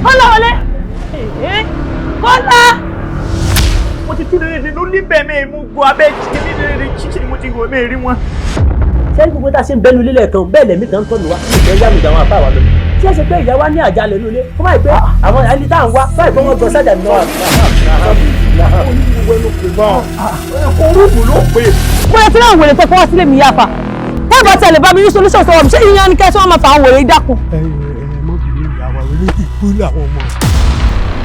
Kọ́lá wọlé. Kọ́lá. Mo ti tún lè ló ní bẹ́ẹ̀ mi mú gbọ́ abẹ́ chicken ní chicken mo ti wò mí rí wọn. Ṣé gbogbo tá a ṣe ń bẹ́nu lílẹ̀ kan bẹ́ẹ̀ lẹ́mí kan tọ́nu wa ìfẹ́ yá mi àwọn àbá wa lọ. Ṣé ẹ ṣe pé ìyá wa ní àjálẹ̀ nílé kó má pé àwọn ẹni tá à ń wá báyìí fọwọ́ gbọ́ sájà ní náà. Orúkú ló pè. Mo ti náà wèrè tó fọwọ́ sílé mi yáfa. Wọ́n bá tẹ̀lé bá mi ní solution sọ̀rọ̀ ṣé ìyẹn ni kẹ́sí wọn máa fà àwọn wèrè dákun. Mọ́bìnrin ìyàwó ní ìkú làwọn ọmọ.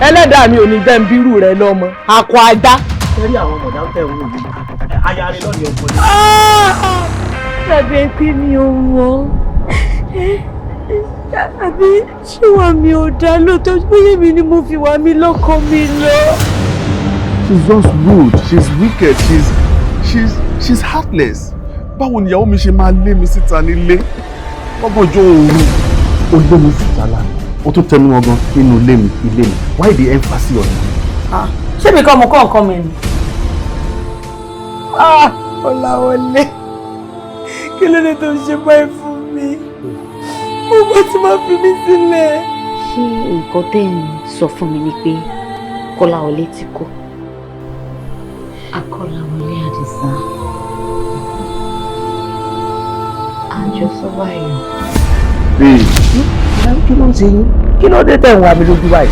Ẹlẹ́dàá mi ò ní jẹ́ ń bírù rẹ̀ lọ́mọ. Akọ ajá. Ṣé àwọn ọmọdé ń tẹ̀ wọ́n yìí? Aya rẹ̀ lọ́ọ̀ni ọkọ ni. Tàbí pé mi ò wọ́n. Àbí ṣé wà mí ò dá lóòótọ́ bóyá mi ni mo fi wà mí lọ́kọ mi lọ. She's just rude, she's wicked, she's heartless. Báwo ni ìyàwó mi ṣe máa lé mi síta nílé? Lọ́gànjọ́ òru. Ó lé mi síta lánàá. Ó tún tẹnu wọn gan nínú ilé mi. Why the emphasis on it? Ṣé mi kọ́ ọmọ kọ́ nǹkan mi ni? Ọláwọlé, kí ló dé tó ń ṣe báyìí fún mi? Mo bá ti máa fi mí sílẹ̀. Ṣé nǹkan tẹ́ ń sọ fún mi ni pé Kọ́láwọlé ti kú? Akọ́láwọlé Àdìsá. Àjọsọ báyìí. Kí ló ń ṣe yín? Kí ló dé tẹ̀ ń wá mi lójú báyìí?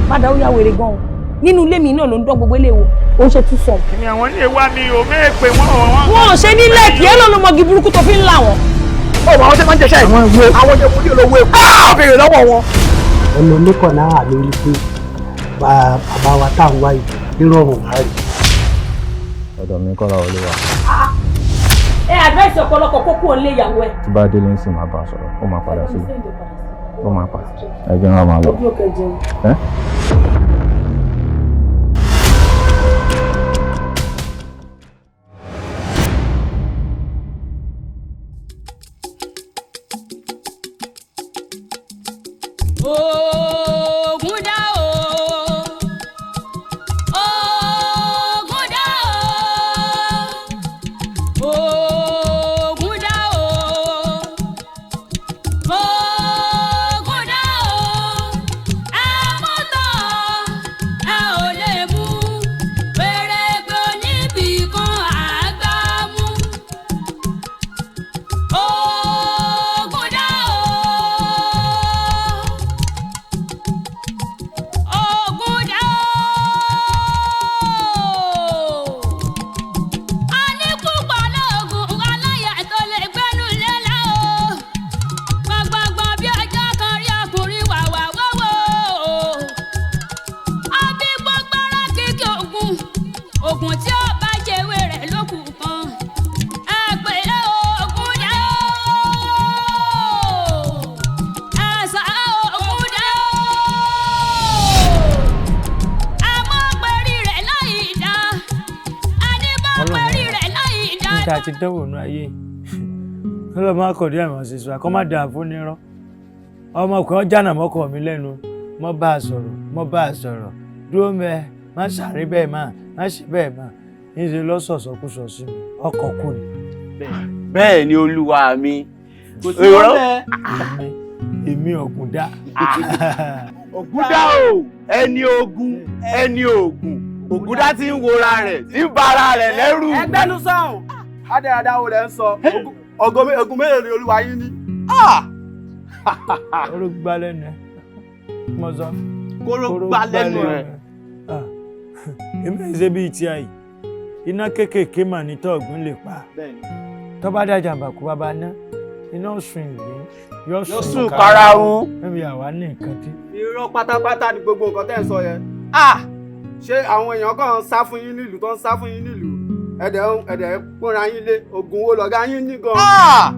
Padà ó yá wèrè gan-an. Nínú ilé mi náà ló ń dán gbogbo ilé wo. Ó ń ṣe tún sọ. Èmi àwọn ní ewa mi ò mẹ́ẹ̀ pé wọ́n. Wọ́n ò ṣe ní lẹ́ẹ̀kì ẹ́ ló ló mọ̀gì burúkú tó fi ń là wọ́n. Ó wà àwọn tẹ́ máa ń jẹ́ṣẹ́ yìí. Àwọn jẹ́ mo ní olówó epo. Béèrè lọ́wọ́ wọn. Ẹnu oníkọ̀ náà lórí pé bàbá wa tá à ń wáyé nírọ̀rùn wá rí. Ọ̀dọ̀ mi Kọ́láwọlé wà. Ẹ àdírẹ́sì ọ̀pọ̀lọpọ̀ kókó ò lé ìyàwó ẹ. Tí bá délé ń sìn máa bá a sọ̀rọ̀, ó máa padà sí. Ó máa padà. Ẹ jẹ́ wọn máa lọ. Ogunda o, Ogunda o, Ogunda o, Ogunda o, àmọ́tọ̀ ẹ ò lè mú pèrègbè níbì kan àgbà mú. Ogunda o. Ògùn tí ó bá jẹ́wé rẹ̀ lókù kan ẹgbẹ́ Ògúndá ẹ̀sà Ògúndá àmọ́ pẹ̀rí rẹ̀ láì dá àníbọ̀ pẹ̀rí rẹ̀ láì dá. Níta ti dánwò nú ayé ọlọ́mọ akọ̀dé àmọ́ ṣèṣù àkọ́ má dáa fún nírọ́ ọmọkùnrin ọjànà mọ́kọ̀ mi lẹ́nu mọ́ bá a sọ̀rọ̀ dúró mẹ́ má sáré bẹ́ẹ̀ má ṣe bẹ́ẹ̀ má níṣẹ́ lọ́sọ̀ọ̀sọ̀kúsọ sí mi ọkọ̀ kù ni. Bẹ́ẹ̀ ni olúwa mi. Kò sí ọ̀rẹ́. Èmi Ògúndá. Ògúndá o ẹni ogun ẹni ogun Ògúndá tí ń wora rẹ̀ tí ń bara rẹ̀ lẹ́rù. Ẹgbẹ́nu sọ̀hún adẹ́radá wo lẹ́ ń sọ ogun mélòó ni olúwa yín ní. Kóró gbá lẹ́nu ẹ̀ mo sọ. Kóró gbá lẹ́nu ẹ̀. Èmi ẹ̀ ṣe bíi tí a yìí iná kéékèèké mà ní tọ́ọ̀gùn lè pa tó bá dá jàǹbá kú bàbá ná iná sùn ìlú yóò sùn karahun. Ẹ̀mí àwa ní nǹkan tí. Irọ́ pátápátá ni gbogbo nǹkan tẹ́ ń sọ yẹn. Ṣé àwọn èèyàn kan ń sá fún yín nílùú tó ń sá fún yín nílùú ẹ̀dẹ̀ pọ́nra yín lé ogun wo lọ̀gá yín ní gan.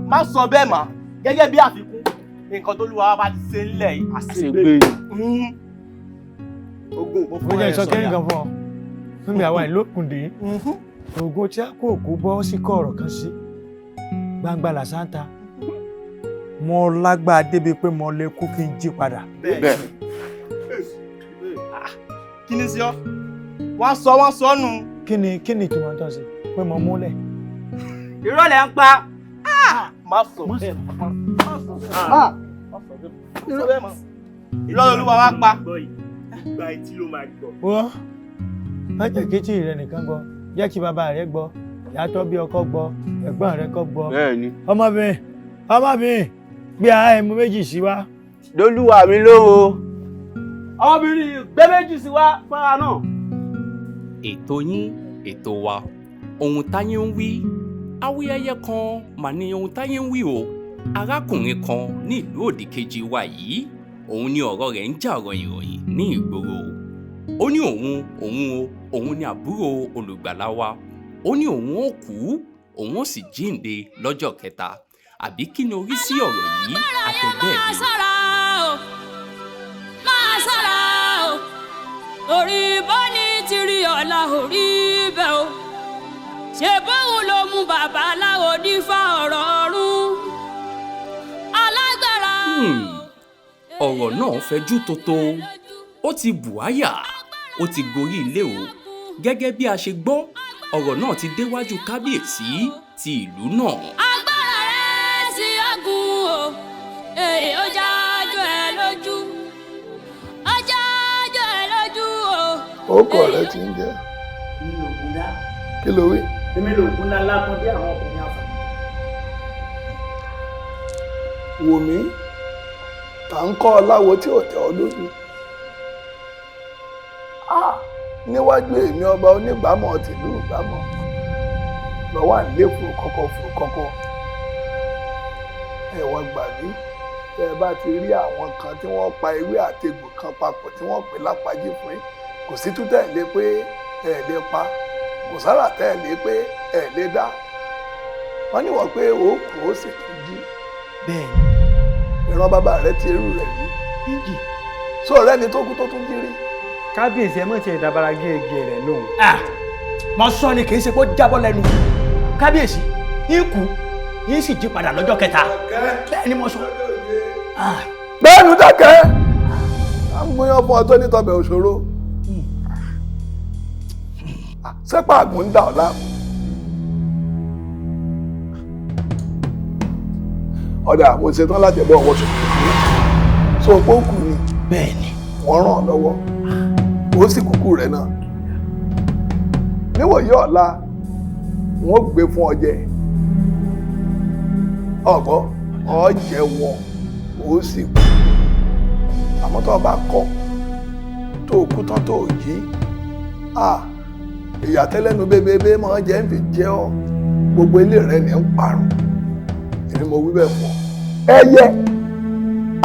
Má sọ bẹ́ẹ̀ mà gẹ́gẹ́ bí àfikún nǹkan tó lúwa bá ti ṣe ńlẹ̀ yìí àṣegbè. Ogun mo fún ẹ ẹ sọ sọ kẹ́yìn kan fún ọ fún mi àwa ìlókùndé ogun tí a kò kó bọ́ sí kọ́ ọ̀rọ̀ kan sí gbangba làṣántà mo lágbára débi pé mo lè kú kí n jí padà. Bẹ́ẹ̀ kí ni sí ọ wọ́n sọ nù. kí ni tí mo tọ́ sí pé mo múlẹ̀. irọ́ lẹ̀ ń pa má sọ bẹ́ẹ̀ mọ́. Irọ́ Olúwa wá pa. Ìgbà etí ló máa gbọ́. Wọ́n má jẹ́ kí tí rẹ nìkan gbọ́, jẹ́ kí bàbá rẹ gbọ́, ìyá tó bí ọkọ gbọ́, ẹ̀gbọ́n rẹ kọ́ gbọ́. Bẹ́ẹ̀ni. Ọmọbìnrin gbé ara ẹmu méjì sí wa. Dolúwa mi lóhùn. Ọmọbìnrin gbé méjì sí wa fara náà. Ètò yín, ètò wa, ohun táyé ń wí, awuyẹyẹ kan mà ní ohun táyé ń wí o. Arákùnrin kan ní ìlú òdìkejì wa yìí, òun ni ọ̀rọ̀ rẹ̀ ń jà ọ̀rọ̀ ìròyìn ní ìgboro. Ó ní òun ni àbúrò olùgbàlà wa. Ó ní òun ó kú, òun ó sì jíǹde lọ́jọ́ kẹta. Àbí kí ni orí sí ọ̀rọ̀ yìí àtẹ̀gbẹ́ mi? Máa sára o, orí bọ́ni ti rí ọ̀la orí bẹ́ẹ̀ o. Ṣé bóun ló mú babaláwo dífá ọ̀rọ̀ ọ̀run? Alágbára. Ọ̀rọ̀ náà fẹjú tótó, ó ti bùháyà, ó ti gorí ilé o. Gẹ́gẹ́ bí a ṣe gbọ́, ọ̀rọ̀ náà ti déwájú kábíyèsí ti ìlú náà. Agbára rẹ̀ sí ọ̀gùn o, ó jájọ́ ẹ lójú, ó jájọ́ ẹ lójú o. Orúkọ rẹ ti ń jẹ́. Èmi Ògúndá. Kí ló wí? Èmi Ògúndá lákúndé àwọn ọkùnrin àfà. Wò mí, à ń kọ́ ọ láwo tí ò tẹ́ ọ lójú. Níwájú èmi ọba onígbàmọ̀ tìlú ìgbàmọ̀ lọ́wọ́ à ń lé fún kọ́kọ́. Ẹ wá gbà mí, tẹ́ ẹ bá ti rí àwọn kan tí wọ́n pa ewé àtegbò kan papọ̀ tí wọ́n pè lápájí fún yín, kò sí tú tẹ̀lé pé ẹ lè pa, kò sára tẹ̀lé pé ẹ lè dá. Wọ́n ní wọ́n pé ó kù ó sì tún jí. Bẹ́ẹ̀ni. Ìran bàbá rẹ ti rú rẹ̀ rí. Ìjì. Sọ̀rọ̀ ẹni tó kú tó tún jí rí. Kábíyèsí ẹ mọ̀ tí ẹ dábàrà gẹ́gẹ́ rẹ̀ lóhùn. Mo sọ ni kì í ṣe kó jábọ́ lẹ́nu. Kábíyèsí yín kú yín sì jí padà lọ́jọ́ kẹta. Bẹ́ẹ̀ ni mo sọ. Bẹ́ẹ̀ni dákẹ́. À ń gbóyán fún ọ tó ní tọbẹ̀ òṣòro. Sẹ́pà àgùn ń dà ọ́ láàmú. Ọ̀dà mo ṣetán láti ẹ̀bọ́ ọwọ́ ṣòkòtò. So pé ó kù ni. Bẹ́ẹ̀ni. Wọ́n ràn ọ́ lọ́wọ́. Ó sì kúkú rẹ̀ náà. Níwòyí ọ̀la, wọ́n gbé fún ọ jẹ. Ọ̀gbọ́, ọ jẹ wọ, ó sì kú. Àmọ́ tó o bá kọ̀, tó o kú tán tó o jí, ìyàtẹ́lẹ́nu bébébé máa jẹ́ ń fi jẹ́ ọ́. Gbogbo ilé rẹ̀ ní ń parun. Èmi mo wí bẹ́ẹ̀ fún ọ. Ẹyẹ,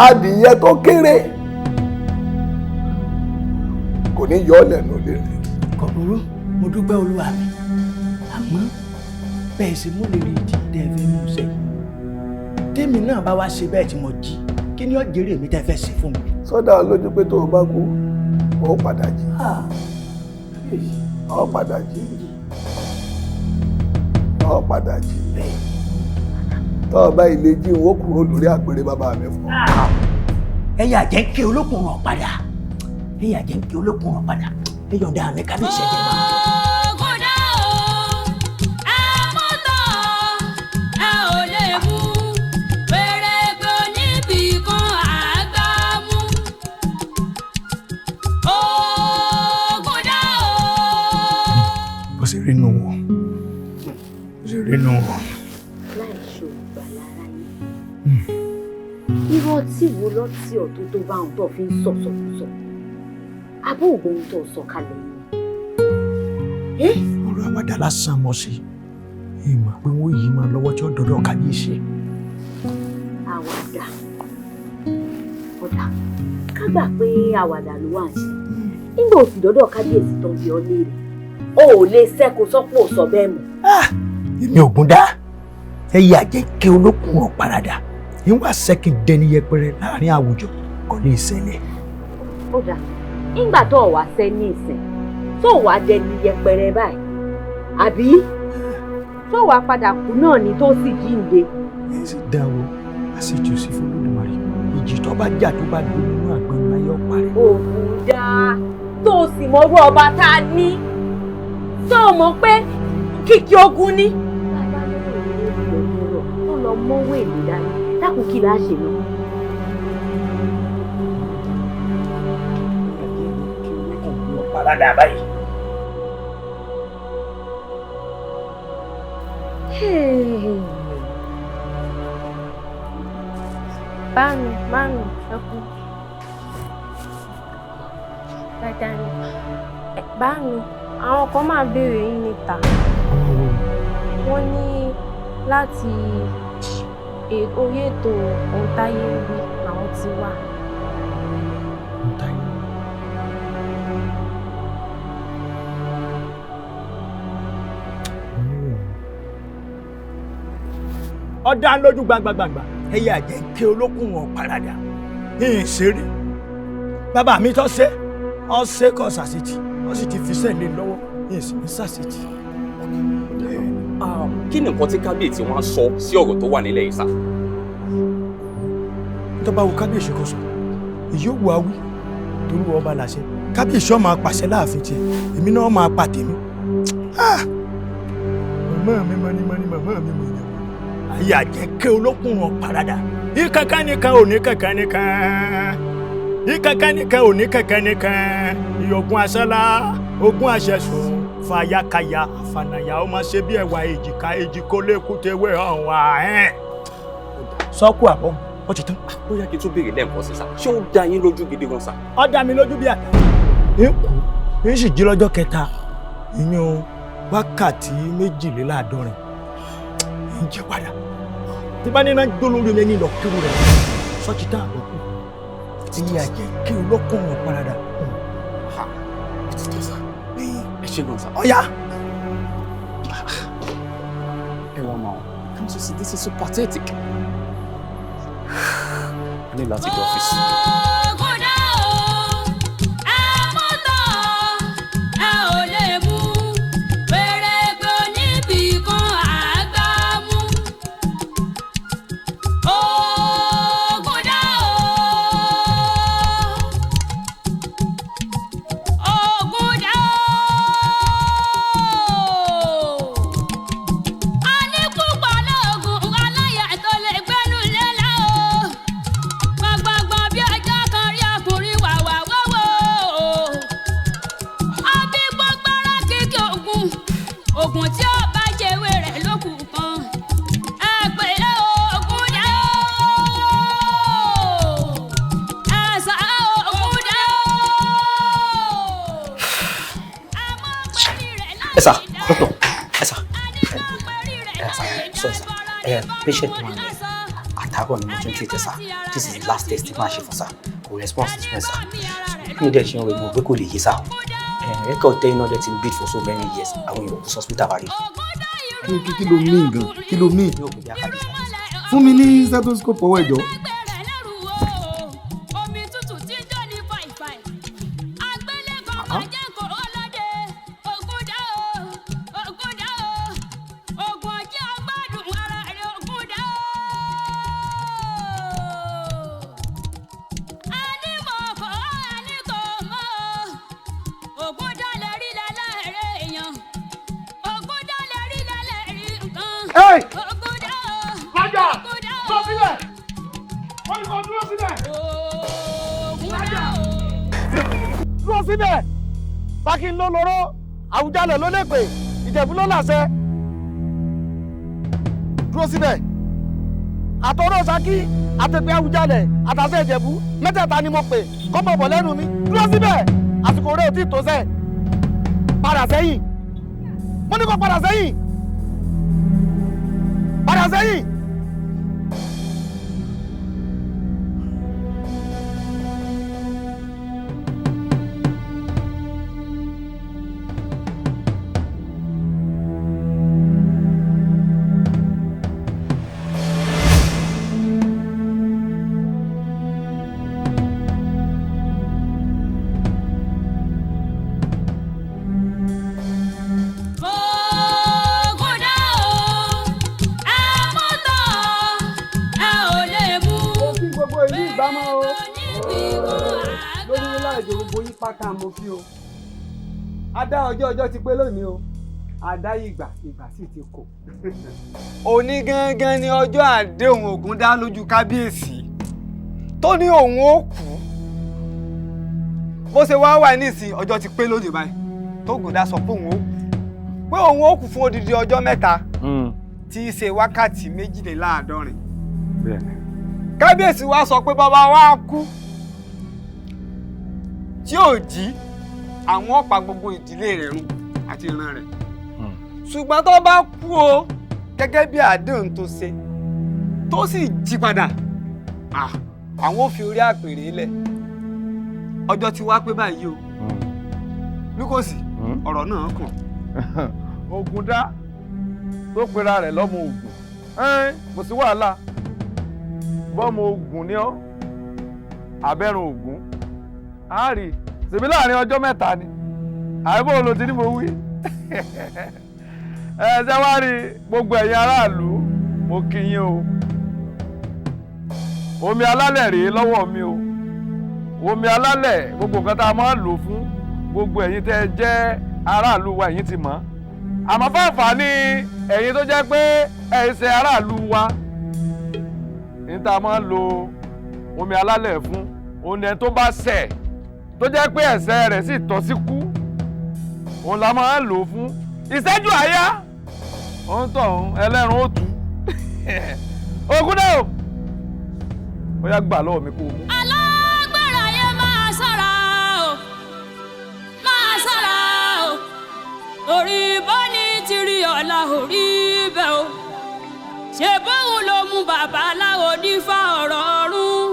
adìyẹ tó kéré, kò ní yọ ọ́ lẹ́nu lé rẹ̀. Kò burú, mo dúpẹ́ olúwa mi. Àmọ́ bẹ́ẹ̀ sì mú lè rí ìdí tẹ́ ẹ fẹ́ mú ṣe. Tèmi náà bá wá ṣe bẹ́ẹ̀ tí mo jí, kí ni ó jèrè mi tẹ́ fẹ́ ṣe fún mi? Sọ́dà lójú pé tó o bá kú, ó padà jí. Ó padà jí. Ó padà jí. Tó o bá ilé jí, n ó kúrò lórí àpèrè bàbá mi fún ọ. Ẹ̀yin àjẹ́ ń ké olókùn ràn padà. Ẹ̀yin àjẹ́ ń ké olókùn ràn padà. Ẹ yọ̀ǹda mi kábíyèsí ẹ̀jẹ̀ máa. Ògúndá o, ẹ mú tán, ẹ ò lè mú. Pèrègbè níbì kan àgbà mú. Ògúndá o. Bó ṣe rí inú wọn. Bó ṣe rí inú wọn. Láì ṣe ògbà lára yín. Irú ọtí wo lọ́tí ọ̀tún tó bá ohun tó fi ń sọ̀sọ̀kùsọ̀? Abó ògbóhun tó sọ kalẹ̀ yìí. Ọ̀rọ̀ àwàdà lásán mọ́ sí. Ìmọ̀ pé wọ́n yìí máa lọ́wọ́ tí ó dọ̀dọ̀ kábíyèsí. Àwàdà. Ọ̀dà. Ká gbà pé àwàdà ló wà ń ṣe. Nígbà òsì dọ́dọ̀ kábíyèsí tó ń bi ọ́ léèrè. O ò lè sẹ́kù sọ́pọ̀ sọ bẹ́ẹ̀ mọ́. Èmi Ògúndá, ẹyẹ àjẹ́ ké olókùn ọ̀ paradà. Ìwà sẹ́kì dẹni yẹpẹrẹ láàrin àwùjọ kò lè ṣẹlẹ̀. Ọ̀dà. Nígbà tó o wá sẹ́ ní ìsìn, tó o wá dẹni yẹpẹrẹ báyìí. Àbí tó o wá padà kú náà ni tó sì jíǹde. Ẹ sì dá o, a sì jù sí fún Olódùmarè. Ìjì tó bá jà tó bá dé nínú àgbọn ayé ọ̀pá rẹ̀. Ògúndá tó o sì mọ̀rú ọba tá a ní. Tó o mọ̀ pé kìkì ogun ní. Bàbá lórí ìlú tó lọ mọ́wọ́ èlé dání dákun kí láá ṣe lọ. Parada báyìí. Bánu, ẹkún. Dáadáa ni. Bánu, àwọn kan máa béèrè yín níta. Wọ́n ní láti orí ètò ohun táyé ń wí làwọn ti wá. Ọ̀dà lójú gbangbangba ẹyẹ àjẹ́ ké olókùn wọn parada yìnyín ṣeré bàbá mi tó ṣe ọ ṣe kọ ṣàṣetì ọ sì ti fi sẹ́ẹ̀lì lọ́wọ́ yìnyín sì ní ṣàṣetì. Kí ni nǹkan tí kábíyèsí wọn sọ sí ọ̀rọ̀ tó wà nílẹ̀ yìí sá? tó bá wo kábíyèsí kò sọ ìyóòwò awí torí wọn bá láṣẹ kábíyèsí ọ máa pàṣẹ láàfin tiẹ̀ èmi náà máa pa tèmi. Màmá mi mọ́ni màmá mi mọ̀ yẹn. Ayé àjẹkẹ́ olókùn wọn parada ìkankan nìkan ò ní kankan nìkan ìkankan nìkan ò ní kankan nìkan ìyógun asálà ogun àṣẹsùn fàyàkàyà àfànàyà ó máa ṣe bí ẹwà èjìká èjìkó lẹkùtẹwé ọhún ààrẹ. sọkù àbọ ó ti tán. Ó yá kí n tún béèrè lẹ́ẹ̀kan sí sá, ṣé ó dá yín lójú gidi gan sá? Ó dá mi lójú bí àtà. ń kú ń sì jí lọ́jọ́ kẹta ìyún wákàtí 42 ń jẹ padà tí bá ní náà gbólórí lẹ́ni lọ kírun rẹ̀ sọ́ọ̀tì tá àbùkù tí àjẹ́ kí olókùn wọn parada. Ẹ ṣe gan sá. Ọ̀yá. Ẹ wọ́n mọ̀ can't you see this is so pathetic? Ní láti dé ọ́fíìsì. Sir, doctor. Sir. Sorry, sir. Patient one. Àtàárọ̀ ni mo tún treat sir. This is the last test tí màá ṣe fún sir. Kò response to sir. Kí ni dẹ̀ ṣe ń wẹ̀ mo gbé kò lè yé sir. Record tẹ́ iná dẹ̀ ti ń bleed for so many years. Àwọn èèyàn kò sọ hospital bá rí. Kí ló mean gan? Kí ló mean? Fún mi ní stethoscope ọwọ́ ẹ̀jọ̀. Bákin ló lọ́rọ́, Àwùjalẹ̀ ló lè pè, Ìjẹ̀bú ló làṣẹ. Dúró síbẹ̀. Àtọ̀rọ̀ Ṣakí, àtẹ̀pẹ́ Àwùjalẹ̀, àtàṣẹ Ìjẹ̀bú, mẹ́tẹ̀ẹ̀ta ni mo pè, kọ́mọ̀ bọ̀ lẹ́nu mi. Dúró síbẹ̀. Àsìkò rẹ̀ ò tí tó sẹ́. Padà sẹ́yìn. Mo ní kó padà sẹ́yìn. Padà sẹ́yìn. Pátá mo fi o. Adá ọjọ́ ti pé lónìí o. àdáyìgbà ìgbà sì ti kò. Òní gangan ni ọjọ́ àdéhùn Ògúndá lójú kábíyèsí tó ní òun ó kú. Bó ṣe wá nísìn ọjọ́ ti pé lóde báyìí tó Ògúndá sọ pé òun ó kú fún odidi ọjọ́ 3 tí í ṣe wákàtí 42. Kábíyèsí wa sọ pé bàbá wa kú tí ò jí àwọn ọ̀pá gbogbo ìdílé rẹ̀ run àti ìran rẹ̀. Ṣùgbọ́n tó bá kú o gẹ́gẹ́ bí àdéhùn tó ṣe tó sì jí padà àwọn ò fi orí àpèrè lẹ̀. Ọjọ́ ti wá pé báyìí o. Lúkòsì ọ̀rọ̀ náà kàn. Ògúndá tó pera rẹ̀ lọ́mọ Ògùn kò sí wàhálà bọ́mọ Ògùn ni ọ́ abẹ́rùn Ògùn á rí ṣèbí láàrin ọjọ́ 3 ni àìbò ló ti ní mo wí. Ṣé wá rí gbogbo ẹ̀yin aráàlú mo kí yín o. Omi alálẹ̀ rèé lọ́wọ́ mi o. Omi alálẹ̀ gbogbo nǹkan tá a máa ń lò fún gbogbo ẹ̀yin tẹ́ ẹ jẹ́ aráàlú wa ẹ̀yin ti mọ̀. Àmọ́ fáǹfààní ẹ̀yin tó jẹ́ pé ẹ̀ ṣe aráàlú wa ní tá a máa ń lo omi alálẹ̀ fún òun ẹni tó bá ṣẹ̀ tó jẹ́ pé ẹ̀ṣẹ̀ rẹ̀ sì tọ́ sí kú òun la máa ń lò fún ìṣẹ́jú àáyá òun tọ̀hún ẹlẹ́run ó tú. Ògúndá o ó yá gbà lọ́wọ́ mi kó o mú. Alágbára yẹ máa ṣọ́ra o máa ṣọ́ra o orí bọ́ni ti rí ọ̀la orí bẹ́ẹ̀ o ṣe bóun ló mú babaláwo dífá ọ̀rọ̀ ọ̀run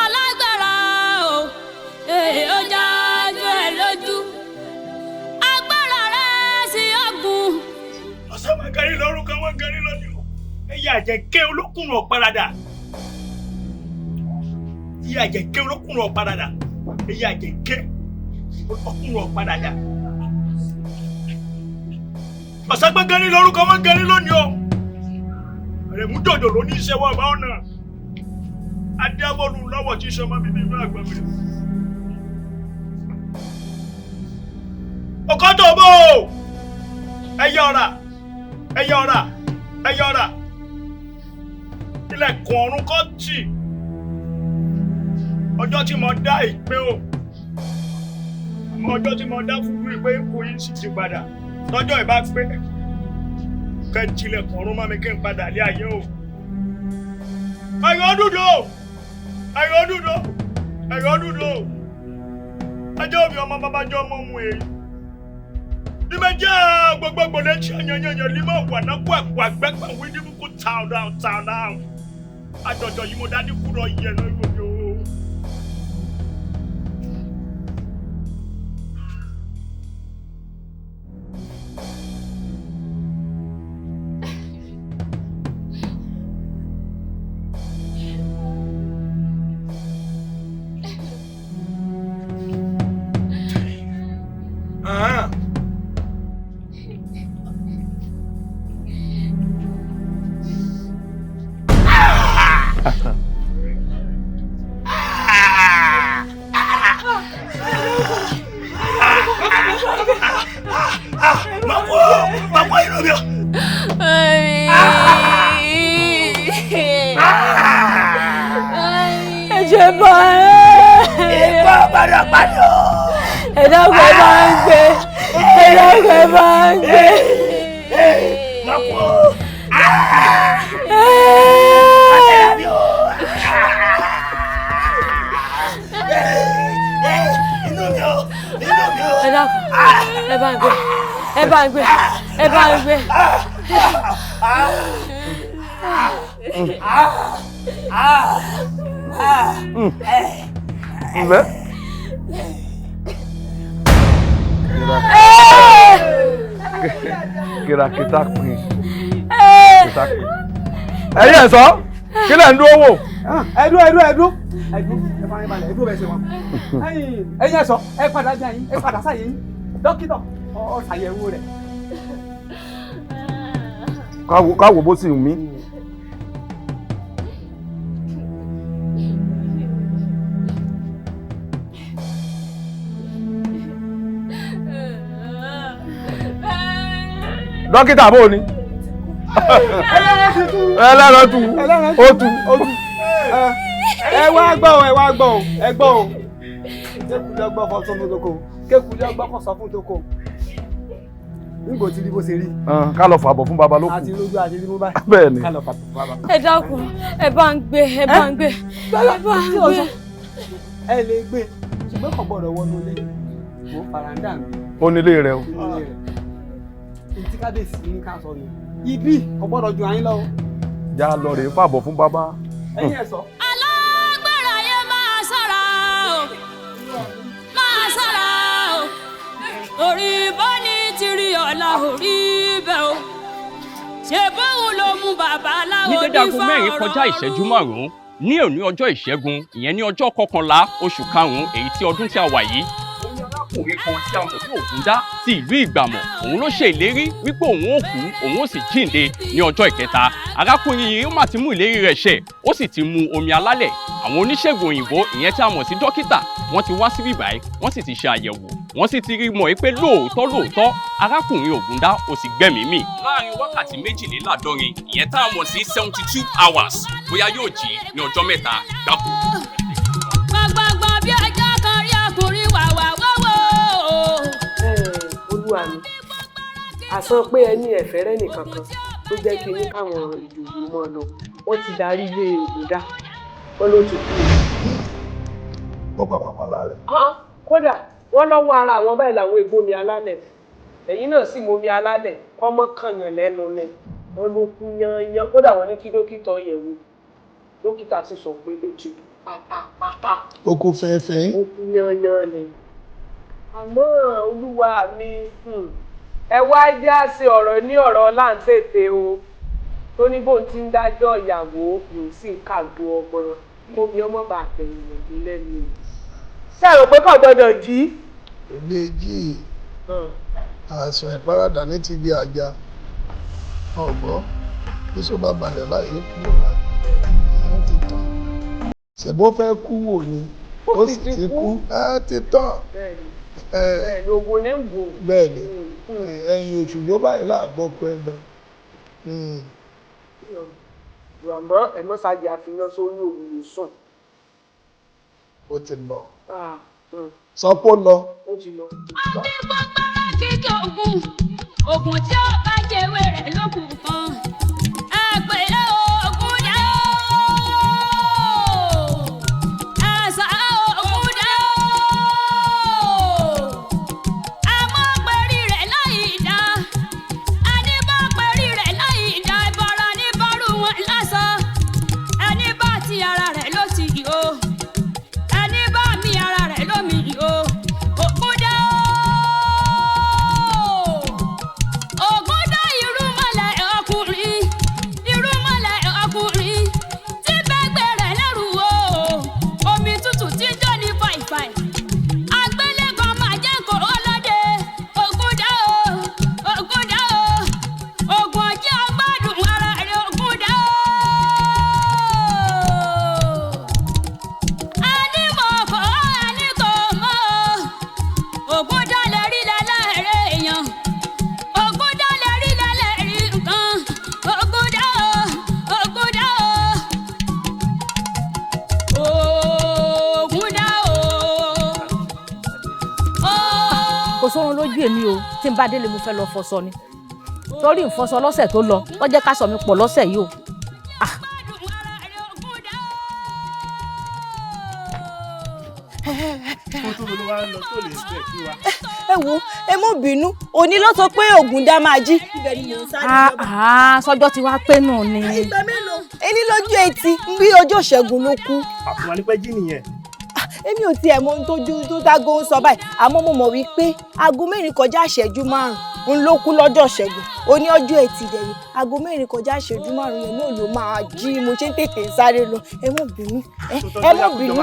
alágbára o ó jájú ẹ lójú agbára rẹ sí ọ̀gùn. ọ̀sán máa gari lórúkọ wọn gari lónìí o ẹ̀yà àjẹkẹ́ olókùnrin ọ̀paradà ẹ̀yà àjẹkẹ́ olókùnrin ọ̀paradà ẹ̀yà àjẹkẹ́ olókùnrin ọ̀paradà ọ̀sán máa gari lórúkọ wọn gari lónìí o. Rẹ̀mú jòjò ló ní iṣẹ́ wọ́n bá ọ̀nà. Adéwọ́lù lọ́wọ́ tí iṣẹ́ ọmọ bíbí inú àgbà mi. Ọkọ tó bò ó! Ẹyẹ ọ̀rà! Ẹyẹ ọ̀rà! Ẹyẹ ọ̀rà! Ilẹ̀kùn ọ̀run kọ́ tì. Ọjọ́ tí mo dá ìpè o. Àmọ́ ọjọ́ tí mo dá fúru ìpè kò yín sì ti padà. Lọ́jọ́ ìbá pé kẹ́ńtìlẹ̀ kọ̀ọ̀rún mọ́ mi kí n padà lé ayé o. Ayọ̀ dúdú! Ayọ̀ dúdú! Ayọ̀ dúdú! Ajá òbí ọmọ babájọ́ ọmọ ohun èyí. Ní méjì gbogbogbò létí ẹ̀yẹ̀yẹ̀yẹ̀ límọ̀ wà náà kó ẹ̀kọ́ àgbẹ̀pẹ̀ wí ní kúkú town down. Àjọ̀jọ̀ yìí mo dání kúrò yẹ̀ náà yóò yóò. Kìràkìtà pin. Ẹ̀yin ẹ̀ sọ kí lẹ̀ ń dúró wò. Ẹ̀dúró ẹ fara balẹ̀ ẹ̀dúró bẹ́ẹ̀ ṣe wọn. Ẹ̀yin ẹ̀ sọ ẹ padà sí àyín ẹ padà sáyé yín dókítà ọ ṣàyẹ̀wò rẹ̀. Káwo bó sì ń mí. dókítà bò ní. ẹlẹ́ran tu ó tu. ẹ wá gbọ́ o ẹ gbọ́ o kékulé ọgbọ́n fọ sọ fún toko kékulé ọgbọ́n fọ sọ fún toko nígbò tí rí bó ṣe rí. ká lọ fàbọ̀ fún baba ló kù. àti lójú àti rímú báyìí. bẹ́ẹ̀ ni. ká lọ fàbọ̀ fún baba. ẹ dákun ẹ bá ń gbé ẹ bá ń gbé ẹ bá ń gbé. ẹ lè gbé ṣùgbọ́n kò gbọ́dọ̀ wọnú ilé mo faranda mi. ó nílé rẹ o. tí kábíyèsí ní ká sọ ni ibi kò gbọ́dọ̀ ju àyín lọ. já lọ rèé fàbọ̀ fún baba. ẹ̀yin ẹ̀ sọ. alágbára yẹ máa ṣọ́ra o orí bọ́ni ti rí ọ̀la orí bẹ́ẹ̀ o ṣe bóun ló mú babaláwo ní dédé aago mẹ́rin kọjá ìṣẹ́jú márùn-ún ní òní ọjọ́ ìṣẹ́gun ìyẹn ní ọjọ́ kọkànlá oṣù karùn-ún èyí tí ọdún tí a wà yìí ọkùnrin kan tí a mọ̀ sí Ògúndá ti ìlú Ìgbàmọ̀ òun ló ṣe ìlérí wípé òun ó kú òun ó sì jíǹde ní ọjọ́ ìkẹta arákùnrin yìí ó mà ti mú ìlérí rẹ̀ ṣẹ ó sì ti mu omi alálẹ̀ àwọn oníṣègùn òyìnbó ìyẹn tí a mọ̀ sí dókítà wọ́n ti wá síbí báyìí wọ́n sì ti ṣe àyẹ̀wò wọ́n sì ti rí mọ̀ pé lóòótọ́ arákùnrin Ògúndá ó sì gbẹ́mìí mì láàrin wákàtí méjìléláàádọ́rin ìyẹn tá a mọ̀ sí 72 hours bóyá yóò jí ní ọjọ́ mẹ́ta gbáko. gbàgbàgbà bí ajá kan rí ọkùnrin wàwà wọ́wọ́. olúwa mi àsan pé ẹ ní ẹ̀fẹ́rẹ́ nìkan kan tó jẹ́ kí ní káwọn ìjòyè mọ́ lọ wọ́n ti darí ilé Ògúndá wọ́n ló ti kú. wọ́n gbà pàpà láàrẹ̀. kódà wọ́n lọ́wọ́ ara àwọn báyìí làwọn ègbómi alálẹ̀ ẹ̀yìn náà sì momi alálẹ̀ kọ́mọ́ kànyàn lẹ́nu ni wọ́n ló kú yanyan kódà wọ́n ní kí dókítà yẹ̀wò dókítà sì sọ pé ó ti pápápápá. ó kú fẹ́ẹ́fẹ́. ó kú yanyan ni. àmọ́ olúwa mi ẹ wá já sí ọ̀rọ̀ ní ọ̀rọ̀ láǹtẹ̀tẹ̀ o tó ní bóun ti ń dájọ́ ìyàwó yóò sì ń kàgbó ọmọ kómi ọmọ bá tẹ̀yìn ìdí lẹ́nu. ṣé ẹ rò pé kò gbọdọ̀ jí? èléjì àìsàn ìparadà ní ti di àjà ọ̀gbọ́n bí sọ bá balẹ̀ láyé kúrò láyé ti tán ṣèbó fẹ́ kú wò ni ó sì ti kú á ti tán. bẹ́ẹ̀ni ogun ní gbò. bẹ́ẹ̀ni ẹ̀yìn oṣù yóò báyìí láàbọ̀ pẹ́ lọ. àmọ́ ẹ̀mọ́ sáàjì àfihàn sórí òwúrò sùn. ó ti lọ. sọ pé ó lọ. ó ti lọ. kíkẹ́ ogun tí ó bá jẹ́wé rẹ̀ lókùn kan ẹ pè é Ògúndá ẹ̀sà Ògúndá àmọ́ pẹ̀rí rẹ̀ láì dá ẹni bá pẹ̀rí rẹ̀ láì dá ìbọ̀rọ̀ ní bọ́rù wọn lásán ẹni bá ti ara rẹ̀ ló ti yìí o ẹni bá mi ara rẹ̀ ló mi yìí o Ògúndá. Ògúndá irúnmọlẹ̀ ọkùnrin tí bẹ́gbẹ́ rẹ̀ lẹ́rù o omi tútù tí ń jó ní fàìfàì àgbélẹ̀kọ̀ máa jẹ́ kó ọlọ́dẹ Ògúndá o ògùn ọjọ́ gbádùn ara rẹ̀ Ògúndá ànímọ̀ kọ́ àníkò mọ́ Ògúndá lè rí lẹ́lẹ́rẹ́ èèyàn. Ògúndá lè rí lẹ́lẹ́rí nǹkan Ògúndá Ògúndá kò sórun lójú èmi o tí n bá délé mo fẹ́ lọ fọṣọ ni torí ìfọṣọ lọ́sẹ̀ tó lọ lọ́jẹ́ ká sọ mi pọ̀ lọ́sẹ̀ yìí o. ẹ wo ẹ mọ bínú òní ló sọ pé Ògúndá máa jí. sọjọ́ tí wàá pé nù ni. ìgbà mélòó. ẹni lójú etí bí ọjọ́ ìṣẹ́gun ló kú. àfùwà ní pẹ́ jí nìyẹn. èmi ò tiẹ̀ mọ ohun tó dágó ń sọ báyìí àmọ́ mo mọ̀ wípé aago 4 kọjá ìṣẹ́jú 5 ń ló kú lọ́jọ́ ìṣẹ́gun ó ní ọjọ́ ẹtì dẹ̀yìn aago 4 kọjá ìṣẹ́jú 5 yẹn náà ló máa jí mo ṣe ń tètè sáré lọ ẹ mọ̀ bínú ẹ mọ̀ bínú.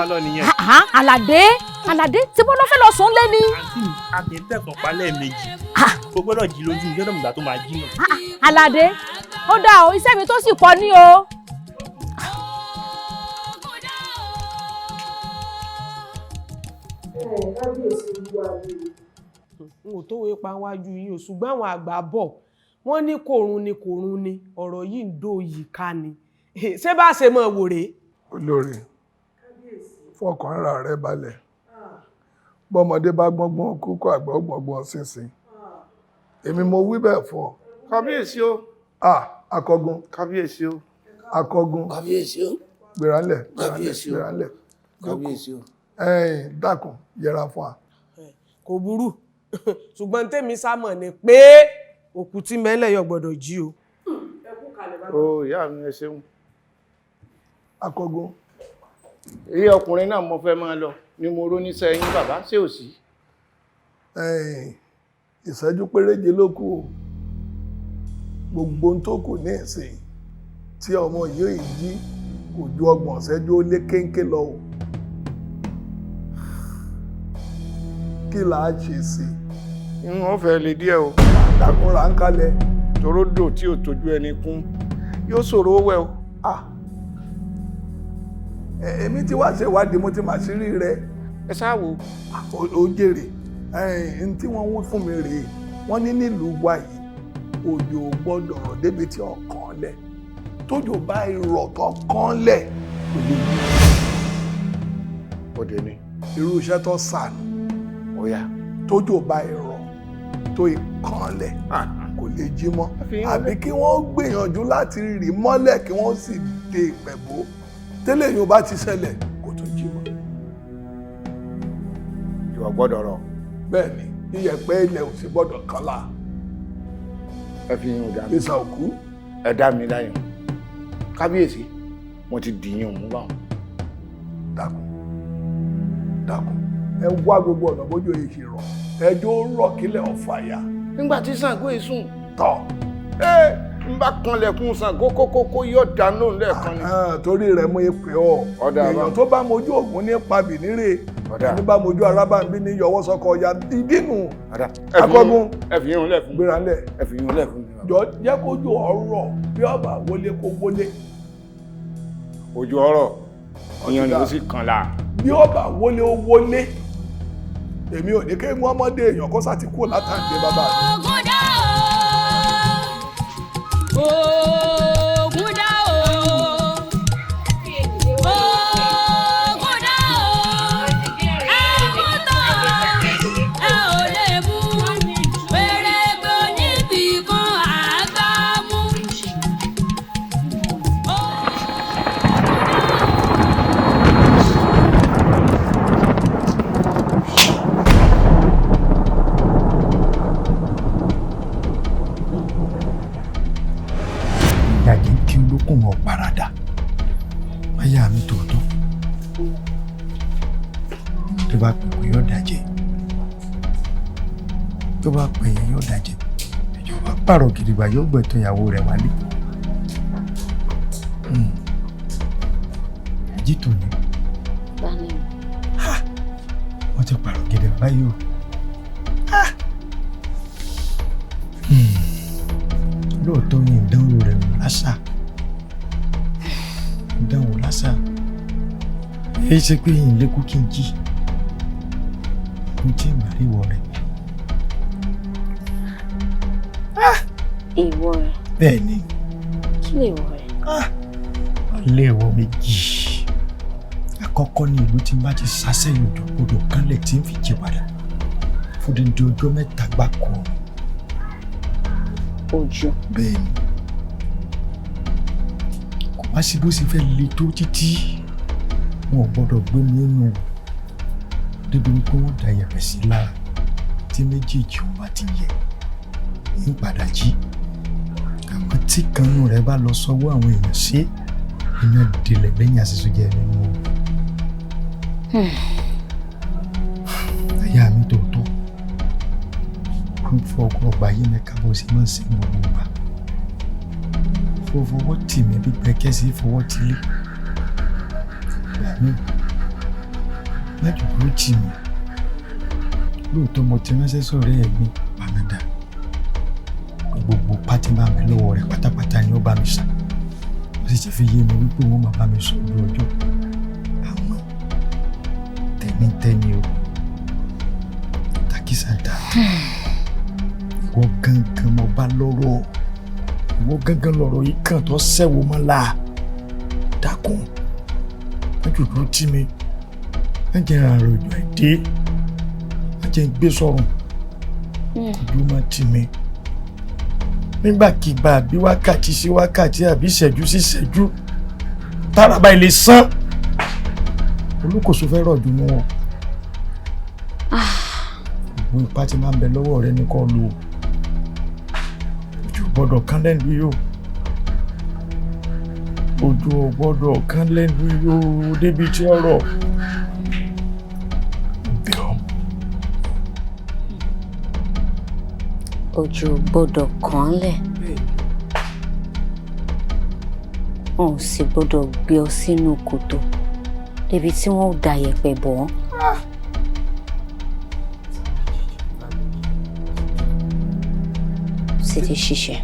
Àlàdé tí bọ́lá fẹ́ lọ sùn lé ni. àǹtí mi a kì í tẹ̀sán palẹ̀ méjì kò gbọ́dọ̀ jí lójú ìjọ́dọ̀ mùgbà tó máa jí náà. Àlàdé ó dá o iṣẹ́ mi tó sì kọ́ ní o. kábíyèsí olúwa mi n ò tó wé pa wájú yín o ṣùgbọ́n àwọn àgbà bọ̀ wọ́n ní kòrun ni ọ̀rọ̀ yìí ń dó yìí ká ni ṣé bá ṣe mọ̀ wò rèé. olórí fọkàn ara rẹ balẹ̀ bọ́mọdé bá gbọ́ngbọ́n kúkọ àgbà gbọ́ngbọ́n sínsìn èmi mo wí bẹ́ẹ̀ fún ọ. kábíyèsí o. akọgun. kábíyèsí o. akọgun. kábíyèsí o. gbéranlẹ̀ kábíyèsí o. gbéranlẹ̀. kábíyèsí o. dákun yẹra fún wa. kò burú ṣùgbọ́n tèmi sámọ̀ ni pé òkú tí mẹ́lẹ̀ yọ gbọ́dọ̀ jí o. o ìyá mi ẹ ṣeun. akọgun. ilé ọkùnrin náà mo fẹ́ máa lọ ni mo rò níṣẹ́ yín bàbá ṣé ò sí. ìṣẹ́jú péréje ló kù o gbogbo tó kù ní ìsìn tí ọmọ yìí jí kò ju 30 ìṣẹ́jú ó lé kéńké lọ o kí là á ṣe sí i. wọ́n fẹ́ lè díẹ̀ o. àdàkùnra ń kalẹ̀. toródò tí ò tójú ẹni kún yóò ṣòro ó wẹ̀ o. èmi ti wá ṣèwádìí mo ti mà sí rí rẹ. ẹ ṣáàwò. ó jèrè n tí wọ́n wí fún mi rèé wọ́n ní nílùú wa yìí òjò gbọ́dọ̀ rọ̀ débi tí ọkàn lẹ̀ tójò bá rọ̀ tó kàn lẹ̀ kò lè yí. òde ni. irú iṣẹ́ tó sànù. Ọ̀yá. tójò bá rọ̀ tó ìkàn lẹ̀ kò lè jí mọ́ àbí kí wọ́n gbìyànjú láti rì mọ́lẹ̀ kí wọ́n sì de ìpẹ̀bó tẹ́lẹ̀ yóò bá ti ṣẹlẹ̀ kò tún jí mọ́. ìwà gbọ́dọ̀ rọ̀. bẹ́ẹ̀ ni iyẹ̀pẹ̀ ilẹ̀ ò sì gbọ́dọ̀ kánlá. ẹ fi yín dá mi. gbèsè òkú. ẹ dá mi láyọ̀ kábíyèsí mo ti dìyàn mú báwọn. dákun ẹ wá gbogbo ọ̀nà bójú èyí rọ̀ ẹjọ́ rọ̀ kílẹ̀ ọ̀fà yá. nígbà tí Ṣàngó èsùn. tọ́. n bá kanlẹ̀kùn Ṣàngó kókókó yóò dáná lẹ́ẹ̀kan ni. torí rẹ̀ mo pè ọ́ èèyàn tó bá mojú Ògún ní pabìnírè ní bá mojú Arábàmbí ní yọwọ́ sọkọ ya ìdínú. akọgun ẹ fi yín lẹ̀ fún mi. gbéranlẹ̀. ẹ fi yín lẹ̀ fún mi. jọ jẹ́ kójú ọ̀rọ̀ bí ọba wọlé kó wọlé. ojú ọ̀rọ̀ ìyẹn ni ó sì kàn la. bí ọba wọlé ó wọlé èmi ò ní kí wọ́n mọ́dé èèyàn kó sátì kú látàǹdé bàbá mi. Ogunda o. Ogunda o. Àgùntàn ẹ ò lè mú pèrègbè níbi kan àgbà mú. ìdajì kí olókùn wọn parada máyà mi tòótọ́ tó bá pè pé yóò dájẹ́ tó bá pè yẹn yóò dájẹ́ ìjọba pààrọ̀ gidigba yóò gbẹ̀tọ̀ ìyàwó rẹ̀ wálé èjì tó ní wọ́n ti pààrọ̀ gidigba báyìí o. lóòótọ́ ní ìdánwò rẹ̀ wò lásà ìdánwò lásà èyí ṣe pé yìí lékún kí n jí n tí ìgbà rí wọ rẹ̀. èèwọ̀ rẹ̀. bẹ́ẹ̀ ni. kí lè wọ̀ rẹ̀. ilé ìwọ̀ méjì àkọ́kọ́ ní ìlú tí n bá ti sásẹ́yìn odò kanlẹ̀ tí n fi jí padà fún dídí ọjọ́ 3 gbáko. ojú. bẹ́ẹ̀ni kò bá sí bó ṣe fẹ́ le tó títí wọn ò gbọ́dọ̀ gbé mi nínú débi wípé wọ́n da yẹ̀pẹ̀ sí lára tí méjèèjì wọn bá ti yẹ ń padà jí àmọ́ tí kanú rẹ̀ bá lọ sọ́wọ́ àwọn èèyàn ṣe iná délẹ̀ lẹ́yìn àṣìṣe jẹ́ nínú wọn. àyà mi tòótọ́ fọwọ́ ọgbà yìí mẹ́ka bó ṣe máa ń sin gbogbo wa fọwọ́ tì mí bí pẹ́kẹ́sì fọwọ́ tì lé ìgbà mi láti dúró tì mí lóòótọ́ mo ti ránṣẹ́ sọ̀rọ̀ ẹ̀gbìn Panada gbogbo pátí bá mi lọ́wọ́ rẹ̀ pátápátá ni ó bá mi sà ó sì ti fi yé mi wípé wọ́n máa bá mi sọ ojú ọjọ́ àmọ́ tẹ́nítẹ́ní o takísà dáadáa wọ́n gangan mo bá lọ́rọ̀ Ìwọ gángan lọ̀rọ̀ yìí kàn tó sẹ́wọ́ mọ́ la. Dákun. Má jòjò tí mi. Má jẹ́ àrò ìjọ ẹ̀dẹ́. Má jẹ́ gbé sọ̀rùn. Ojú má tì mí. Nígbàkigbà àbí wákàtí sí wákàtí àbí ìṣẹ́jú sí ìṣẹ́jú. Táraba ilé sán. Olúkòso fẹ́ rọ̀jò mú wọn. Gbogbo ipá tí máa ń bẹ lọ́wọ́ rẹ ní kó lò. Ojú gbọ́dọ̀ kán lẹ́nu yóò. Ojú gbọ́dọ̀ kán lẹ́nu yóò débi tí ọ̀rọ̀. Ojú gbọ́dọ̀ kán lẹ̀. Wọn ò sì gbọ́dọ̀ gbé ọ sínú kòtò débi tí wọ́n ò da yẹ̀pẹ̀ bọ̀ ọ́. Sì ti ṣiṣẹ́.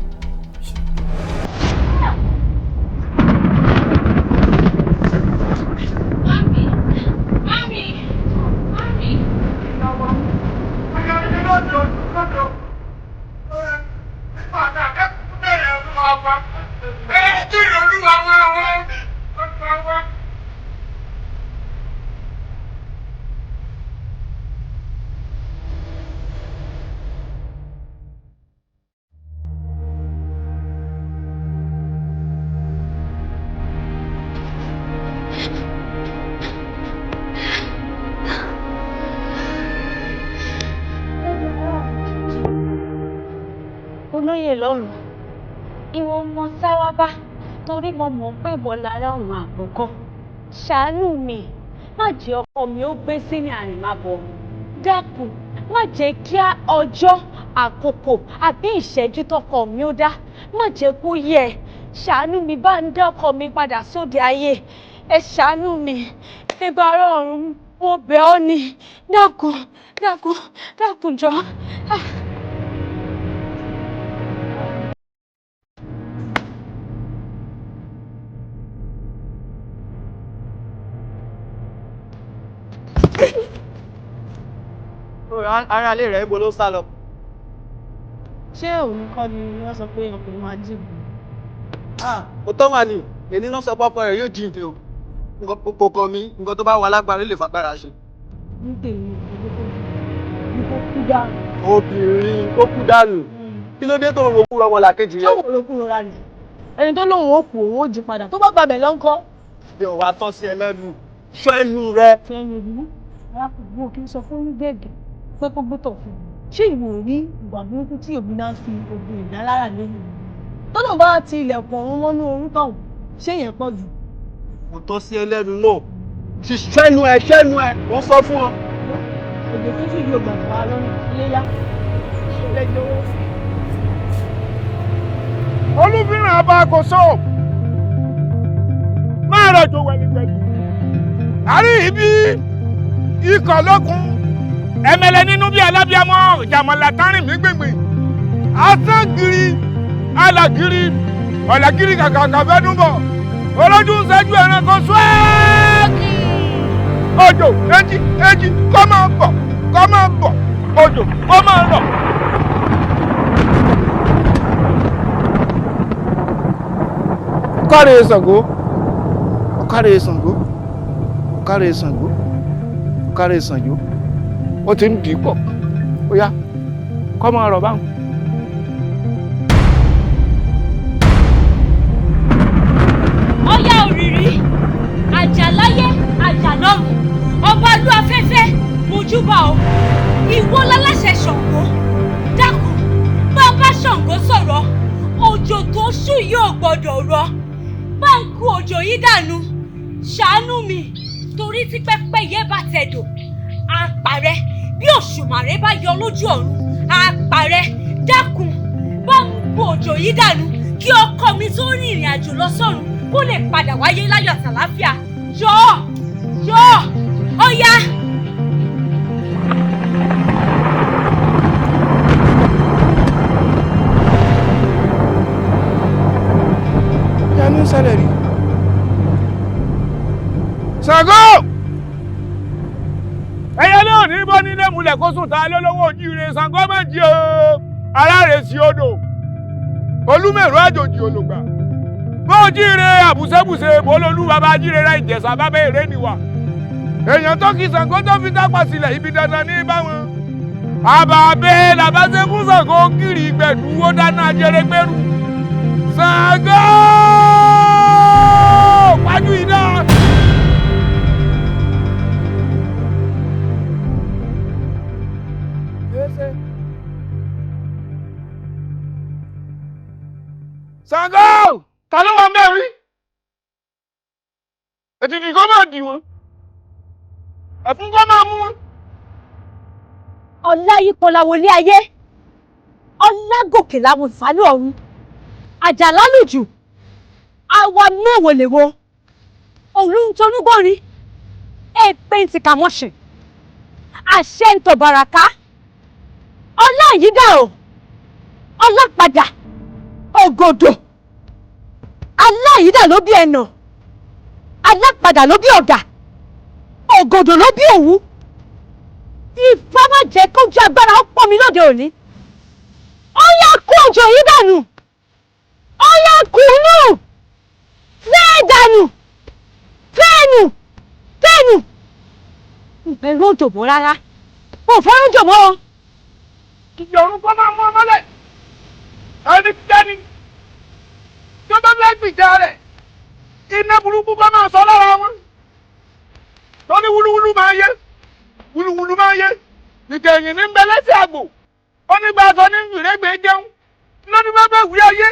Olóyè lọ́rùn, ìwọ ọmọ sárábà torí mo mọ̀ pé ìwọ lára ọ̀run àkọ́kọ́. Ṣàánú mi, má jẹ́ ọkọ mi ó gbé sínú àrìnmábọ̀. Dákun, má jẹ́ kí ọjọ́, àkókò àbí ìṣẹ́jú tọkọ mi ó dá, má jẹ́ kó yẹ. Ṣàánú mi, bá ń dá ọkọ mi padà sóde ayé. Ẹ ṣàánú mi, ìbára ọ̀run mo bẹ̀ ọ́ ni. Dákun, dákun, dákun jọ̀ọ́. Ara ilé rẹ̀ ibo ló sá lọ. Ṣé òun kọ́ ni wọ́n sọ pé ọkùnrin máa dìbò? Ó tọ́ wà ní èyí ló sọ pọ́pọ́ rẹ̀ yóò jíǹde o. Kò kàn mí nǹkan tó bá wà lágbára lè fagbára ṣe. Ní tèmi ní kó kú dànù. Obìnrin kó kú dànù. Kí ló dé tó ń rokú ọmọ làkejì yẹn? Ṣé òun rà ní? Ẹni tó lóun ó kú òun ó jí padà tó bá gbàbẹ̀ lọ́nkọ́. Bí ò wá tán sí ẹlẹ́nu ṣọ́ ẹnu rẹ. Fẹ́yìn ìlú arákùnrin òkè sọ fún gbẹ̀gẹ̀ pé kó gbé tọ̀ fún mi. Ṣé ìwò rí ìwà burúkú tí òbí náà fi ogun ìdálára lẹ́yìn? Tọ́nà bá ti ilẹ̀kùn ọ̀run mọ́nú orúkọ ọ̀hún, ṣé yẹn pọ̀ jù? Kò tọ́ sí ẹlẹ́nu náà. Ti ṣẹ́nu ẹ, wọ́n sọ fún ọ. Òjò tó sì yóò gbàgbọ́ wa lọ́rùn iléyá. Olúfìràn ọba kò sọ. Máa rọ̀jò wẹ̀lìwẹ̀lì. Àrí ibi ikọ̀ lókun. Ẹ̀mẹ̀lẹ̀ nínú bí alábíàmọ́ jàmọ̀lá tárìn mí gbègbè. Asángiri, alàgiri, ọ̀làgiri kàkàkà fẹ́ dúnbọ̀. Olójú ń ṣẹ́jú ẹranko sọ́ọ́kì. Òjò èjì kọ́ máa bọ̀, òjò kọ́ máa rọ̀. Ọ̀kàrẹ̀ Ṣàngó, ọ̀kàrẹ̀ Ṣàngó, ọ̀kàrẹ̀ Ṣàngó, ọ̀kàrẹ̀ Ṣàngó. Ó ti ń dì í pọ̀. Ó yá, kọ́ máa rọ̀ báwọn. Ọya òrìrì, àjàláyé, àjàlọ́run, ọba ìlú afẹ́fẹ́, mojúbà o. Ìwọ láláṣẹ Ṣàngó, dákun, bá bá Ṣàngó sọ̀rọ̀, òjò tó ṣú yóò gbọ́dọ̀ rọ̀. Bá ń kú òjò yìí dànù, ṣàánú mi, torí tí pẹ́pẹ́yẹ bá tẹ̀dọ̀, á parẹ́. Bí òṣùmàrè bá yọ lójú ọ̀run, á parẹ́. Dákun, bá ń kú òjò yìí dànù, kí ọkọ mi tó rin ìrìn àjò lọ sọ́run kó lè padà wáyé láyọ̀ àtàláfíà. Jọ̀ọ́, ọ̀yá. Ìyá ní ṣẹlẹ̀ rí. Ṣàngó! Ẹyẹ náà ní bọ́ nílé múlẹ̀ kó sùn ta lọ́lọ́wọ́ ojíire. Ṣàngó má jí o. Aláre sí odò. olúmẹ̀rọ àjòjì olùgbà bó jíire àbùsẹ́bùsẹ́ bólólú bàbá jíire rẹ̀ ìjẹ̀ṣà bàbá èrè nìwà èèyàn tó kí Ṣàngó tó fi dápà sílẹ̀ ibi dandan ní báwọn àbàbẹ́ làbáṣẹ́kù Ṣàngó kiri gbẹ̀dú ó dáná ajẹrẹgbẹ́rù Ṣàngó pàjù iná. Ṣàngó ta ló wà mẹ́rin ètùtù kọ́ máa dì wọ́n ẹ̀fún kọ́ máa mú wọn. Ọláyípo làwọn ilé ayé Ọlágòkè làwọn ìfàlẹ́ ọ̀run àjàlá lùjù àwa mẹ́wọ̀ lè wo òun tonúgbọ́nrin èpè ń ti kà mọ́ṣẹ̀ àṣẹ ń tọ̀ bàràká ọlá yìí dà o ọlọ́padà ògòdò aláyídà ló bí ẹnà alápadà ló bí ọ̀gà ògòdò ló bí òwú ìfá má jẹ́ kójú agbára ó pọ̀ mí lóde òní ó yá kú òjò yìí dànù ó yá kú nù fẹ́ẹ̀ dànù fẹ́ẹ̀nù fẹ́ẹ̀nù ìbẹ̀rù òjò mọ́ rárá ò fẹ́ràn òjò mọ́ o. ìyọ̀rùn kọ́ máa mú ọ mọ́lẹ̀ ẹnikẹ́ni tó bá fẹ́ gbìjà rẹ̀ iná burúkú kọ́ máa sọ lára wọn tó ní wúlúwúlú máa yé wúlúwúlú máa yé nìkẹyìn ní ń bẹ lẹ́sẹ̀ àgbò ó ní gba aṣọ ní ìrẹ́gbẹ̀ẹ́ jẹun lónìí bá fẹ́ wí ayé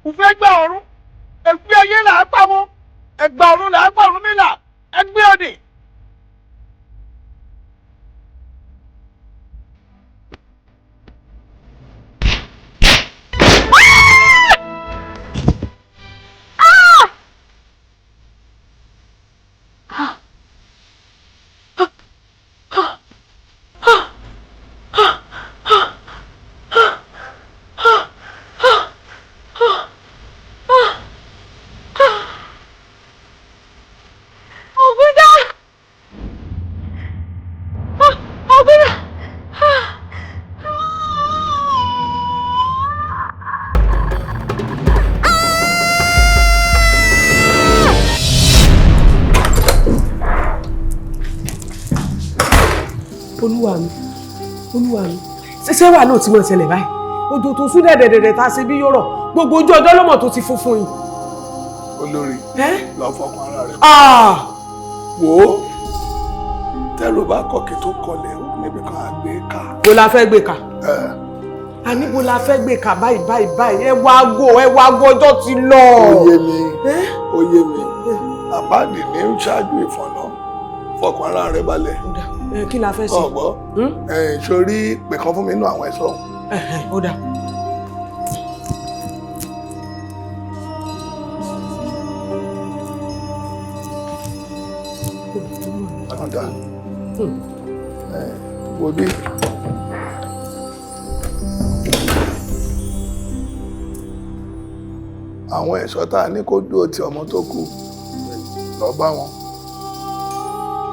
kò fẹ́ gba ọ̀run ẹgbẹ́ ayé là á pa wọn ẹgbà ọ̀run là á pa ọ̀run nílà ẹgbẹ́ òdì. olúwa mi ṣẹṣẹ wà náà tí mo ṣẹlẹ̀ báyìí odò tó sún dẹ̀dẹ̀dẹ̀dẹ̀ tá a ṣe bí yóò rọ̀ gbogbo ojú ọjọ́ lọ́mọ tó ti funfun yìí. olórí lọ fọkàn ara rẹ. wò ó tẹ́rù bá kọ̀kẹ́ tó kọlẹ̀ níbi kan á gbé ká. bó la fẹ́ gbé ká. àní bó la fẹ́ gbé ká báyìí ẹ wá aago ọjọ́ ti lọ. ó yé mi àpáàdì ní ṣáájú ìfọ̀nà fọkàn ara rẹ balẹ̀. kí la fẹ́ ṣe. ọ̀gbọ́ sórí pè kan fún mi nínú àwọn ẹ̀ṣọ́. ó dà. ọ̀dà wo bí. àwọn ẹ̀ṣọ́ tá a ní kó dúró ti ọmọ tó kù lọ bá wọn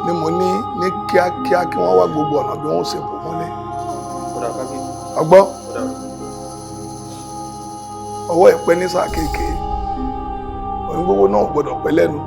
ni mo ní kíákíá kí wọ́n wá gbogbo ọ̀nà bí wọ́n ṣe bò mọ́lẹ̀. ọgbọ́ ọwọ́ ìpẹ́ ní sáà kéèké òun gbogbo náà gbọ́dọ̀ pẹ́ lẹ́nu.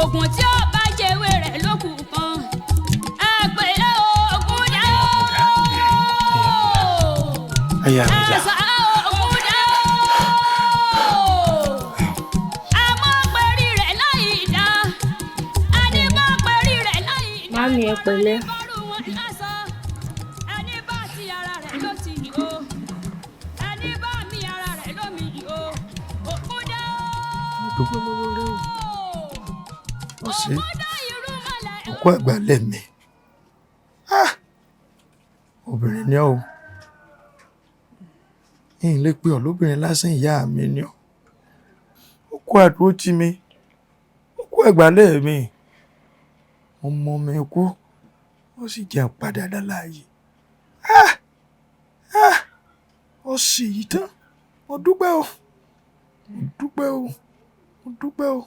Ògùn tí ó bá jẹwé rẹ̀ lókù kan ẹgbẹ́ Ògúndá ẹ̀sà Ògúndá àmọ́ pẹ̀rí rẹ̀ láì dá àdìmọ́ pẹ̀rí rẹ̀ láì dá. Mami ẹ pẹ̀lẹ́. ẹni bá ti ara rẹ̀ ló ti yìí o ẹni bá mi ara rẹ̀ ló mi yìí o Ògúndá. ṣe òkú àgbálẹ̀ mi obìnrin ni ọ́ o yìí lè pe ọ́ lóbìnrin lásán ìyá mi ni ọ́ òkú àdúró tì mí òkú àgbálẹ̀ mi ọmọ mi kú ó sì jẹ́ padà dáláàyè ó sì yí tán mo dúpẹ́ o mo dúpẹ́ o mo dúpẹ́ o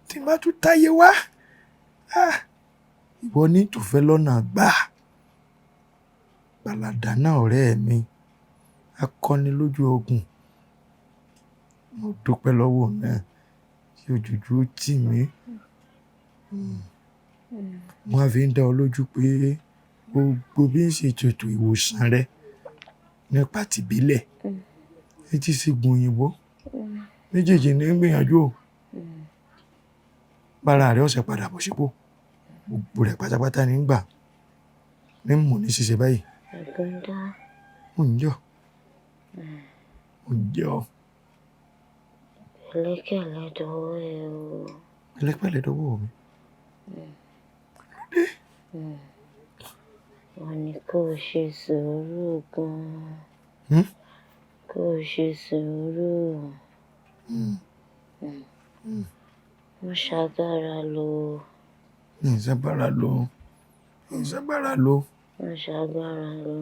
tí n bá tún táyé wá ìwọ ní tòfẹ́ lọ́nà gbà gbàlàdà náà ọ̀rẹ́ mi akọni lójú ogun mo dúpẹ́ lọ́wọ́ náà tí òjòjú ó tì mí wọ́n á fi ń dá ọ lójú pé gbogbo bí ń ṣètò ìwòsàn rẹ nípa tìbílẹ̀ etí sì gun òyìnbó méjèèjì ní gbìyànjú o bára rẹ ọ̀sẹ̀ padà bọ̀ sípò gbogbo rẹ̀ pátápátá ní gbà ní mò ní ṣiṣẹ́ báyìí. Ogunda. Mo ń jọ mo ń jọ. Pẹ̀lẹ́pẹ̀lẹ́ dọwọ́ ẹ o. Pẹ̀lẹ́pẹ̀lẹ́ dọwọ́ mi. Wọ́n ní kó o ṣe sùúrù gan-an. Kó o ṣe sùúrù. Wọ́n ṣagbára lò. Ìṣàgbára lò. Ìṣàgbára lò. Wọ́n ṣagbára lò.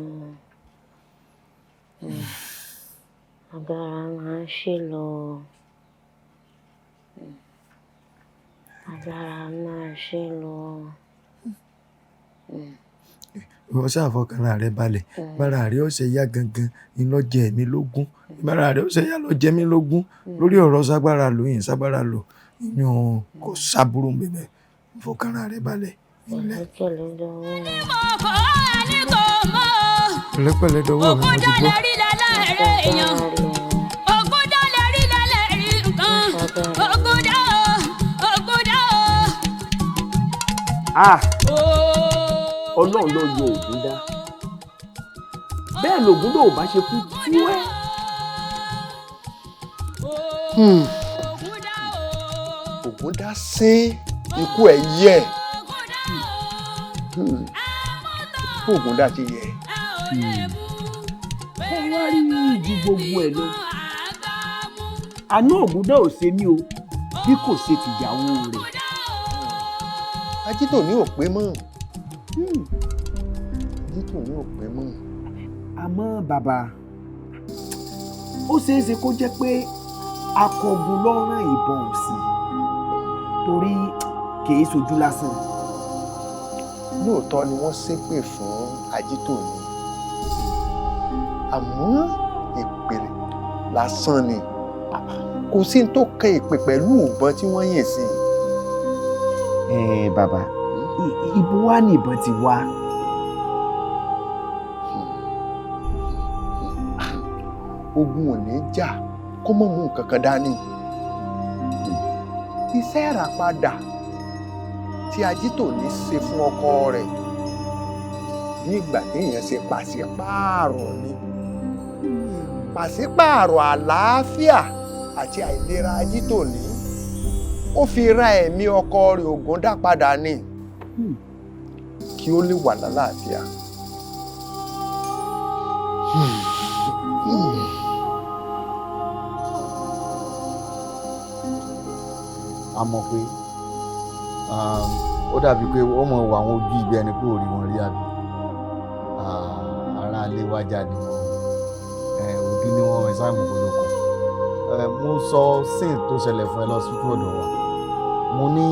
Agbára máa ń ṣe lọ. Agbára máa ń ṣe lọ. Ìwọ ṣáà fọkànra rẹ balẹ̀ bára rẹ ọ̀sẹ̀ yá gangan ìlọ́jẹ̀ mi lógún bára rẹ ọ̀sẹ̀ yá lọ́jẹ̀ mi lógún lórí ọ̀rọ̀ ságbára lò yìí ságbára lò yíyan kò sábúrú bẹ̀bẹ̀ fọkànra rẹ balẹ̀. Pẹ̀lẹ́pẹ̀lẹ́ dọwọ́ ẹ. Pẹ̀lẹ́pẹ̀lẹ́ dọwọ́ mi mo ti gbọ́. Ọlọ́run ló yọ Ògúndá bẹ́ẹ̀ lògúndá ò bá ṣe kú tíwẹ́. Ògúndá sín ikú ẹ̀ yẹ Ògúndá ti yẹ. Ẹ wá rí ju gbogbo ẹ̀ lọ àná Ògúndá ò ṣe mí o bí kò ṣe tìyàwó rẹ̀. Ajítò ní òpé mọ́ Ajítò ní òpé mọ́. Àmọ́ bàbá ó ṣeé ṣe kó jẹ́ pé akọgun ló rán ìbọn sí torí kìí ṣojú lásán. Lóòótọ́ ni wọ́n ṣépè fún Ajítò ní àmọ́ ìpèrè lásán ni kò sí ní tó kan ìpè pẹ̀lú ìbọn tí wọ́n yìn sí. Bàbá ibo wá ní ìbọn ti wá. Ogun ò ní jà kó mọ̀ mú nǹkan kan dání. Iṣẹ́ ìràpadà tí Ajítò ní ṣe fún ọkọ rẹ̀ ní ìgbà téèyàn ṣe pàṣípààrọ̀ ni pàṣípààrọ̀ àlàáfíà àti àìlera Ajítò ní ó fi ra ẹ̀mí ọkọ rẹ̀ Ògúndá padà ni kí ó lè wà lálàáfíà. A mọ̀ pé ó dàbí pé ó mọ̀ wọ àwọn ojú ibi ẹni pé ò rí wọn rí àbí ara ilé wá jáde òbí ni wọn ṣáàmù olóko mo sọ sin tó ṣẹlẹ̀ fún ẹ lọ sí ọ̀dọ̀ wa mo ní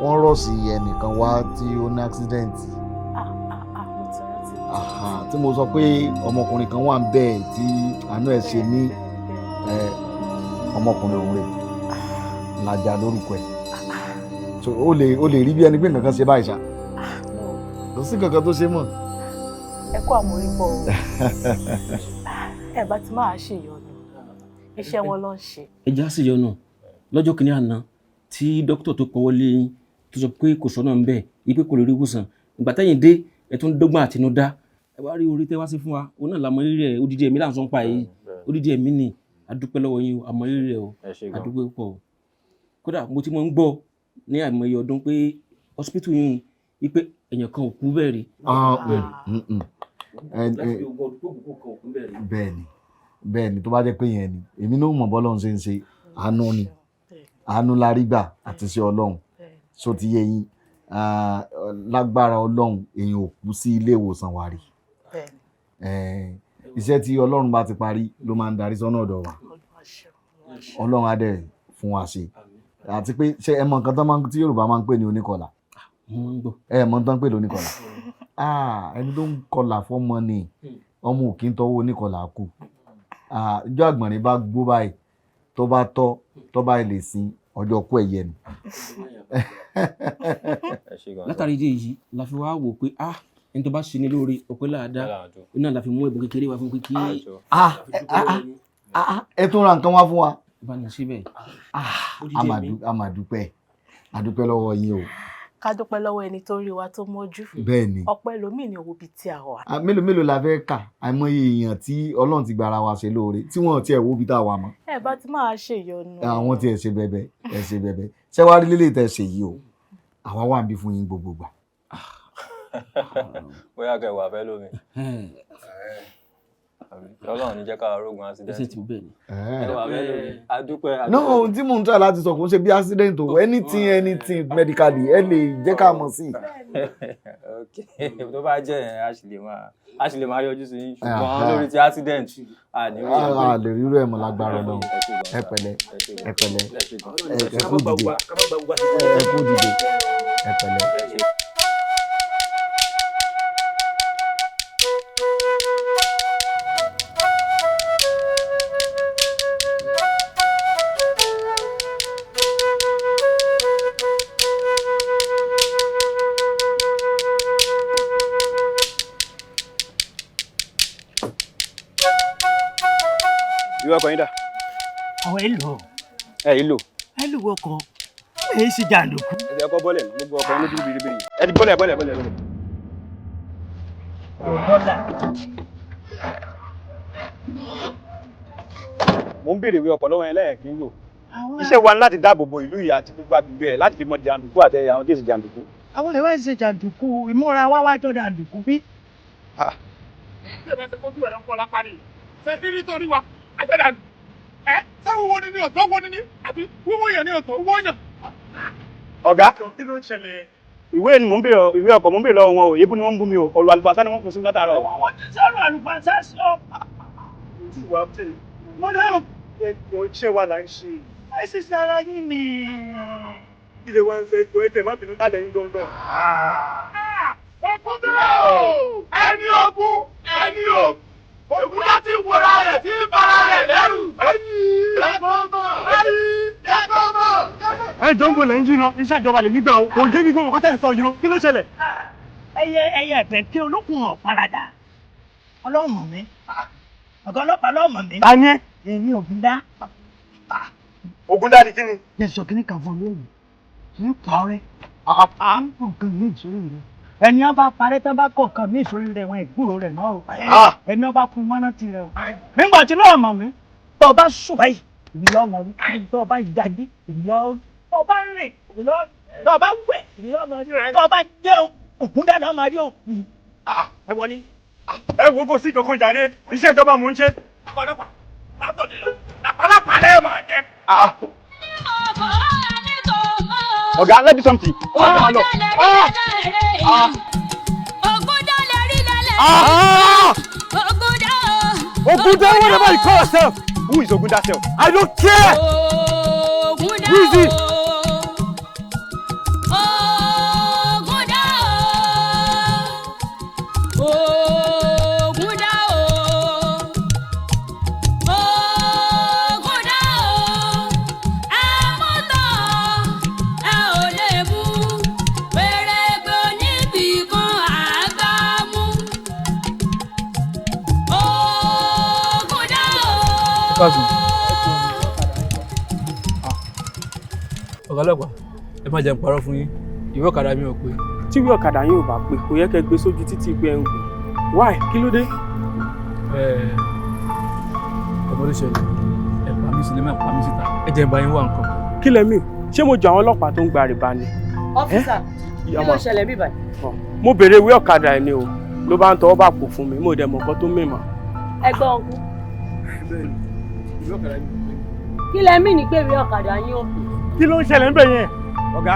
wọ́n rọ̀ sí ẹnìkan wá tí ó ní àksidẹ̀ǹtì tí mo sọ pé ọmọkùnrin kan wà ń bẹ́ẹ̀ tí àánú ẹ̀ ṣe ní ọmọkùnrin òun rẹ̀ làjà lórúkọ ẹ̀ so ó lè rí bí ẹni pé nǹkan kan ṣe báyìí ṣá kò sí kankan tó ṣe mọ́. ẹ kó àmọ́ orí pọ̀ o ẹ bá ti máa ṣe ìyọnu iṣẹ́ wọn ló ń ṣe. ẹ já sí ìyọnu lọ́jọ́ kìíní àná tí dókítà tó pọwọ́ lé yín tó sọ pé kò sọ́nà ń bẹ̀ ipe kò lè rí ìwòsàn ìgbà tẹ́yìn dé ẹ tún dọ́gbọ́n àtinúdá ẹ wá rí orí tẹ́ wá sí fún wa òun náà làmọ́ rírì ẹ̀ odidi ẹ̀mí là ń sọ ń pa yìí odidi ẹ̀mí ni adúpẹ́ lọ́wọ́ yín o àmọ́ rírì ẹ̀ o adúpẹ́ púpọ̀ o kódà mo ti mọ̀ ń gbọ́ ní àìmọye ọdún pé hospital yìí wípé èèyàn kan ò kú bẹ́ẹ̀ rí. Bẹ́ẹ̀ni tó bá jẹ́ pé yẹn ni èmi náà mọ̀ bọ́lọ́run ṣe ń ṣe àánú ni àánú la rí gbà àti ṣe Ọlọ́run so ti yé yín lágbára Ọlọ́run èèyàn ò kú sí ilé ìwòsàn wa rí iṣẹ́ tí Ọlọ́run bá ti parí ló máa ń darí sọ́nà ọ̀dọ̀ wa Ọlọ́run á dẹ̀ fún wa ṣe àti pé ṣé ẹ mọ nǹkan tí Yorùbá máa ń pè ní oníkọlà ẹ mọ tán pè ní oníkọlà ẹni tó ń kọlà fọ́mọ ni ọmọ ò kí ń tọwọ́ oníkọlà kù ìjọ àgbọ̀nrín bá gbó báyìí tó bá tọ́ tó bá lè sin ọjọ́ kú ẹ̀yẹ nù. látàrí ìdí èyí la fi wá wò pé ẹni tó bá ṣe ní lóore ọpẹ́ láàdá iná la fi mú ẹ̀bùn kékeré wá fún pé kí. ẹ tún ra nǹkan wá fún wa. bá ní síbẹ̀. a máa dúpẹ́ lọ́wọ́ yín o. ká dúpẹ́ lọ́wọ́ ẹni tó rí wa tó mọ́jú. bẹ́ẹ̀ni. ọpẹ́ ẹlòmíì ni owó bíi tí a wà. mélòó la fẹ́ kà àìmọye èèyàn tí Ọlọ́run ti gbára wa ṣe lóore tí wọ́n ti ẹ̀ wo bí tá a wà mọ́. ẹ bá ti máa ṣe ìyọnu. àwọn tí ẹ ṣe bẹ̀bẹ̀ ṣé wàá rí lélẹ̀ tẹ ṣe yìí o àwa wà ń bí fún yín gbogbo gbà. bóyá kẹ wà fẹ́ lómi Ọlọ́run ní jẹ́ ká rogun accident. ẹsẹ̀ tí ó bẹ̀ ni. adúpẹ́. no ohun tí mò ń try láti sọ kò ń ṣe bí accident o anything medically ẹ lè jẹ́ ká mọ̀ sí. tó bá jẹ́ yẹn a sì lè máa yọjú sí i ṣùgbọ́n lórí ti accident a lè rírú ẹ̀ mọ́ lágbára náà ẹ pẹ̀lẹ́ ẹ kú dìde ẹ pẹ̀lẹ́. ìwé ọkọ̀ yín dà. àwọn èlò. ìlò. èlò ọkọ̀ èyí sì jàǹdùkú. ẹ ti ọkọ̀ bọ́lẹ̀ gbogbo ọkọ̀ yín lójú biribiri ẹ ti bọ́lẹ̀. dọ́là. mo ń béèrè ìwé ọkọ̀ lọ́wọ́ yẹn lẹ́yìn kí n lò. iṣẹ́ wa ni láti dáàbò bo ìlú yìí àti gbogbo agbègbè ẹ̀ láti fi mọ jàǹdùkú àti àwọn tí ì ṣe jàǹdùkú. àwọn ìwé ṣe jàǹdùkú ìmúra wá wájọ jàǹdùkú bí. ṣé ẹ bá ti kójú ẹ̀rọ kọ́ lápá ni ṣe bí nítorí wa àjẹ́dànù ṣé wíwọ́ ní ọ̀tọ̀ wọ́n ní àbí wíwọ́ yẹn ní ọ̀tọ̀ wọ́n yàn. ọ̀gá kí ló ń ṣẹlẹ̀? ìwé ọkọ̀ mò ń béèrè lọ́wọ́ wọn o èébú ni wọ́n ń bú mi o ọ̀rọ̀ àlùfáàsá ni wọ́n kò sí látàárọ̀. wọ́n ti sọ̀rọ̀ àlùfáàsá sọ. wọ́n dáhùn ètò iṣẹ́ wa là ń ṣe. ẹ sì sára yín ni. ilé wa ń fẹ́ tó ẹ̀tẹ̀ má bínú lálẹ́ yín gbọ́ngàn. ọkùnrin o ẹni ogun ẹni o ògùn láti wòra rẹ̀ tí ń bara rẹ̀ lẹ́rù. ẹ jọ ń bọ̀ lẹ́yìn jìnnà iṣẹ́ ìjọba lè nígbà o kò jẹ́ kí gbọ́n kọ́tẹ́ sọ yìí kí ló ṣẹlẹ̀. ẹyẹ ẹ̀fẹ̀ kí olókùn ọ̀parada ọlọ́mọ mi ọ̀gá ọlọ́pàá lọ́mọ mi. ta ni ẹ. èmi Ògúndá. Ògúndá di kí ni. yẹ sọ kí ni kàn fún lóyún ń pa ọ̀rẹ́ nǹkan mi ìṣòro rẹ ẹni ọba parẹ́ tó bá kọ̀ọ̀kan mi ìṣòro rẹ wọn ìgbúrò rẹ náà o ẹni ọba fún mọ́nà tirẹ̀ o nígbà tí lọ́wọ́ mọ̀ mí tó o bá sùn báyìí ìlọ ọmọ mi tó o bá jáde ìlọ tó o bá rìn ìlọ tó o bá wẹ̀ ìlọ ọmọ rẹ tó o bá jẹun Ògúndá náà máa rí o. ẹ wọlé ẹ wo kó sí kankan jáde iṣẹ́ ìjọba mò ń ṣe. ọ̀pọ̀lọpọ̀ látọ̀dé lọ làpálàpá lẹ́ẹ̀ máa jẹ. ọ̀gá let me do something. Ògúndá lè rí lẹ́lẹ̀. Ògúndá. Ogunda, whatever you call yourself. Who is Ogunda self? I don't care. Ogunda. Who is it? Ogunda. Ogunda. Ogunda. Àmọ́tọ̀ ẹ ò lè mú pèrègbè níbi kan àgbà mú. Ogunda. ọ̀gá ọlọ́pàá ẹ má jẹ́ n parọ́ fún yín ìwé ọ̀kadà mi ò pé. tí ìwé ọ̀kadà yín ò bá pé kò yẹ kẹ́ gbé sójú títí pé ẹ ń gùn why kí ló dé. ọmọ ló ṣẹlẹ̀ ẹ pa mí sílẹ̀ má pa mí síta ẹ jẹ́ n bá yín wá nǹkan. kí lẹ mí ṣé mo jọ àwọn ọlọ́pàá tó ń gba àrìbá ni. ọ́fíìsà kí ló ṣẹlẹ̀ bí báyìí. mo béèrè ìwé ọ̀kadà ẹ̀ ni o ló bá ń tọwọ́ bà pò fún mi mo dẹ̀ mọ̀ nǹkan tó mìíràn. ẹgbẹ́ ọkùn. kí lẹ mí ní pé ìwé ọ̀kadà yín ò pè. kí ló ń ṣẹlẹ̀ ń bẹ̀ yẹn ọ̀gá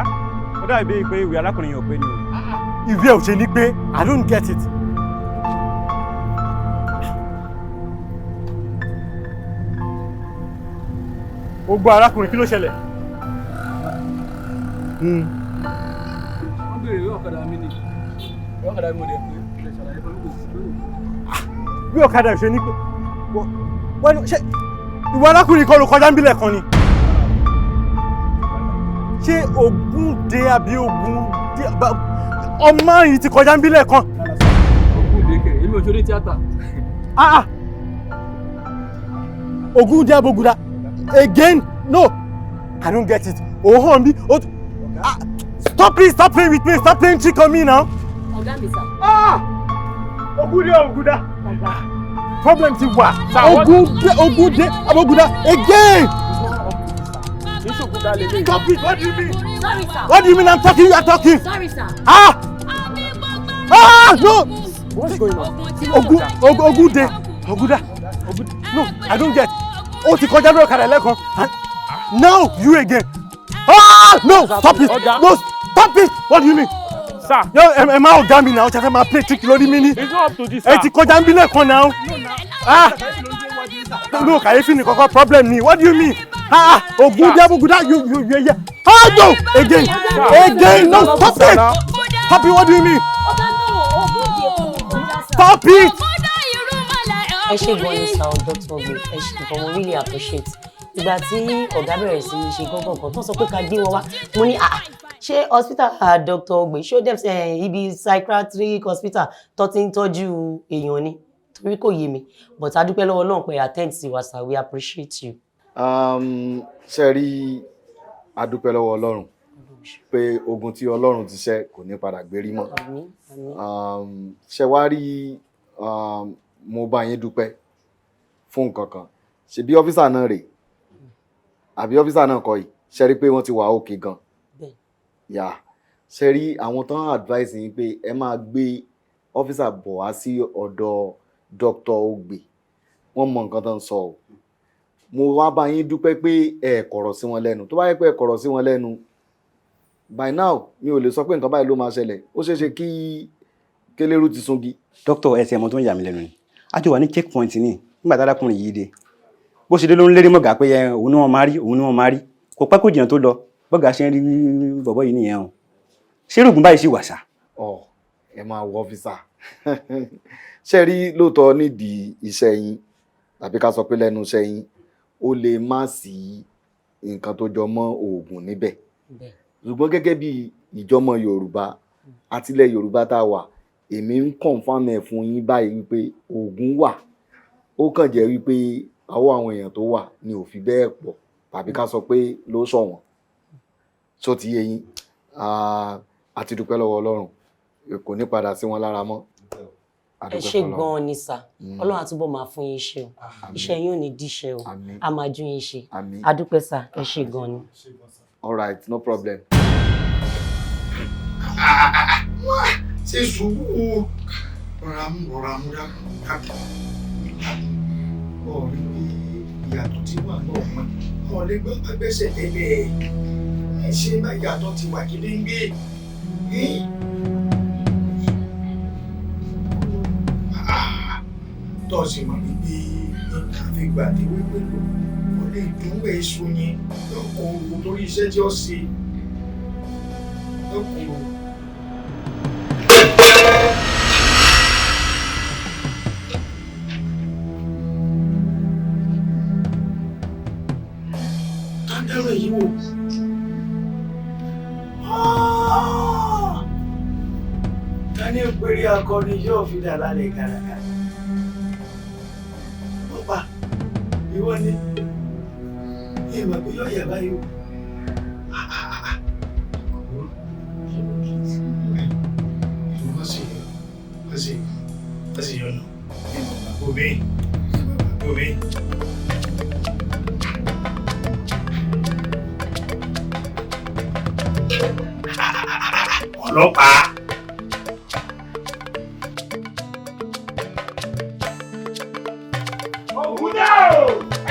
ó dàbí pé ìwé alákùnrin yẹn ò pé ni o. ìwé ò ṣe ní pé I don't get it. ó gbọ́ arákùnrin kí ló ṣẹlẹ̀. wọ́n béèrè ìwé ọ̀kadà mi ni ìwé ọ̀kadà mi ò dẹ̀ pé ilẹ̀ ṣàlàyé pẹ̀lú kò sí lónìí. bí ọ̀kadà ṣe ní pé wọ́n ṣe ìwọ arákùnrin kan ló kọjá ń bílẹ̀ kan ni. ṣé Ògúndé àbí Ògúndé ọmọ yìí ti kọjá ń bílẹ̀ kan. Ògúndé kẹ̀ èmi ò ṣe ní tíátà. Ogunda Boguda again no I don't get it. Oh me stop playing with me, stop playing trick on me now. ọ̀gá mi sà. Ogunda problem ti wà. Ogunda Boguda again. Stop it, what do you mean? Sorry sir. What do you mean I'm talking, you are talking? Sorry sir. No. What's going on? Ogunda no I don't get. Ó ti kọjá lórí ọ̀kadà lẹ́ẹ̀kan and now you again. No stop it, no stop it, what do you mean? Sir. Ẹ máa ọ̀gá mi náà, ó ti fẹ́ máa play trick lórí mi ní. It's not up to this, sir. Ẹ ti kọjá ń bí lẹ́ẹ̀kan náà. No kàyéfì ní kọ́kọ́ problem ni, what do you mean? Ogunda Boguda you no again no stop it, stop it, what do you mean? Stop it. ẹ ṣe gan ni sir Dr. Ogbe ẹ ṣe gan mo really appreciate ìgbà tí ọ̀gá bẹ̀rẹ̀ sí ní ṣe gángan kan tó sọ pé ká gbé wọn wá mo ní ṣé hospital Dr. Ogbe ṣó dẹ̀ ibi psychiatric hospital tó ti ń tọ́jú èèyàn ni torí kò yé mi but a dúpẹ́ lọ́wọ́ náà pé attend sí wa sir we appreciate you. ṣe rí a dúpẹ́ lọ́wọ́ Ọlọ́run pé ogun tí Ọlọ́run ti ṣẹ́ kò ní padà gbérí mọ́. Ṣe wá rí mo bá yín dúpẹ́ fún nǹkan kan ṣe bí ọ́físà náà rè àbí ọ́físà náà kọ́ yìí ṣe rí pé wọ́n ti wà òkè gan yà ṣe rí àwọn tán advice yín pé ẹ máa gbé ọ́físà bọ̀ wá sí ọ̀dọ̀ Dr. Ogbe wọ́n mọ nǹkan tó ń sọ o mo wá bá yín dúpẹ́ pé ẹ kọ̀rọ̀ sí wọn lẹ́nu tó bá yẹ pé ẹ kọ̀rọ̀ sí wọn lẹ́nu by now mi ò lè sọ pé nǹkan báyìí ló máa ṣẹlẹ̀ ó ṣeé ṣe kí kélérú ti sungi. dókítà ẹsẹ̀ ọmọ tó ń yà mí lẹ́nu ni àjọ wà ní checkpoint ní nígbà tá arákùnrin yìí dé bó ṣe dé ló ń lérí mọ̀gà pé òun ni wọ́n máa rí kò pẹ́ kò jìnnà tó lọ bọ́gà ṣe ń rí bọ̀bọ́ yìí nìyẹn o ṣé rògùn báyìí sì wà sá. Ẹ máa wọ ọ́fíìsà ṣe rí lóòótọ́ nídìí iṣẹ́ yín tàbí ká sọ pé lẹ́nu iṣẹ́ yín ó lè má sí nǹkan tó jọ mọ́ oògùn níbẹ̀ ṣùgbọ́n gẹ́gẹ́ bí ìjọmọ Yorùbá àtilẹ̀ Yorùbá tá a wà èmi ń confirm ẹ̀ fún yín báyìí wípé oògùn wà ó kàn jẹ́ wípé àwọn èèyàn tó wà ni ò fi bẹ́ẹ̀ pọ̀ tàbí ká sọ pé ló ṣọ̀wọ́n tó ti yé yín àti dúpẹ́ lọ́wọ́ Ọlọ́run kò ní padà sí wọn lára mọ́. Ẹ ṣé gan-an ni sà Ọlọ́run àtúbọ̀ máa fún yín ṣe o iṣẹ́ yín ò ní díṣẹ́ o a máa jú yín ṣe a dúpẹ́ sà ẹ ṣé gan-an ni. All right, no problem. Ṣé sùúrù rọra mú dákú. Ọ̀rí pé ìyàtọ̀ tí wà náà mọ̀. Ọ̀lẹ́ gbọ́ gbẹ́sẹ̀ lélẹ̀. Ṣé má ìyàtọ̀ ti wà kí ní gbé? Tọ́sí mọ̀ wípé nǹkan fi gbà ní wípé lò. Ó lè dúró èso yẹn lọ́kọ̀ òwò torí iṣẹ́ tí ó ṣe. Lọ́kọ̀ òwò. Kádàrá yìí wò. Ta ní péré akọni yóò fi dà lálẹ́ kàràkà. Bọ́pà, ìwọ ni ìmọ̀ pé yóò yẹ báyìí o. Wọ́n sì yọ lọ. Omi. ọlọ́pàá. Ògúndà o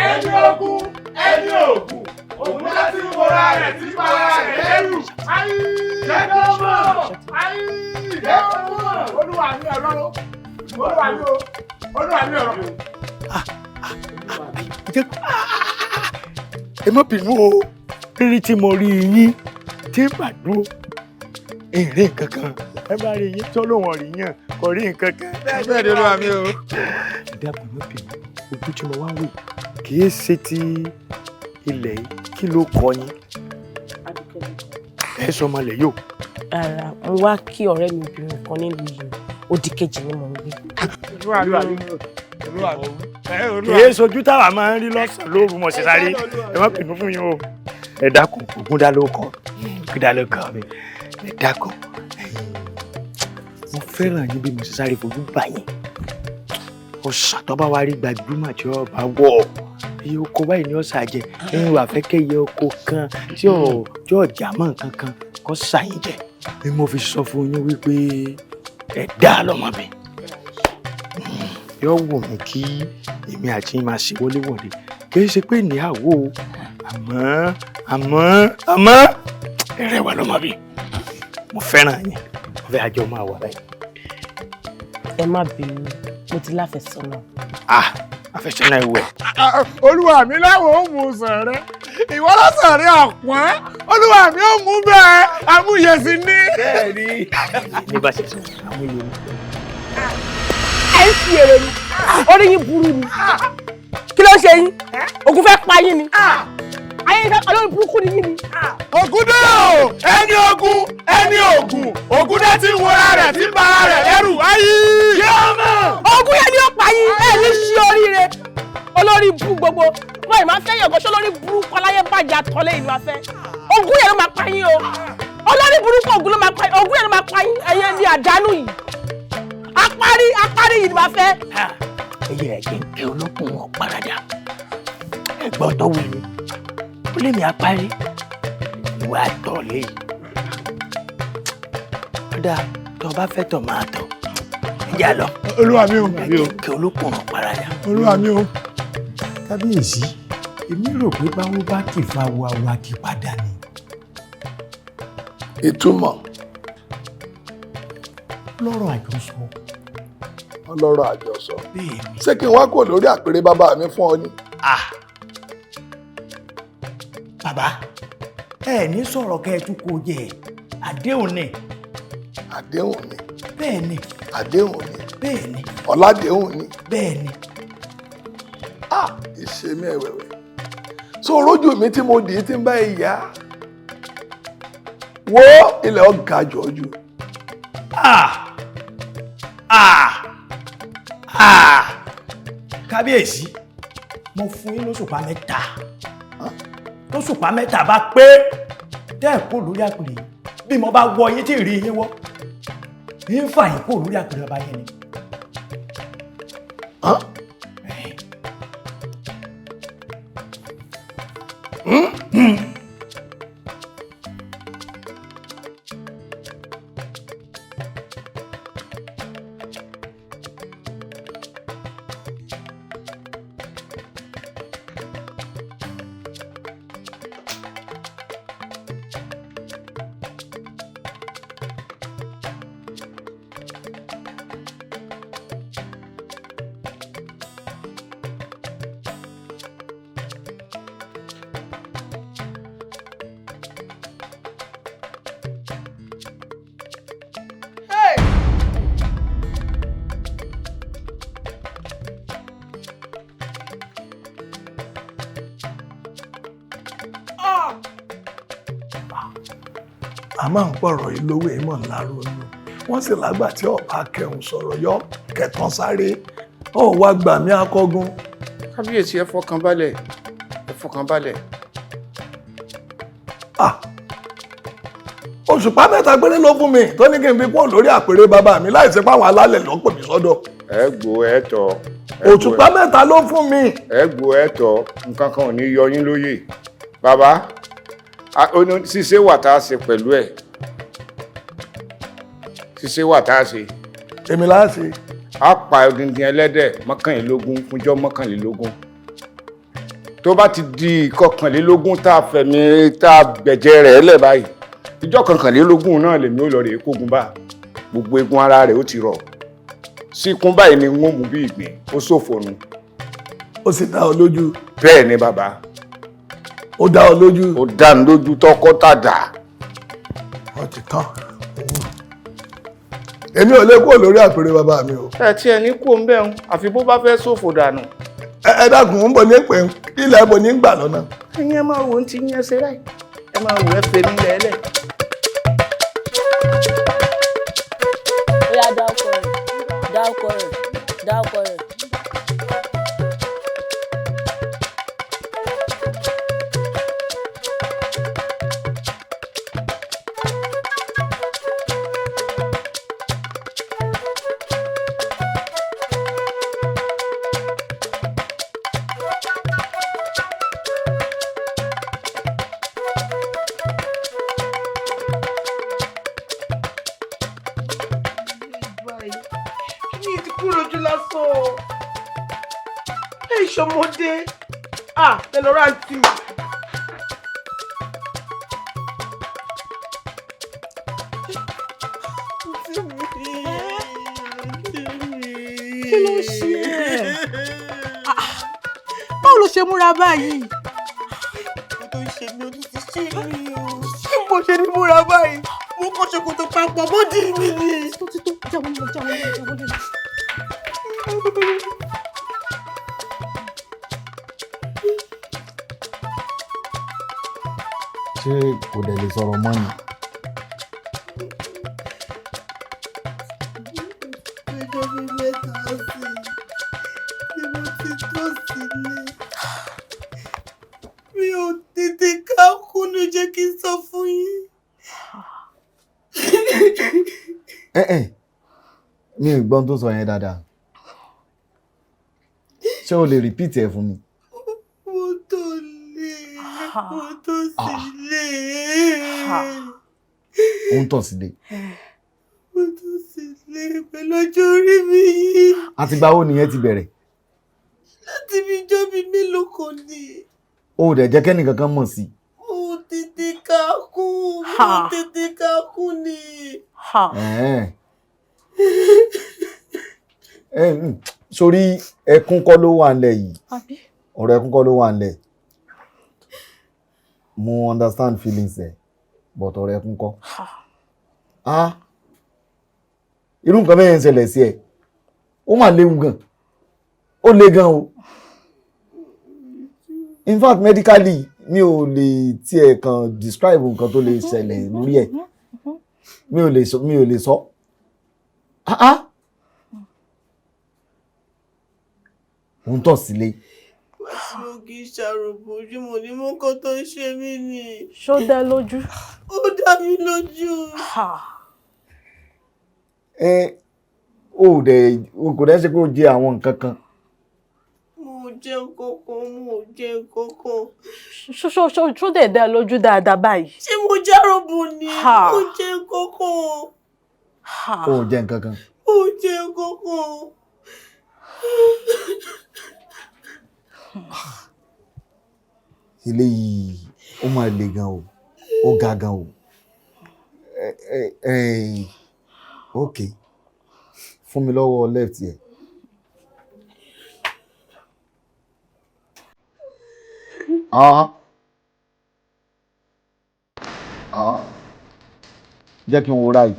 ẹni ogun ẹni ògùn Ògúndà tí mora rẹ̀ tí para rẹ̀ lẹ́rù ayé jẹ́gbọ́mọ̀ ayé jẹ́gbọ́mọ̀ olúwa mi ọ̀rọ̀ olúwa mi o olúwa mi ọ̀rọ̀. ẹ má bínú o rírí tí mo rí yín tí mà dúró èrè kankan ẹ bá rí yín tó lóun ọ̀rí yàn kò rí nǹkan kan. bẹ́ẹ̀ ni olúwa mi o. ìdáàbò má bínú ojú tí mo wá wò kì í ṣe ti ilẹ̀ yìí kí ló kọ yín ẹ sọ ọmọ ilẹ̀ yóò. Rárá, mo wá kí ọ̀rẹ́ mi obìnrin kan nílùú yìí òdì kejì ni mò ń gbé. kì í sojú táwa máa ń rí lọ́sàn-án lóru mọ̀ sí sáré ẹ má bínú fún yín o. ẹ dákun Ògúndá ló kọ Ògúndá ló kọ mi ẹ dákun mo fẹ́ràn yín bí mo ṣe sáré fojú bà yín ó ṣàtọ́bá wa rí gbajúmọ̀ tí ó bá wọ̀ iye oko báyìí ni ó ṣàjẹ ẹ̀yin wà fẹ́ kẹ́yẹ oko kan tí ò já mọ́ nǹkan kan kó ṣàyìn jẹ ni mo fi sọ fún yín wípé ẹ dá lọ́mọ mi yóò wù mí kí èmi àti yín máa ṣe wọléwọ̀de kì í ṣe pé ìníyàwó àmọ́ ẹ rẹwà lọ́mọ mi mo fẹ́ràn yín mo fẹ́ àjọ máa wà báyìí. Ẹ má bínú mo ti láfẹ̀sọ́nà. Àfẹ́sọ́nà ìwẹ̀. Olúwa mi láwọn ò mú sàn rẹ ìwọ lọ́sàn rẹ ọ̀pọ̀n olúwa mi ò mú bẹ́ẹ̀ amúyẹsí ní. bẹ́ẹ̀ni ní bá ṣe sọ amúyẹ ní. ẹ ń fi èrè ni orí yín burú ni kí ló ṣe yín ogun fẹ́ pa yín ni ayé ìfẹ́ olórí burúkú ni yín ni. Ògúndà o ẹni ogun ẹni ògùn Ògúndà tí ń wọra rẹ̀ tí ń bara rẹ̀ lẹ́rù ayé. ogun yẹn ni ó pa yín ẹ ní ṣí oríire olórí bú gbogbo wọn ì máa fẹ́ yọ̀gọ́ sólórí burúkú aláyé bàjẹ́ àtọ́lé ìlú afẹ́ ogun yẹn ló máa pa yín o olórí burúkú ogun ló máa pa yín ogun yẹn ló máa pa yín ẹ̀yẹ ní àdánù yìí apárí yìí ni máa fẹ́. ẹyẹ ẹ̀jẹ̀ ń kẹ́ olókùn wọn paradà ẹ̀gbọ́n tó wí ni ó lé mi apárí ìwà àtọ̀ léyìí kódà tó o bá fẹ́ tọ̀ máa tọ̀ ẹ̀jẹ̀ lọ. Olúwa mi o. ẹ̀jẹ̀ ń kẹ́ olókùn wọn paradà. Olúwa mi o. Kábíyèsí èmi rò pé báwo bá kì í fa wa kì í padà ni. ìtumọ̀. lọ́rọ̀ àjọsọ. ọlọ́rọ̀ àjọsọ. ṣé kí n wá kó lórí àpèrè bàbá mi fún ọ ni. bàbá ẹ ní sọ̀rọ̀ kẹ́ ẹ tún kó jẹ àdéhùn ni. àdéhùn ni. bẹ́ẹ̀ ni. àdéhùn ni. bẹ́ẹ̀ ni. ọ̀làdéhùn ni. bẹ́ẹ̀ ni. ìṣe mi ẹ̀wẹ̀wẹ̀ so rójú mi tí mo dì í tí ń bá ìyá wo ilẹ̀ ọ̀gá jọ̀ọ́jú. kábíyèsí mo fún yín lóṣùpá mẹ́ta lóṣùpá mẹ́ta bá pé tẹ́ ẹ̀ kó lórí àpèrè bí mo bá wọ yín tí ì rí yín wọ́ yín fà yín kó lórí àpèrè ọba yẹn ni. a máa ń pọ̀rọ̀ ìlówó ìmọ̀ ńlá ronú wọ́n sì lágbà tí ọ̀pá kẹhùn sọ̀rọ̀ yọ kẹtàn sáré ó wá gbà mí akọ́gun. kábíyèsí ẹ fọkàn balẹ̀ ẹ fọkàn balẹ̀. òṣùpá mẹ́ta péré ló fún mi tó ní kí n fi pọ̀ lórí àpèrè bàbá mi láì sí páwọn alálẹ̀ ló pè mí sọ́dọ̀. ẹ gbó ẹ tọ. òṣùpá mẹ́ta ló fún mi. ẹ gbó ẹ tọ nǹkan kan ò ní yọ yín lóyè bàbá ṣíṣe wà tá a ṣe pẹ̀lú ẹ̀ ti ṣe wà tá a ṣe. èmi là á ṣe. a pa odindin ẹlẹ́dẹ̀ mọ́kànlélógún fúnjọ́ mọ́kànlélógún. tó bá ti di ìkọkànlélógún tá a fẹ̀mí tá a gbẹ̀jẹ̀ rẹ̀ lẹ̀ báyìí ìjọ́ kọkànlélógún náà lèmi ó lọ rèé kógun bá gbogbo egun ara rẹ̀ ó ti rọ̀ síkún báyìí ni wọ́n mú bí ìgbín ó ṣòfò nu. ó sì dá ọ lójú. bẹ́ẹ̀ ni bàbá. ó dá ọ lójú. ó dá mi lójú tọkọ tàdá. ó ti tán. èmi ò lè kúrò lórí àpèrè bàbá mi o. ẹ tí ẹ ní kú ń bẹ̀ ń àfi bó bá fẹ́ ṣòfò dànù. ẹ dákun ń bọ̀ ní pé ilẹ̀ ẹ̀bọ̀ ní gbà lọ́nà. ẹ̀yin ẹ máa wo ohun tí yín ṣe ráì ẹ máa wò ẹ fẹ́ mi lẹ́lẹ̀. ó yá dá ọkọ rẹ̀ dá ọkọ rẹ̀ dá ọkọ rẹ̀. Ṣọmọdé ẹ lọ rántí mi. Kí ló ṣe ẹ́? Báwo ló ṣe múra báyìí? Mo tó ṣe mí ojú ti ṣe mí o. Mo ṣe ní múra báyìí. Mo kọ́ ṣòkòtò papọ̀ bọ́dì mi ni. Tó ti tó jáwọ́ lọ jáwọ́ lọ jáwọ́ lọ. ṣé kò dẹ̀ lè sọ̀rọ̀ mọ́ ni. Ọjọ́ bíi mẹ́ta sí ni mo ti tó sílé. Mi ò tètè ká kúnú jẹ́ kí n sọ fún yín. Mi ò gbọ́n tó sọ yẹn dáadáa. Ṣé o lè repeat ẹ̀ fún mi? Mo tó sílé. Ó ń tọ̀ sílé. Mo tó sílé pẹ̀lú ọjọ́ orí mi yìí. Àtìgbà wo nìyẹn ti bẹ̀rẹ̀? Láti fi jọ́ mi mélòó kan ni. O ò dẹ̀ jẹ́ kẹ́nìkankan mọ̀ sí. Mo tètè ká kún ni. Sórí ẹkún kọ́ ló wà nílẹ̀ yìí. Ọ̀rọ̀ ẹkún kọ́ ló wà nílẹ̀. Mo understand feelings ẹ̀, but ọ̀rọ̀ ẹkún kọ́. Irú nǹkan bẹ́ẹ̀ ń ṣẹlẹ̀ sí ẹ. Ó mà léwu gan. Ó le gan o. In fact, medically, mi ò lè tiẹ̀ kan describe nǹkan tó lè ṣẹlẹ̀ lórí ẹ̀. Mi ò lè sọ. Ó ń tọ̀ sílé. Mo kì í ṣàròbó ojú mo ní mú nǹkan tó ń ṣe mí ni. Ṣó dá lójú? Ó dá mi lójú. O kò dẹ́ ṣe pé o jẹ àwọn nǹkan kan. Mo jẹ nǹkan kan. Ṣó dẹ̀ dá lójú dáadáa báyìí? Ṣé mo járòbó ni? Mo jẹ nǹkan kan. O jẹ nǹkan kan. Mo jẹ nǹkan kan. Eléyìí ó máa le gan o, ó ga gan o. Ok, fún mi lọ́wọ́ left yẹ. Jẹ́ kí n wo right.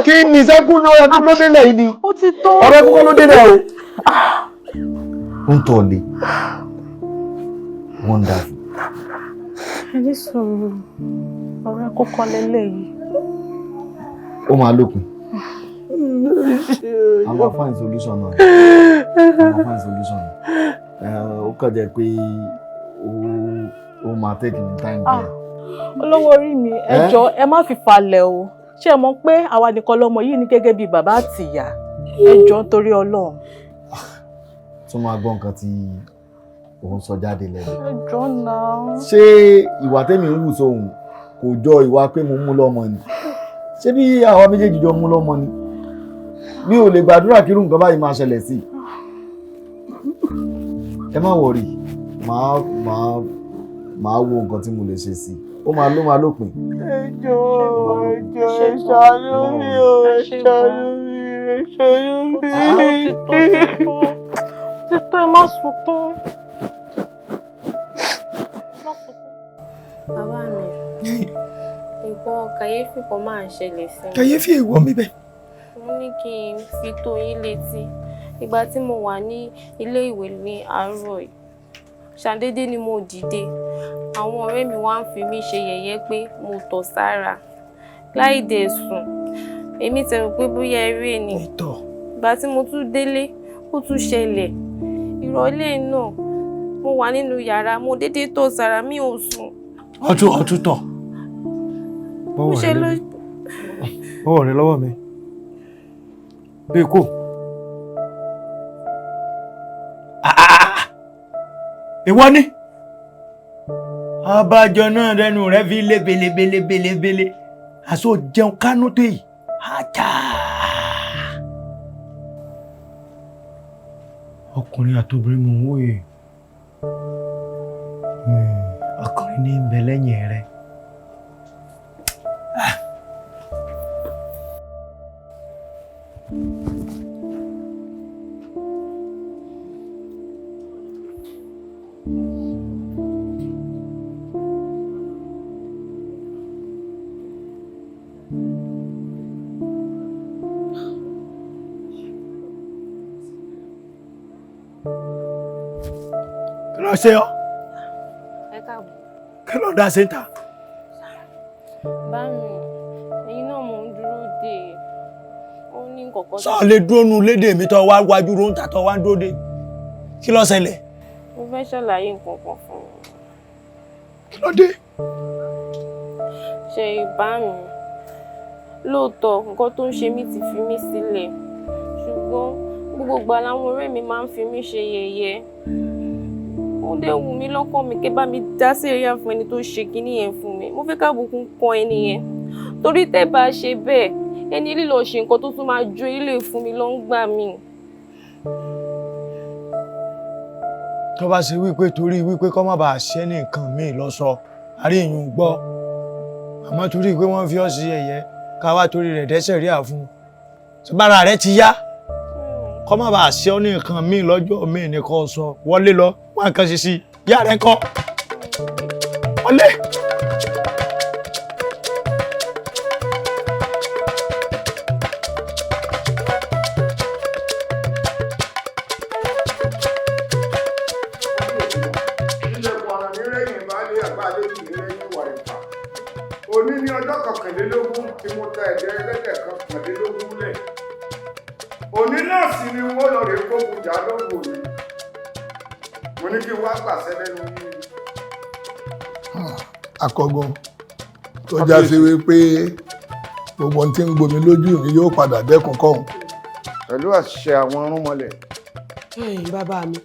Kí ni sẹ́kún ló ẹkún ló délẹ̀ yìí ni? Ó ti tó. Ọ̀rọ̀ ẹkún kọ́ ló délẹ̀ o. Ó ń tọ̀ lé. Wonderful. Ẹni sọ̀rọ̀ ọ̀rọ̀ ẹkún kọ́ lélẹ̀ yìí. Ó máa lópin. A máa find solution náà. Ó kàn jẹ́ pé ó máa take ní time díẹ̀. Olówó orí mi, ẹ jọ̀ọ́ ẹ má fi falẹ̀ o. Ṣé ẹ mọ̀ pé àwa nìkan lọmọ yìí ní gẹ́gẹ́ bí bàbá àti ìyá? Ẹ jọ̀ọ́ nítorí Ọlọ́run. tún máa gbọ́ nǹkan tí òun sọ jáde lẹ́nu. ẹjọ́ náà. ṣé ìwà tẹ́mi ń wù sóhun kò jọ ìwà pé mo mú lọ́mọ ni? ṣé bí àwa méjèèjì jọ mú lọ́mọ ni? mi ò lè gbàdúrà kírú nǹkan báyìí máa ṣẹlẹ̀ sí i. ẹ má wọ̀rì, màá wo nǹkan tí mo lè ṣe sí i. ó máa lópin. ẹjọ́ ṣàánú mi o, ṣàánú mi. títọ́ ẹ má sunkún. Bàbá mi, nǹkan kàyéfì kan máa ń ṣẹlẹ̀ sí mi. Kàyéfì ìwọ mi bẹ́ẹ̀. Mo ní kí n fi tó yín létí. Ìgbà tí mo wà ní ilé ìwé ní àárọ̀ yìí, ṣàdédé ni mo dìde. Àwọn ọ̀rẹ́ mi wá ń fi mí ṣe yẹ̀yẹ́ pé mo tọ̀ sára. Láì dẹ̀ sùn, èmi tẹ̀ rò pé bóyá eré ni. Ìgbà tí mo tún délé, ó tún ṣẹlẹ̀. Ìrọ̀lẹ́ náà, mo wà nínú yàrá, mo dédé tọ̀ sára, mi ò sùn. Ọtún tọ̀. Bọ́wọ̀ rẹ lọ́wọ́ mi. Bí kò. Ìwọ ni. Abájọ náà lẹ́nu rẹ̀ fi lé belebelebelebele. Àṣọ jẹun kánú tó yìí. Ajá. Ọkùnrin àtobìnrin mò ń wòye. Ọkùnrin ní ń bẹ lẹ́yìn rẹ̀. Ṣé ọ? Ẹ káàbọ̀. Kí ló dá sí ta? Bá mi, ẹ̀yin náà mò ń dúró dè. Ó ní kọ̀kọ́. Sọ lè dúró nu lédè mi tó wá wájú róńtà tó wá ń dúró dé. Kí ló ṣẹlẹ̀? Mo fẹ́ ṣàlàyé nǹkan kan fún un. Kí ló dé? Ṣé bá mi? Lóòótọ́, nǹkan tó ń ṣe mí ti fi mí sílẹ̀. Ṣùgbọ́n gbogbo ìgbà làwọn ọ̀rẹ́ mi máa ń fi mí ṣe yẹ̀yẹ́. Ó dẹ̀ wù mí lọ́kàn mi kẹ́ bá mi dá sẹ́ríà fún ẹni tó ṣe kinní yẹn fún mi. Mo fẹ́ káàbùkù kan ẹni yẹn. Torí tẹ́ bá ṣe bẹ́ẹ̀, ẹni lílọ ṣe nǹkan tó tún máa jó ilé fún mi ló ń gbà mí. Tó bá ṣe wípé torí wípé kọ́ má bàa ṣẹ́ ní nǹkan míì lọ sọ, àríyìn gbọ́. Àmọ́ torí pé wọ́n fi ọ́ sí ẹ̀yẹ, ká wá torí rẹ̀ dẹ́sẹ̀ rí àfún. Ṣùgbọ́n rẹ̀ ti yá. Kọ́ má bàa ṣẹ́ ọ́ ní nǹkan míì lọ́jọ́ míì ní kó sọ. Wọlé lọ, wá nǹkan ṣe sí. Yá rẹ̀ kọ́. Wọlé. Òní ní ọjọ́ kọkànlélógún tí mo ta ẹ̀jẹ̀ ẹlẹ́dẹ̀ kọkànlélógún lẹ̀. Òní náà sì ni wọ́n lọ rè kókun jà lóhùn òní. Mo ní kí wá gbàṣẹ lẹ́nu yìí. Akọgun tó já sí wípé gbogbo ohun tí ń gbomi lójú mi yóò padà dẹ́kun kọ́hún. Pẹ̀lú àṣẹ àwọn irúnmọlẹ̀. Bàbá mi,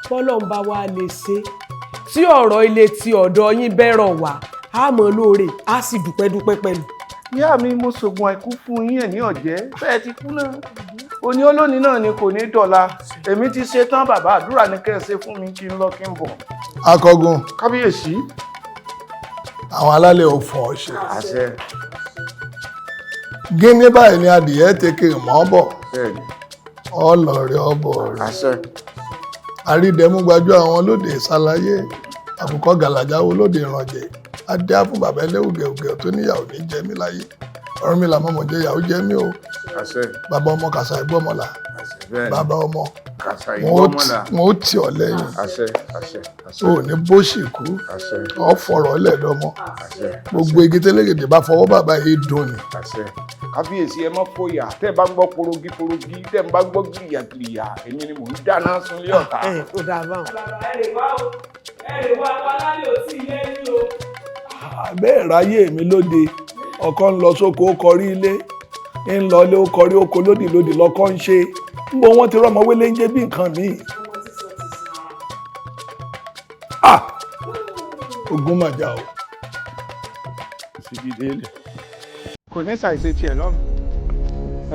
bọ́lọ̀ ń bá wa lè ṣe tí ọ̀rọ̀ ilé ti ọ̀dọ̀ yín bẹ̀rọ̀ wá. A mọ̀ lóore, a sì dúpẹ́ pẹ̀lú. Ìyá mi mo ṣògùn àìkú fún yín ẹ̀ ní ọ̀jẹ́ bẹ́ẹ̀ ti kú náà. Òní olónìí náà ni kò ní dọ̀la. Èmi ti ṣe tán bàbá àdúrà ní kẹ́ ẹ ṣe fún mi kí n lọ kí n bọ̀. Akọgun. Kábíyèsí. Àwọn alálẹ̀ ò fọ̀ ọ́ ṣe. Àṣẹ. Gíní báyìí ni adìyẹ tèkè mọ́ bọ̀. Bẹ́ẹ̀ni. Ọlọ́rẹ̀ ọbọ̀ rẹ̀. Àṣẹ. Àrídẹ̀mú gbajú àwọn olóde ìsàlàyé. Àkùkọ gàlàjà olóde ìrànjẹ. Adé á fún bàbá ẹlẹ́wùgẹ̀wùgẹ̀ tó níyàwó ní jẹ mí láyé. Ọ̀run mi làmọ́ mọ̀ jẹ́ ìyàwó jẹ́ mí o. Àṣẹ. Bàbá ọmọ kàṣà ìgbọ́mọlà. Àṣẹ bẹ́ẹ̀ ni. Bàbá ọmọ. Kàṣà ìgbọ́mọlà. Wọ́n ó tì ọ́ lẹ́yìn. Àṣẹ. Àṣẹ. O ò ní bóṣì kú. Àṣẹ. Ọ fọ̀rọ̀ lẹ́ẹ̀dọ́mọ. Àṣẹ. Gbogbo igi tẹ́lẹ̀gẹ̀dẹ̀ bá fọwọ́ bàbá yìí dùn ni. Àṣẹ. Kábíyèsí ẹ má fòyà tẹ́ ẹ bá ń gbọ́ porogi tẹ́ ẹ bá ń gbọ́ gìrìyàgìrìyà èmi ni mò ń dáná sunlé ọ̀tá. Ó dáa báwọn. Bàbá ẹ lè wá wa lálẹ́ ò tí ì yé ní o. Bẹ́ẹ̀ ráyè mi lóde ọkọ ń lọ sóko ó kọrí ilé ń lọ ilé ó kọrí oko lódì lọ́kọ ń ṣe ń bọ wọn ti rọmọ wélé ń jẹ bí nǹkan míì. ogun mà já o. Ìsìnkú délé. Kò ní ṣàìṣe tiẹ̀ lọ́rùn.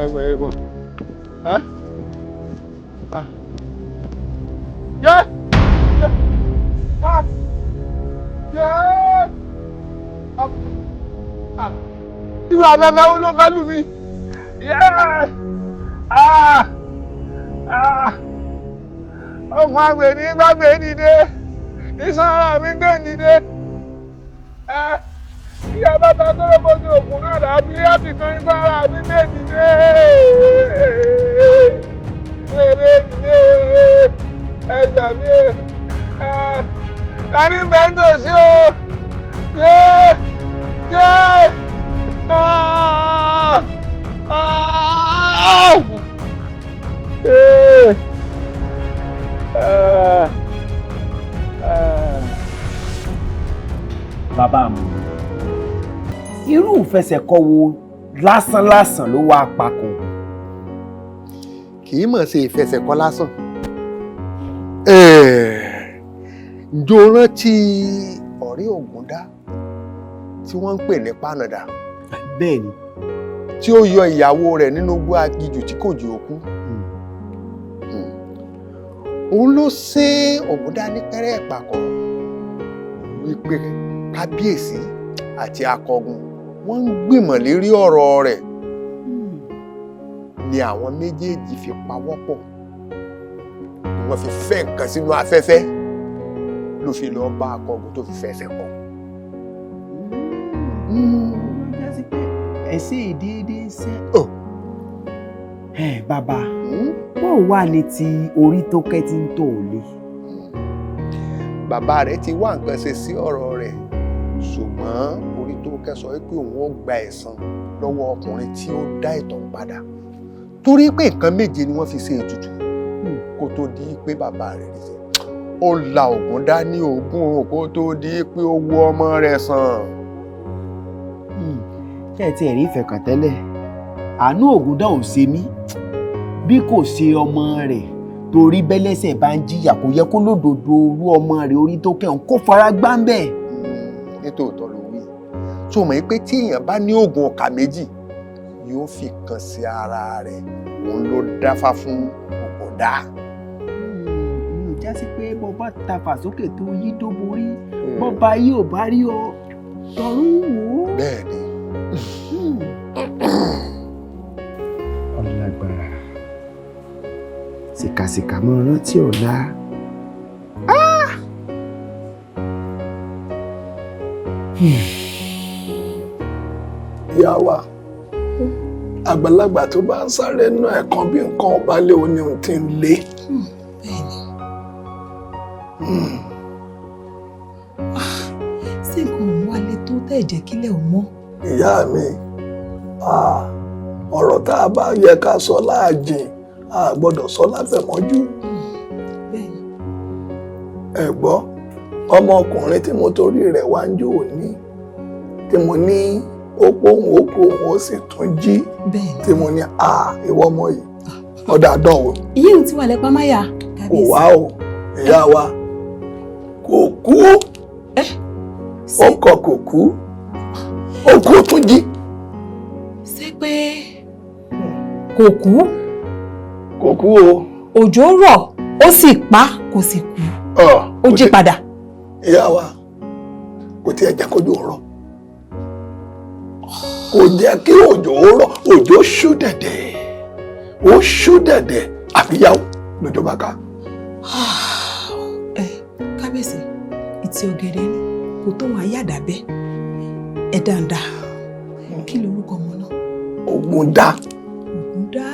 Ẹ̀wẹ̀ ẹ̀wọ̀. Yẹ́! Irú afẹ́fẹ́ wo ló fẹ́ lù mí? Ọmọ àgbẹ̀ ní gbàgbé dìde, ìsanra mi gbé dìde. Ìyá bàtà tó lè bọ́ sí òkun náà dàbí àtìkan ìsanra mi gbé dìde. Gbèrè dìde, ẹ̀jà mi. Tani bẹ́ńtò sí o. Bàbá mi, irú ìfẹsẹ̀kọ wo lásán ló wá papọ̀? Kì í mọ̀ ṣe ìfẹsẹ̀kọ lásán. Ǹjọ́ rántí ọ̀rẹ́ Ògúndá tí wọ́n ń pè ní Pánàdà? Bẹ́ẹ̀ni. Tí ó yọ ìyàwó rẹ̀ nínú igbó aginjù tí kò jù òkú. Òun ló ṣe Ògúndá ní pẹ́rẹ́ ìpàkọ́ wípé kábíyèsí àti akọgun wọ́n ń gbìmọ̀ lérí ọ̀rọ̀ rẹ̀ ni àwọn méjèèjì fi pawọ́pọ̀ ni wọ́n fi fẹ́ nǹkan sínú afẹ́fẹ́ ló fi lọ bá akọgun tó fi fẹsẹ̀ kọ. Ẹ̀sẹ̀ ìdíyedé ṣe. Bàbá, báwo wà ní ti orí tó kẹ́ tí ń tò lé? Bàbá rẹ̀ ti wá nǹkan ṣe sí ọ̀rọ̀ rẹ̀, ṣùgbọ́n orí tó kẹ́ sọ pé òun ó gba ẹ̀san lọ́wọ́ ọkùnrin tí ó dá ìtàn padà. Torí pé nǹkan méje ni wọ́n fi ṣe ètùtù kó tó di pé bàbá rẹ̀ rí sẹ́. Ó la Ògúndá ní ogún kó tó di pé ó wo ọmọ rẹ̀ sàn. Ṣé ẹ ti ẹ̀rí ìfẹ́ kan tẹ́lẹ̀? Àánú Ògúndá ò ṣe mí bí kò ṣe ọmọ rẹ̀, torí bẹ́lẹ́sẹ̀ bá ń jìyà kò yẹ kó lódodo orú ọmọ rẹ̀ orí tó kẹ́hìn kó fara gbá ń bẹ̀. Nítòótọ́ ló wí. Tó mọ̀ pé tí èèyàn bá ní oògùn ọkà méjì yóò fi kan sí ara rẹ̀, òun ló dáfá fún Ògúndá. Já sí pé bó bá ta fàsókè tó yí tó borí, bó bá yí ò bá rí ọ tọrún wò ó. Bẹ́ẹ̀ni. Ọlágbára sìkàsìkà mọ́ rántí ọ̀la. Ìyá wa, àgbàlagbà tó bá ń sáré nú ẹ̀kan bí nǹkan ọba lé o ní ohun tí ń lé. Ṣé nǹkan òun wálé tó tẹ̀ jẹ́ kílẹ̀ ò mọ́? Ìyá mi, ọ̀rọ̀ tá a bá yẹ ká sọ láàjìn a gbọ́dọ̀ sọ láfẹ̀mọ́jú. Ẹ gbọ́, ọmọkùnrin tí mo torí rẹ̀ wá ń jó òní, tí mo ní ó pòun ó kú òun ó sì tún jí, tí mo ní ìwọ ọmọ yìí ọ̀dà àdánwò. Ìyí ò tí wà lẹ́pàá máyà. Kò wá o, ìyá wa, kò kú, ọkọ̀ kò kú, ó kú ó tún jí. Ṣé pé kò kú? Kò kú o. Òjò rọ̀ ó sì pa kò sì kú. Ó jí padà. Ìyá wa, kò tiẹ̀ jẹ́ kójú rọ̀. Kò jẹ́ kí òjò rọ̀, òjò ṣú dẹ̀dẹ̀. Ó ṣú dẹ̀dẹ̀ àbíyáwó lójó bá ká. Kábíyèsí, ìtì ọ̀gẹ̀dẹ̀ ni kò tó wọn ayádàbẹ́. Ẹ dáadáa, kí lorúkọ ọmọ náà? Ògúndá. Ògúndá.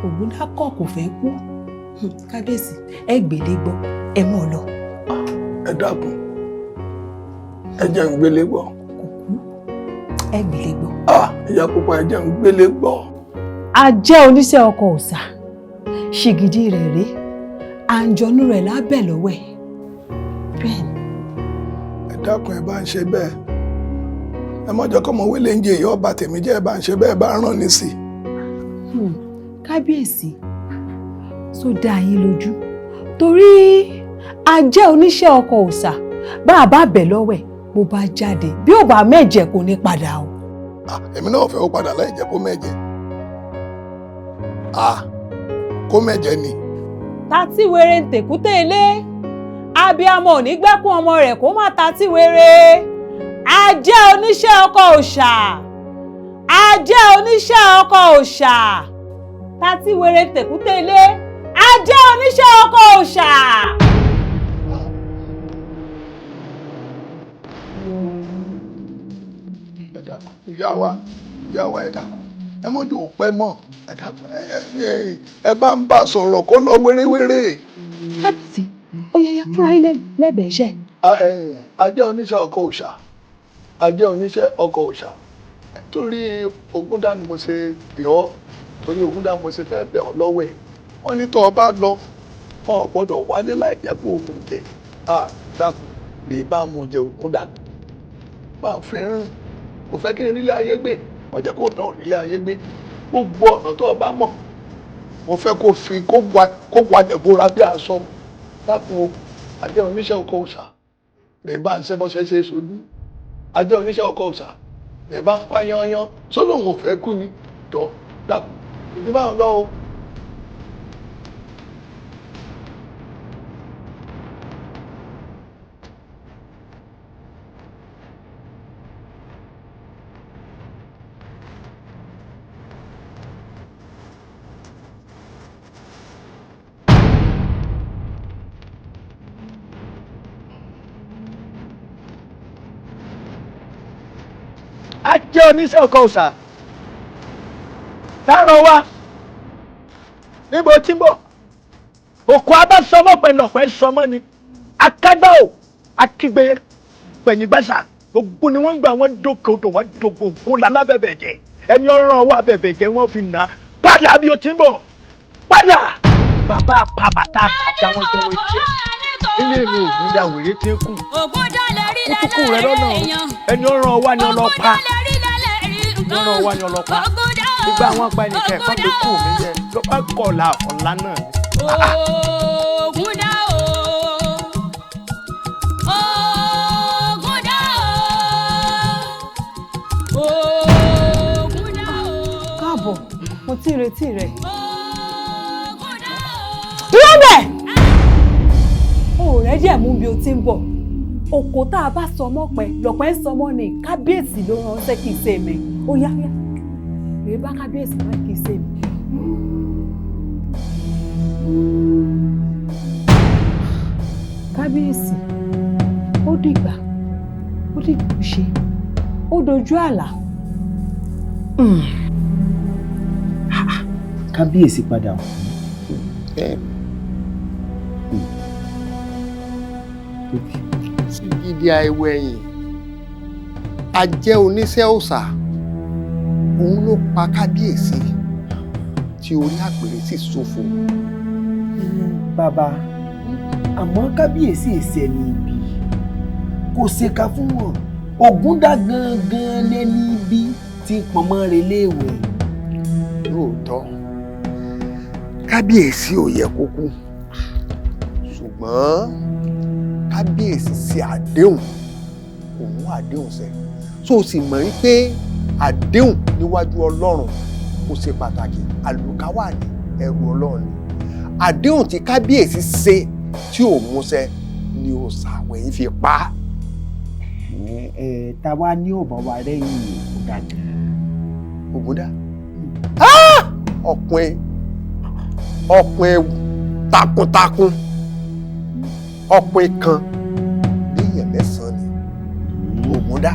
Ògúndá kọ̀ kò fẹ́ kú. Kábíyèsí, ẹ gbélé gbọ́, ẹ mọ̀ ọ lọ. Ẹ dákun, ẹ jẹ́ ń gbélé gbọ́. Kò kú, ẹ gbélé gbọ́. Ìyá pupa, ẹ jẹ́ ń gbélé gbọ́. A jẹ́ oníṣẹ́ ọkọ̀ òòṣà, ṣìgìdì rẹ̀ rèé, àǹjọ̀nú rẹ̀ lábẹ́ lọ́wọ́ ẹ̀. Bẹ́ẹ̀ni. Ẹ dákun, ẹ bá ń ṣe bẹ́ẹ̀. Ẹ mọ̀jọ́ kọ́mọ wílé ń jẹ ìyá ọba tèmi jẹ́ ẹ bá ń ṣe bẹ́ẹ̀ bá rán ni sí. Kábíyèsí, tó dá yín lójú torí a jẹ́ oníṣẹ́ ọkọ̀ òòṣà bá a bá bẹ̀ lọ́wọ́ ẹ̀ bó bá jáde bí ò bá mẹ́jẹ̀ kò ní padà o. èmi náà fẹ́ ó padà láì jẹ́ kó mẹ́jẹ. Kó mẹ́jẹ ni. Tatí wèrè ń tèkúté ilé abiyamọ ò ní gbẹ́kún ọmọ rẹ̀ kó má tatí wèrè. Ajẹ́ oníṣẹ́ ọkọ òòṣà ajẹ́ oníṣẹ́ ọkọ òòṣà tatí wèrè ń tèkúté ilé ajẹ́ oníṣẹ́ ọkọ òòṣà. Ìyá wa ẹ̀dá ẹ mọ́jú òpẹ́ mọ́ ẹ bá ń bà sọ̀rọ̀ kó lọ wéréwéré. Kábíyèsí ó yẹ fúnra ilé lẹ́bẹ̀ẹ́ iṣẹ́. Ajẹ́ oníṣẹ́ ọkọ òòṣà ajẹ́ oníṣẹ́ ọkọ òòṣà torí Ògúndá ni mo ṣe bẹ̀ ọ́ torí Ògúndá mo ṣe fẹ́ bẹ̀ ọ́ lọ́wọ́ ẹ̀ wọ́n ní tó o bá lọ ọ̀ gbọ́dọ̀ wálé láì jẹ́ kó o mú jẹ dákun lè bá mú jẹ Ògúndá bá a fẹ́ rìn kò fẹ́ kí n nílé ayé gbé ọ̀jẹ̀ kó náà nílé ayé gbé gbogbo ọ̀nà tó o bá mọ̀ mo fẹ́ kó fi kó wà dẹ̀bóra bí aṣọ dákun ajẹ́ oníṣẹ́ ọkọ òòṣà lè bá ń ṣẹ́bọ́ṣẹ́ ṣe sojú ajẹ́ oníṣẹ́ ọkọ òòṣà lè bá ń pa yányán sọ́dọ̀ òun ò fẹ́ kú ni tọ́ dákun ìdí bá ń lọ o. Ajẹ́ oníṣẹ́ ọkọ òòṣà dáràn wa níbo tí ń bọ̀ òkú abásọmọ pẹ̀lọpẹ̀ sọmọ ni akágbá ò akígbe pẹ̀yìn gbẹ́sà gbogbo ni wọ́n ń gbà wọ́n dókè odò wọ́n dògbò fún lálábẹ̀bẹ̀ jẹ ẹni ọ̀ràn wa bẹ̀bẹ̀ jẹ wọ́n fi nà á padà bí o ti ń bọ̀ padà bàbá pa bàtà àti àwọn tó wọ́n jẹ ilé ìlú Ògúndá wèrè tí ń kù kútùkù rẹ lọ́nà ẹni ọ̀ràn wa ni ọlọ́pàá ọ̀ràn wa ni ọlọ́pàá nígbà wọn pa ẹnìkan ẹ̀fọ́ tó kù mí yẹ ló bá kọ̀ọ̀la ọ̀la náà. Ògúndá Ògúndá Ògúndá. Káàbọ̀ mo ti retí rẹ̀. Lọ́bẹ̀! O rẹ̀ díẹ̀ mú bí o ti ń bọ̀. Òkò tá a bá sọ mọ́ pẹ́ lọ́pẹ́ ń sọ mọ́ ni kábíyèsí ló ránṣẹ́ kì í ṣe mi. Ó yá yá. Rèé bá kábíyèsí náà kì í ṣe mi. Kábíyèsí ó dìgbà ṣe ó dojú àlà. Kábíyèsí padà wá. Sígídí àìwọ̀ ẹ̀yìn ajẹ́ oníṣẹ́ òòṣà òun ló pa kábíyèsí tí orí àpèrè sì ṣòfò. Bàbá àmọ́ kábíyèsí èsì ẹni ibi kò ṣèkà fún wọn Ògúndá gangan lẹ́ni ibi tí pọnmọ́ rẹ̀ léèwẹ̀. Lóòótọ́ kábíyèsí ò yẹ kó kú ṣùgbọ́n kábíyèsí ṣe àdéhùn kò mú àdéhùn ṣẹ tó o sì mọ̀ wípé àdéhùn níwájú Ọlọ́run ó ṣe pàtàkì àlùkáwà ní ẹrù Ọlọ́run ni àdéhùn tí kábíyèsí ṣe tí ò múṣẹ ni òòṣà àwẹ̀yìn fi pa á. Táwa ní ọ̀bọ̀ wa rẹ́yìn Ògúndá. Ògúndá ọkùnrin takuntakun ọkùnrin kan bí èèyàn mẹ́sàn-án ni Ògúndá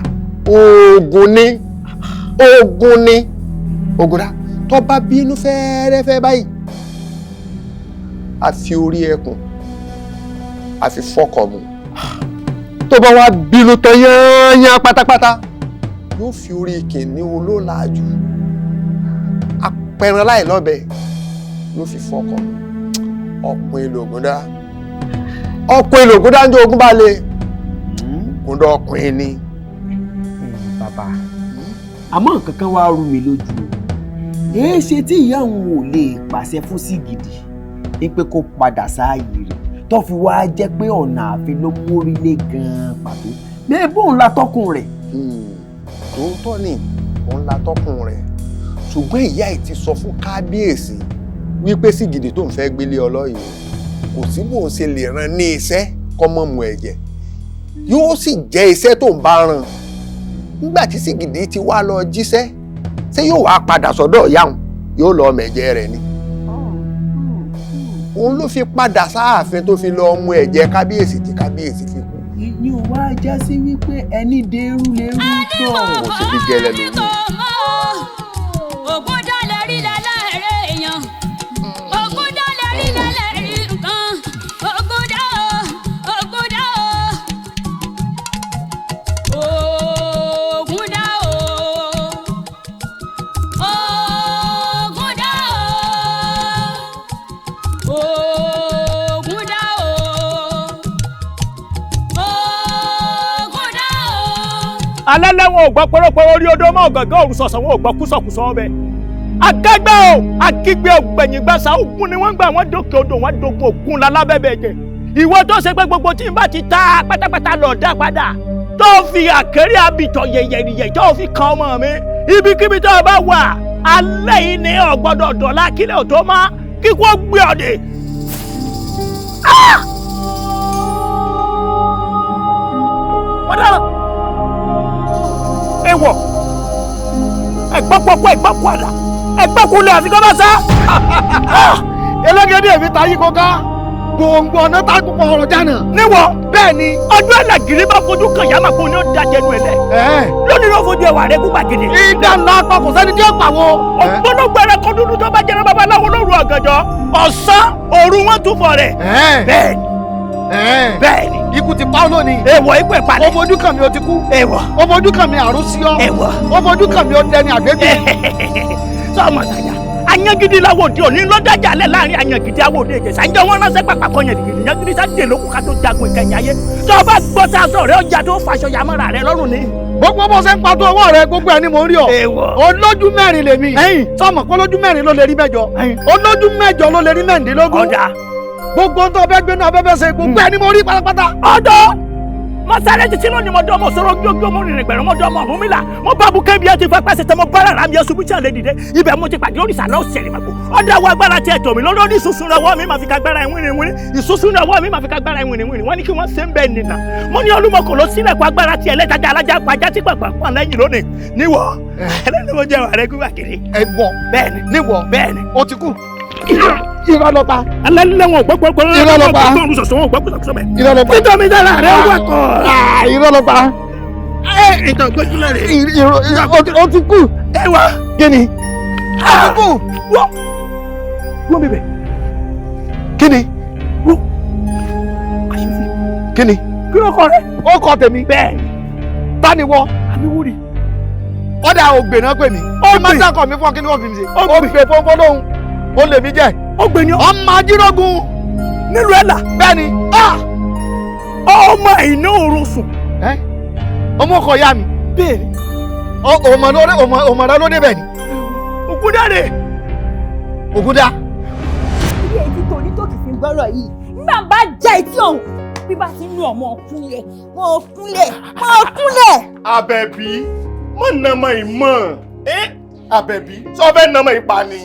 ogun ni Ògúndá tó bá bínú fẹ́ẹ́rẹ́fẹ́ báyìí a fi orí ẹkùn a fi fọ́kọ̀ mu tó bá wá bínú tán yányán pátápátá yóò fi orí kìnìún olólàájú apẹran láì lọ́bẹ̀ yóò fi fọ́kọ̀ ọkùnrin l'Ògúndá ọkùnrin l'Ògúndá ń jẹ́ ogun bá lè Ògúndá ọkùnrin ni. Bàbá àmọ́ nǹkan kan wá rú mi lójú èé ṣe tí ìyá òun ò lè pàṣẹ fún Sígìdì pé kó padà sáàyè rẹ̀ tó fi wá jẹ́ pé ọ̀nà àfin ló mórílé gan-an pàtó bẹ́ẹ̀ bóun la tọkùn rẹ̀. tòótọ́ ni òun la tọkùn rẹ̀ ṣùgbọ́n ìyá ẹ̀ ti sọ fún kábíyèsí wípé Sìgìdì tó ń fẹ́ gbélé ọlọ́yìn kò sí bóun ṣe lè rán ní iṣẹ́ kọ́mọ́ mu ẹ̀jẹ̀ yóò sì jẹ́ iṣẹ́ tó ń bá rán nígbà tí Sìgìdì ti wá lọ jíṣẹ́ ṣé yóò wá padà sọ́dọ̀ ìyá òun yóò lọ mẹ̀jẹ̀ rẹ̀ ni òun ló fi padà sáàfin tó fi lọ mu ẹ̀jẹ̀ kábíyèsí tí kábíyèsí fi kú. ìyẹn ò wá já sí wípé ẹni dèrú lérú tọ̀. kò sí bí gẹ́lẹ́ lóhùn. Ògúndá lè rí lẹ́lẹ́rìí èèyàn Ògúndá lè rí lẹ́lẹ́rìí nǹkan Ògúndá Ògúndá Ògúndá Ògúndá Ògúndá Ògúndá. alẹ́ lẹ́wọ̀n ò gbọ́ pọ́rọ́pọ́rọ́ orí odó mọ́ ọ̀gàngán òrùn sọ̀sọ̀ wọn ò gbọ́ kúsọ̀kúsọ̀ ọbẹ̀ akẹgbẹ́ o akígbe ògbẹ̀yìn gbàsá ògùn ni wọ́n gbà wọ́n dókè odò wọ́n dogun ògùn lálábẹ́bẹ́ jẹ ìwọ tó ṣe pé gbogbo tí n bá ti ta pátápátá lọ dá padà tó fi àkéré àbìtọ̀ yẹ̀yẹ̀rìyẹ̀ tó fi kan ọmọ mi ibikíbi tó o bá wà alẹ́ yìí ni o gbọ́dọ̀ dọ̀la kílẹ̀ ò tó má kíkú ó gbé ọ̀dẹ̀. Madam! Ewọ! Ẹ̀gbọ́n pọ̀pọ̀ ẹ̀gbọ́n padà! Ẹ̀gbọ́n kulẹ̀ àti kọ́ bá sá! Elégédé èmi ta yí kọ́ká. Gbòǹgbò ọ̀nà tá púpọ̀ ọ̀rọ̀ jánà. Níwọ̀ bẹ́ẹ̀ ni. Ọdún ẹ̀lẹ́gìrì bá fojú kan yàmà kó ní ó da jẹnu ẹ̀lẹ́. Lónìí ló fojú ẹwà rẹ̀ kú gbàgede. Ìdá ńlá pa kò sẹ́ni tí ó pàwọ́. Ògbónú gbẹrẹ kan dúdú tó bá jẹrẹ babaláwo lóru ọ̀gànjọ́. Ọ̀sán òru wọn tún fọ rẹ̀. Bẹ́ẹ̀ni. Bẹ́ẹ̀ni. Ikú ti pa ọ́ lónìí. Èèwọ̀ ikú ẹ̀ palẹ̀. Ọmọ ojú kan mi ó ti kú. Èèwọ̀. Ọmọ ojú kan mi àrùn sí ọ. Èèwọ̀. Ọmọ ojú kan mi ó dẹni àgbébí. Sọ́ọ̀mọ̀ tàyà. Anyagidi láwòdì òní lọ́dájà alẹ́ láàrin anyagidi àwòdì Ìjẹ̀ṣà ń jẹ́ wọ́n ránṣẹ́ pàpà kan yẹ̀dìgìdì yangidi sáde lókun ká tó jagun ìkẹyìn ayé. Tó o bá gbọ́ tá a sọ rẹ ọjà tó faṣọ yamọ́ra rẹ lọ́rùn ni. Gbogbo bó ṣe ń pa tó ọwọ́ rẹ gbogbo ẹni mò ń rí ọ. Olójú mẹ́rin lèmi. Sọ́ọ̀mọ̀ pé olójú mẹ́rin ló lè rí mẹ́jọ. Olójú mẹ́jọ ló lè rí mẹ́rìndínlógún. Ọ̀dà. Gbogbo ń tọ́ bẹ́ẹ̀ gbénu abẹ́fẹ́ ṣe gbogbo ẹni mo rí pátápátá. Ọ̀dọ́ mo sáré títí lónìí mo dán mo sọ̀rọ̀ gbogbo mo rìnrìn gbẹ̀rún mo dán mo ọ̀hún mi là mo bá bu kébí ẹ ti fẹ́ pẹ́sẹ̀ tẹ́ mo bára ra mi ẹ ṣubú tí a lè dìde ibẹ̀ mo ti pàdé òrìṣà náà ṣẹlẹ̀ màgbó ọ̀dọ̀ àwọn agbára tí ẹ tọ̀ mí lọ́dọ̀ ní ìsúsún ọwọ́ mi máa fi kágbára ìwìnrìnwìnrin ìsúsún ọwọ́ mi máa fi kágbára ìwìnrìnwìnrin wọ́n ní kí wọ́n ṣe ń bẹ́ẹ̀ nìyà mo ní olúmọkò ló sílẹ̀kùn agbára tí ẹlẹ́tajà alájà pàjá tí pàpà pọ̀ lẹ́yìn lónìí níwọ̀ ẹlẹ́ni mo jẹ́ wàrẹ́ kúgbà kiri. Ẹ̀gbọ́n bẹ́ẹ̀ni níwọ̀ bẹ́ẹ̀ni ó ti kú. Irọ́ ló pa. Alẹ́lẹ́wọ̀n gbọ́gbọ́gbọ́. Irọ́ ló pa. Ọdún sọ̀sọ̀ wọn gbọ́gbọ́gbọ́ bẹ̀. Irọ́ ló pa. Títọ́ mi dára rẹ̀ wà kọ́. Irọ́ ló pa. Ìtàn gbẹ́júlẹ̀ rẹ̀. Ó ti kú. Ẹ wá. Kíni? Ó ti kú. Wọ́n mi bẹ̀. Kíni? Kíni? Kí ló kọ rẹ̀? Ó kọ tèmi. Bẹ́ẹ̀ni. Tani wọ? Àbíwúri. Ọ̀dà ògbè náà pè mí. Ó máa ń dákọ̀ mi fún ọ kí ni wọ́n fi mi ṣe. Ó gbè fọ́nfọ́n lóhùn. Ó lè mí jẹ́. Ó gbè ní ọmọ ajírógun nílùú ẹ̀là. Bẹ́ẹ̀ni. Ọmọ ìná òru sùn. Ọmọ ọkọ ya mi. Bẹ́ẹ̀ni. Ọmọ rẹ ló dé bẹ́ẹ̀ ni. Ògúndá rè. Ògúndá. Ilé etí tó ní tó kì í fi gbọ́rọ̀ yìí. Nígbà bá já etí ọ̀hún. Bí bá ti ń lu ọmọ kúnlẹ̀. Mọ̀ kúnlẹ̀. Mọ̀ kúnlẹ̀. Àbẹ̀bí mọ̀ nàmọ̀ ìmọ̀. Àbẹ̀bí sọ fẹ́ nàmọ̀ ìpa ni.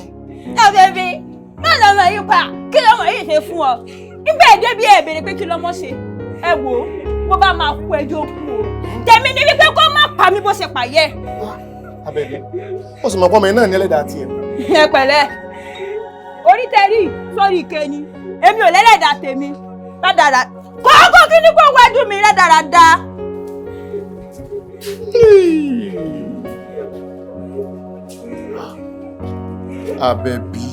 Àbẹ̀bí má lọ́mọ yìí pa kí lọ́mọ yìí ṣe fún ọ nígbà èdè bí ẹ béèrè pé kí lọ́mọ ṣe ẹ wò ó bó bá máa kú ẹjọ́ kú o tèmi ní wípé kó má pa mí bó ṣe pààyẹ. Àbẹ̀bí ó sì mọ̀ pọ́ ọmọ yẹn náà ní ẹlẹ́dàá tiẹ̀. ẹ pẹ̀lẹ́ orí tẹ́rì sórí ìkẹni èmi ò lẹ́lẹ́dàá tèmi ládàrá kọ́kọ́ kí ni kó wájú mi rádaràda. Àbẹ̀bí.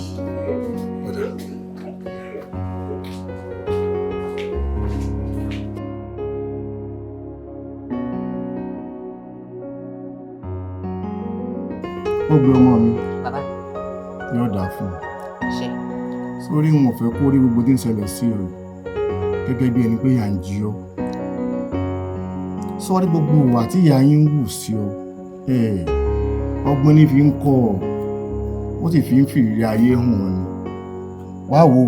Ó gbé ọmọ mi. Yóò dà fún un. Sórí wọn ò fẹ́ kó rí gbogbo tí ń ṣẹlẹ̀ sí ọ gẹ́gẹ́ bí ẹni pé ìyà ń jí ọ. Sọ́rí gbogbo ìwà tí ìyá yín ń wù sí ọ. Ọgbọ́n ní fi ń kọ́ ọ. Ó sì fi ń fìrírí ayé hàn ọ́ ni. Wá wo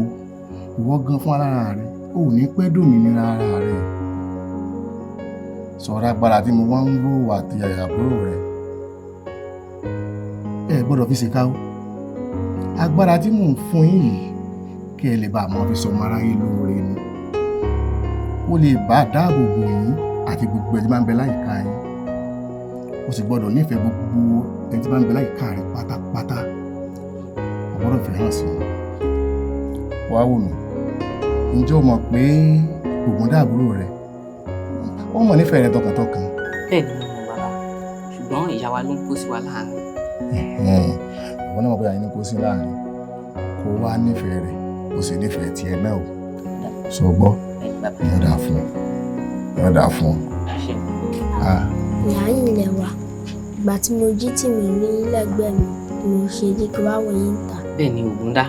ìwọ gan fún alára rẹ ò ní pẹ́ dòmìnira ara rẹ̀. Sọ̀rọ̀ agbára tí mo wá ń rò àti àbúrò rẹ̀. Ẹ gbọ́dọ̀ fi ṣèkà o. Agbára tí mò ń fún yín yìí kí ẹ lè bá àwọn fi sọmọ aráyé lóore ni. Ó lè bá dáàbò bò yín àti gbogbo ẹni tí máa ń bẹ láyìíká yín. Ó sì gbọ́dọ̀ nífẹ̀ẹ́ gbogbo ẹni tí máa ń bẹ láyìíká rẹ̀ pátápátá. Ó gbọ́dọ̀ fẹ́ hàn sí wọn. Wá wò mí. Ǹjẹ́ o mọ̀ pé Ògúndá àbúrò rẹ̀ ó mọ̀ nífẹ̀ẹ́ rẹ̀ tọkàntọkàn? Bẹ́ẹ̀ ni mo mọ̀ bàbá, ṣùgbọ́n ìyá wa ló ń kó sí wa láàárín. Ìwọ náà mọ̀ pé àyín ní kó sí láàárín. Kó wá nífẹ̀ẹ́ rẹ̀, ó sì nífẹ̀ẹ́ tiẹ̀ náà o. Sọ gbọ́, yọ̀dà fún ọ. Yọ̀dà fún ọ. Ìyá yìí lẹ̀ wá. Ìgbà tí mo jí tí mi ní lẹ́gbẹ̀ẹ́ mi, mo ṣe dé kí wá wọ̀ yín ta. Bẹ́ẹ̀ ni Ògúndá,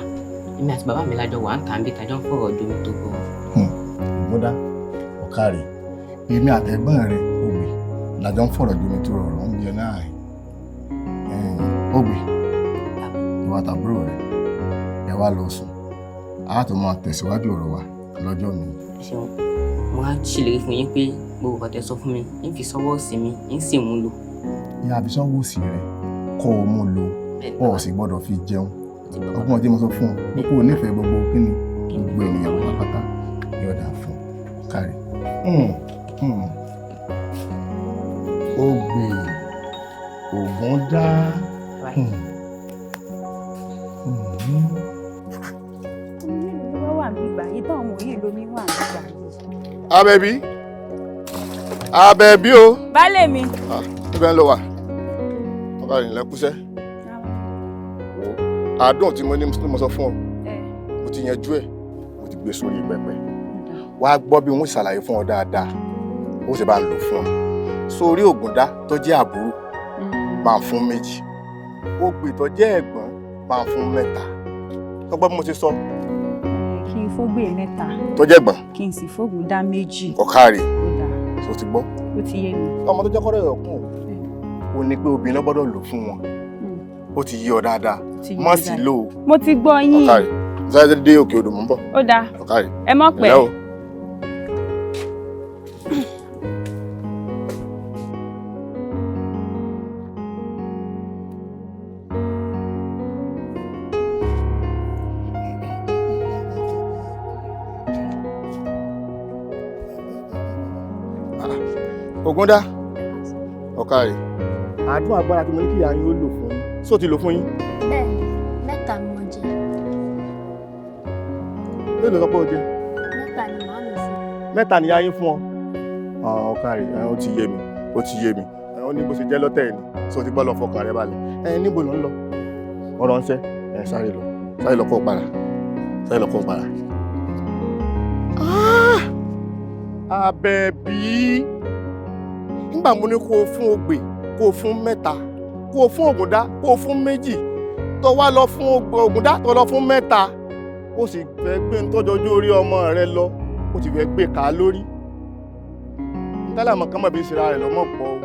èmi àti bàbá mi lájọ wà ń tà ń bí tajọ́ ń fọ̀rọ̀ ojú mi tó gbọ́. Ògúndá, ọ̀kàrè, èmi àtẹ̀gbọ́n rẹ̀ Ògbè lájọ ń fọ̀rọ̀ ojú mi tó rọrùn ń bí ẹ náà. Ògbè, ìwà àtàbúrò rẹ̀, ẹ wá lọ sùn. A tó máa tẹ̀síwájú ọ̀rọ̀ wa lọ́jọ́ mi. Ṣeun, mo á ṣèlérí fún yín pé gbogbo nǹkan tẹ́ sọ fún mi ń fi sọ́wọ́ sí mi ń sì mú lò. Ìyá àbísọ́wọ́ òsì rẹ̀ kọ́ ọ mú lò ọ̀ sì gbọ́dọ̀ fi jẹun. Ọgbọ́n ọdún mo sọ fún ọ pé kó o nífẹ̀ẹ́ gbogbo kíni gbogbo ènìyàn pátápátá yọ̀dà fún kárí. Ògbè Ògúndá. Àbẹ̀bí. Àbẹ̀bí o. Baálé mi. Ibẹ̀ ló wà. Ọ̀gá rẹ̀ lẹ́kúṣẹ́. Àádùn tí mo ní mo sọ fún ọ. Mo ti yanjú ẹ̀. Mo ti gbé sórí pẹpẹ. Wá gbọ́ bí wọ́n ṣàlàyé fún ọ dáadáa. Ó sì bá ń lò fún ọ. Sórí Ògúndá tó jẹ́ àbúrò máa fún 2. Ògbè tó jẹ́ ẹ̀gbọ́n máa fún 3. Ọgbọ́n bí mo ti sọ. Kí n fógbè 3. Tó jẹ́ ẹ̀gbọ́n. Kí n sì Fógúndá 2. Ọ̀kàrè. Ó ti gbọ́. Ó ti yé mi. Ọmọ tó jẹ́ kọ́rọ̀ ẹ̀kún ó ní pé obìnrin náà gbọ́dọ̀ lò fún wọn. Ó ti yí ọ dáadáa. Má sì lò ó. Mo ti gbọ́ yín. Ọ̀kàrè. Sáré dé òkè odò mò ń bọ̀. Ó dáa. Ọ̀kàrè. Ẹ mọ̀ pé. Ògúndá. Ọ̀kàrè. Àádùn agbára tí mo ní kí ìyá yín ó lò fún yín. Só ti lò fún yín? Bẹ́ẹ̀ 3 ni mo jẹ. Mélòó lọ pé o jẹ? 3 ni màá mi fún. 3 ni ìyá yín fún ọ. Ọ̀kàrè, ó ti yé mi. Ó ti yé mi. Ó ní bó ṣe jẹ́ lọ́tẹ̀ ni. Só ti gbọ́ lọ fọkàn rẹ balẹ̀. Níbo ló ń lọ? Ọ̀rọ̀ ń ṣẹ́. Sáré lọ. Sáré lọ kó o padà. Sáré lọ kó o padà. Àbẹ̀bí. Nígbà mo ní kó o fún Ògbè, kó o fún 3, kó o fún Ògúndá, kó o fún 2, tó wá lọ fún Ògúndá tó lọ fún 3, ó sì fẹ́ gbé ń tọ́jú ojú orí ọmọ rẹ lọ, ó sì fẹ́ gbé ká lórí. Ntálàmọ̀ kan mọ̀ bí ìṣẹ̀ra rẹ̀ lọ́mọ̀ pọ̀ o.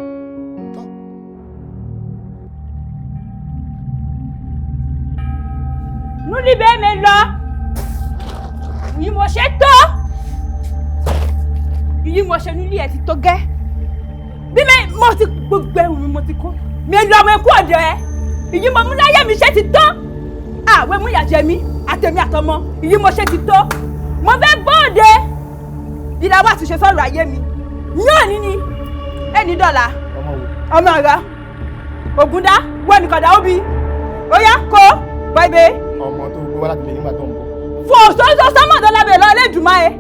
Núlí bẹ́ẹ̀ mi lọ. Ìyí mo ṣe tó. Ìyí mo ṣe nílé ẹ̀ ti tó gẹ́. Bí mo ti gbogbo ẹ̀rù mi mo ti kó. Mi lọ ọmọ ikú ọ̀dọ̀ ẹ. Ìyí mo mú láyé mi ṣe ti tó. Àwẹ̀ mú ìyàjẹ́ mi àtẹ̀mí àtọmọ. Ìyí mo ṣe ti tó. Mo fẹ́ gbọ́ọ̀dẹ. Ìlà wa ti ṣe sọ̀rọ̀ ayé mi. Yóò ní ni. Ẹni dọ́là. Ọmọ ọ̀rọ̀. Ògúndá wọ́n nìkan dà ó bí. Ó yá kó báyìí. Ọmọ tó gbé wá láti lè nígbà tó ń bọ̀. Fún òṣòṣò sọ́mọ̀dọ́ lábẹ́ lọ Ẹlẹ́dùmarè ẹ̀.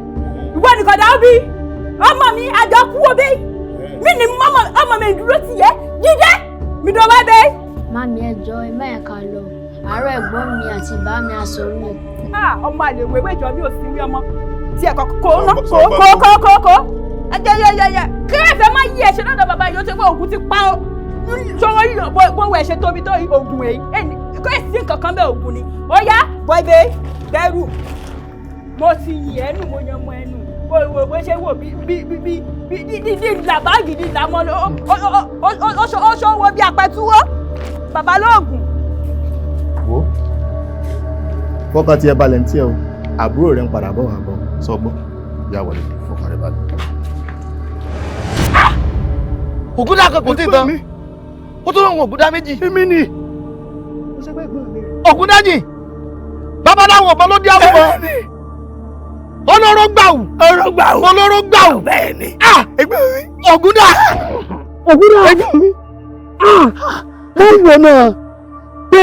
Ìwọ nìkan dà ó bí. Ọmọ mi àjọ kú wo bẹ́ẹ̀. Mi ni ọmọ mi dúró ti yẹ jíjẹ́ mi dọ̀ wá bẹ́ẹ̀. Mami ẹ jọ̀ọ́ ẹ má yẹ ká lọ. Àárọ̀ ẹ̀gbọ́n mi àti bá mi aṣọ mi. Ọmọ àlè wèwé ìjọ mi ò sí rí ọmọ. Tí ẹ̀kọ́ kó ná kó. Ẹyẹ kí ẹ̀fẹ̀ má yí ẹ̀ṣẹ̀ lọ́dọ̀ bàbá yìí ó ti pé ògùn ti pa ọ́. Sọ̀rọ̀ yìí bó ẹ̀ṣẹ̀ tóbi tó ògùn èyí. Kó èsì kankan bẹ́ẹ̀ ògùn ni. Ó yá bọ́ẹ̀bẹ̀ bẹ́rù. Mo ti yì ẹnu mo yan mọ ẹnu. Bó ṣe wò bí làbáàgì ni làmọ́ ó ṣòwò bí apẹ̀túwó. Bàbá lóògùn. Wo fọ́kàn tí ẹ balẹ̀ ń tí ẹ o àbúrò rẹ̀ ń padà bọ̀ wá bọ̀ sọgbọ́n. yà wọlé fọkàn rẹ balẹ̀. Ògúndá kan kò tí ì tán ó tó lóun Ògúndá méjì. èmi ni. Ògúndá jì babaláwo ọ̀bọ ló dé àfọ̀ olóró gbàù olóró gbàù bẹ́ẹ̀ ni. ẹgbẹ́ mi. Ògúndá ẹgbẹ́ mi. mo ń wò náà pé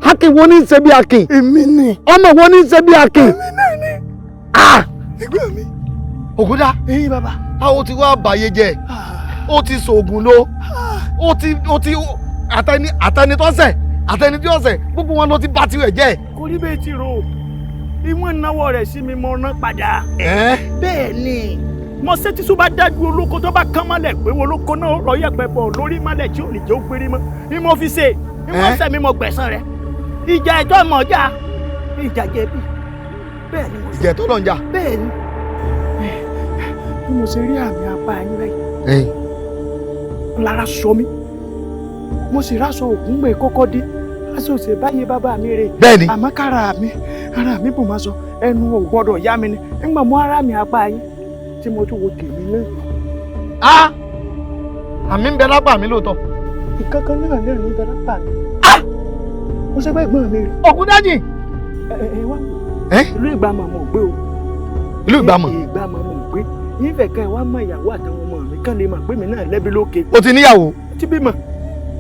akin wo ní í ṣe bí akin. èmi ni. ọmọ wo ní í ṣe bí akin. èmi náà ni. ẹgbẹ́ mi. Ògúndá ẹ̀yin bàbá. ó ti wá bàyè jẹ́ ó ti ṣoògùn ló ó ti àtẹni tó ṣẹ̀ àtẹni tí ó ṣẹ̀ gbogbo wọn ló ti bá tirẹ̀ jẹ́. kò rí bẹ́ẹ̀ ti rò ìwọ̀n náwó rẹ̀ sí mi mo rán padà. bẹ́ẹ̀ ni mo ṣe tí sùn bá dájú olóko tó bá kán mọ́lẹ̀ pé olóko náà rọ yẹ̀pẹ̀ bọ̀ lórí mọ́lẹ̀ tí ò ní jẹ́ ó gbérí mọ́ ni mo fi ṣe ni mo ṣẹ̀ mi mo gbẹ̀san rẹ̀ ìjà ẹ̀tọ́ mọ̀ ọ́jà ìjà jẹ̀bi bẹ́ẹ̀ ni mo ṣe. ìjà ẹ̀tọ́ lọ ń jà. bẹ́ẹ̀ ni bí mo ṣe rí àmì apá yín báyìí lára sọ mí mo sì ráṣọ ògùn gbé kọ́kọ́ dé aṣọ òsè báyìí bàbá mi rè. bẹ́ẹ̀ni. àmọ́ kára mi bò máa sọ ẹnu ò gbọ́dọ̀ yá mi ni nígbà mo ara mi apá yín tí mo tún wo tèmi náà. àmì ń bẹ lápá mi lóòótọ́. ìkankan náà lẹ́rìn ń bẹ lápá mi. mo ṣe pé ẹ̀gbọ́n mi rè. Ògúndá jì. ẹ wá ìlú ìgbàmọ̀ mọ̀ gbé o. ìlú ìgbàmọ̀. ìgbàmọ̀ mọ̀ gbé ìfẹ́ ká ẹ wá mọ ìyàwó àtàwọn ọmọ mi kán lè mọ̀ pé mi náà lẹ́bi lókè. o ti níyàwó. o ti bímọ.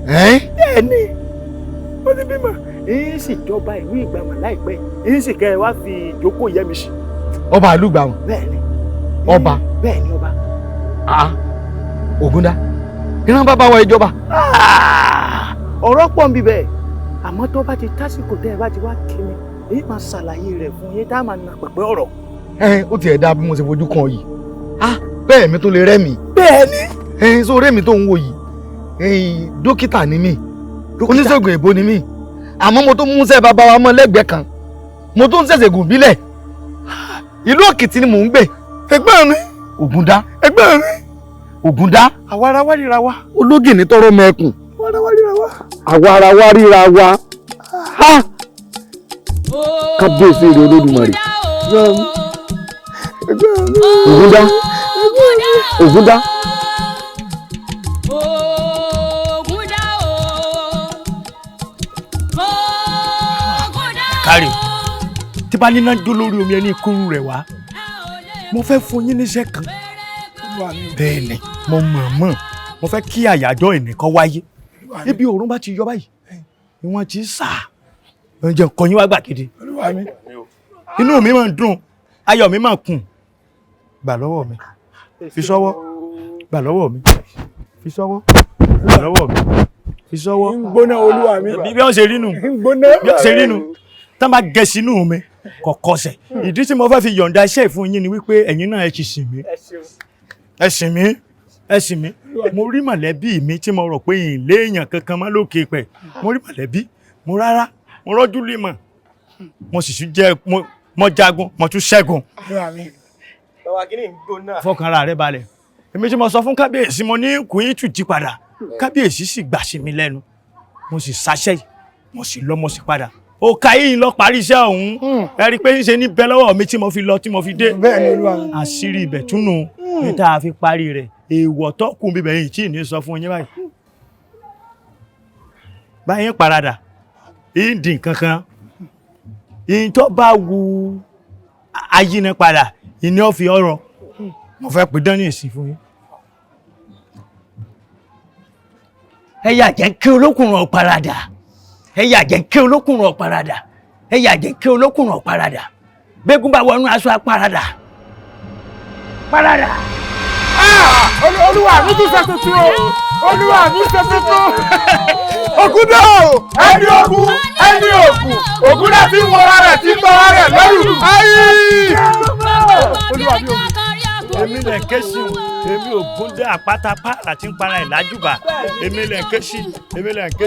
bẹ́ẹ̀ ni o ti bímọ. èyí sì jọba ìlú ìgbàmọ̀ láìpẹ́ èyí sì kẹ́ ẹ wá fi ìjókòó yẹ mi sí. ọba ìlú ìgbàmọ̀. bẹ́ẹ̀ ni. ọba. bẹ́ẹ̀ ni ọba. Ògúndá ìran bàbá wa ìjọba. ọ̀rọ̀ pọ̀ ń bí bẹ́ẹ̀ àmọ́ tó bá ti tásìkò tẹ́ ẹ bá ti wá kí mi èyí máa ṣàlàyé rẹ̀ fún yín tá a máa na pẹ̀pẹ́ ọ̀rọ̀. ó tiẹ̀ dáa bí mo ṣe fojú kan yìí bẹ́ẹ̀ mi tó lè rẹ́ mi. bẹ́ẹ̀ ni. so rẹ́ mi tó ń wò yìí dókítà ni mí oníṣègùn èbó ni mí àmọ́ mo tó mú sẹ́ bàbá wa mọ́ lẹ́gbẹ̀ẹ́ kan mo tó ń ṣẹ̀ṣẹ̀ gùn bílẹ̀ ìlú Òkìtì ni mò ń gbé. ẹgbẹ́ mi. Ògúndá. ẹgbẹ́ mi. Ògúndá. àwa ara wa ríra wa. ológì ní tọrọ mẹ́kùn. àwa ara wa ríra wa. àwa ara wa ríra wa. kábíyèsí rẹ Olódùmarè. Ògúndá. Ògúndá. kárí tí bá níná jó lórí omi ẹni kúrú rẹ̀ wá mo fẹ́ fún yín níṣẹ́ kan. bẹ́ẹ̀ ni mo mọ̀ mo fẹ́ kí àyájọ́ ẹnìkan wáyé ibi òórùn bá ti yọ báyìí ìwọ̀n ti sà oúnjẹ kọyín wá gbàgede inú mi máa ń dùn ayọ̀ mi máa kùn gbà lọ́wọ́ mi fi sọ́wọ́ gbà lọ́wọ́ mi fi sọ́wọ́ gbà lọ́wọ́ mi fi sọ́wọ́. ń gbóná olúwa mi. bí wọ́n ṣe rí nù bí wọ́n ṣe rí nù tán bá gẹ̀ sínú mi kọ̀kọ́sẹ̀ ìdí tí mo fẹ́ fi yọ̀ǹda iṣẹ́ ìfún yín ni wípé ẹ̀yin náà ẹ ti sìn mí ẹ sìn mí mo rí mọ̀lẹ́bí mi tí mo rò pé yìí léèyàn kankan má lókè pẹ̀ mo rí mọ̀lẹ́bí mo rárá mo rọ́jú lè mọ̀ mo sì tún jẹ́ mo jagun mo tún ṣẹ́gun. fọkàn ara rẹ balẹ̀ èmi tí mo sọ fún kábíyèsí mo ní kùn tù jí padà kábíyèsí sì gbà sí mi lẹ́nu mo sì ṣaṣẹ́ mo sì lọ mo sì padà ó ka yìí lọ parí iṣẹ́ ọ̀hún ẹ rí i pé ṣe ní bẹ́ lọ́wọ́ mi tí mo fi lọ tí mo fi dé. àṣírí ibẹ̀ túnú ní tá a fi parí rẹ̀ èèwọ̀ tọ́kùn bíbẹ̀ yìí tí ì ní sọ fún yín báyìí. báyìí paradà yìí dín kankan yìí tó bá wu ayíní padà ìní ọ̀fi ọ̀rọ̀ mo fẹ́ pè dán ní èsì fún yín. ẹ yà jẹ́ kí olókùnrin ọ̀paradà ẹ yà jẹ́ kí olókùnrin ọ̀paradà ẹ yà jẹ́ kí olókùnrin ọ̀paradà bẹ́gùn bá wọnú aṣọ àparadà paradà. olúwa mi tún ṣe tuntun o olúwa mi ṣe tuntun Ògúndá o ẹni ogun ẹni ògùn Ògúndá tí ń wọra rẹ̀ tí ń tọ́ra rẹ̀ lẹ́rù ayé. olúwa mi ò èmi lè ké sí o èmi Ògúndá àpáta pààlà tí ń para ẹ̀ lájúbà èmi lè ké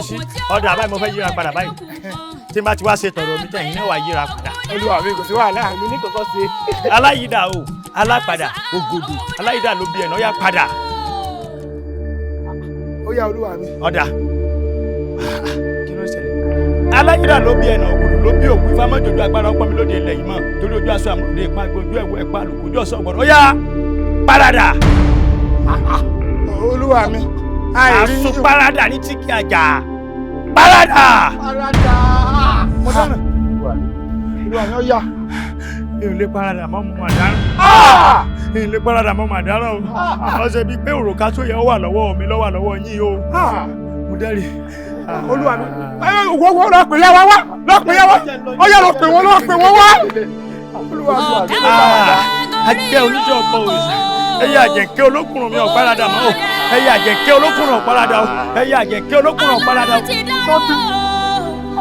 sí ọ̀dọ̀ àbáyé mo fẹ́ yíra padà báyìí tí n bá ti wá ṣe tọ̀rọ̀ mi tẹ̀yìn náà wá yíra padà. olúwa mi kò sí wàhálà mi ní kòkó ṣe. aláyídà o alápadà ògòdò aláyídà ló bí ẹ̀nà ó yá padà. ó yá olúwa mi. ọ̀dà kí ló ṣẹlẹ̀ aláyídà ló bí ẹ̀nà ògòdò ló bí òkú ifá mọ́jọ́jú agbára ọpọ́ mi lóde ilẹ̀ yìí mọ́ torí ojú aṣọ àmúlòdì ìpàgbọ́ ojú ẹ̀wọ̀ ẹ̀pá àlùkò ojú ọ̀sán ọ̀gbọ̀n ó yá parada. olúwa mi. àsùn parada ní tíkì àjà parada. mo dáná olúwa mi ó yá. ilé parada mọ́ mo mà dáná. ilé parada mọ́ mà dáná o. ọ̀sẹ̀ bíi pé òrùka tó yẹ ó wà lọ́wọ́ mi lọ́wọ́ lọ́wọ́ yín o. mo dẹ́rì. olúwa mi wọ́n lọ pè yá wá lọ pè yá wá ó yá lọ pè wọ́n wá. olúwa mi. ajẹ́ oníṣẹ́ ọkọ̀ òòṣà ẹ̀yà àjẹ̀kẹ́ olókùnrin mi ọ̀páradà mọ́ o ẹ̀yà àjẹ̀kẹ́ olókùnrin ọ̀páradà o ẹ̀yà àjẹ̀kẹ́ olókùnrin ọ̀páradà o. sọ́tún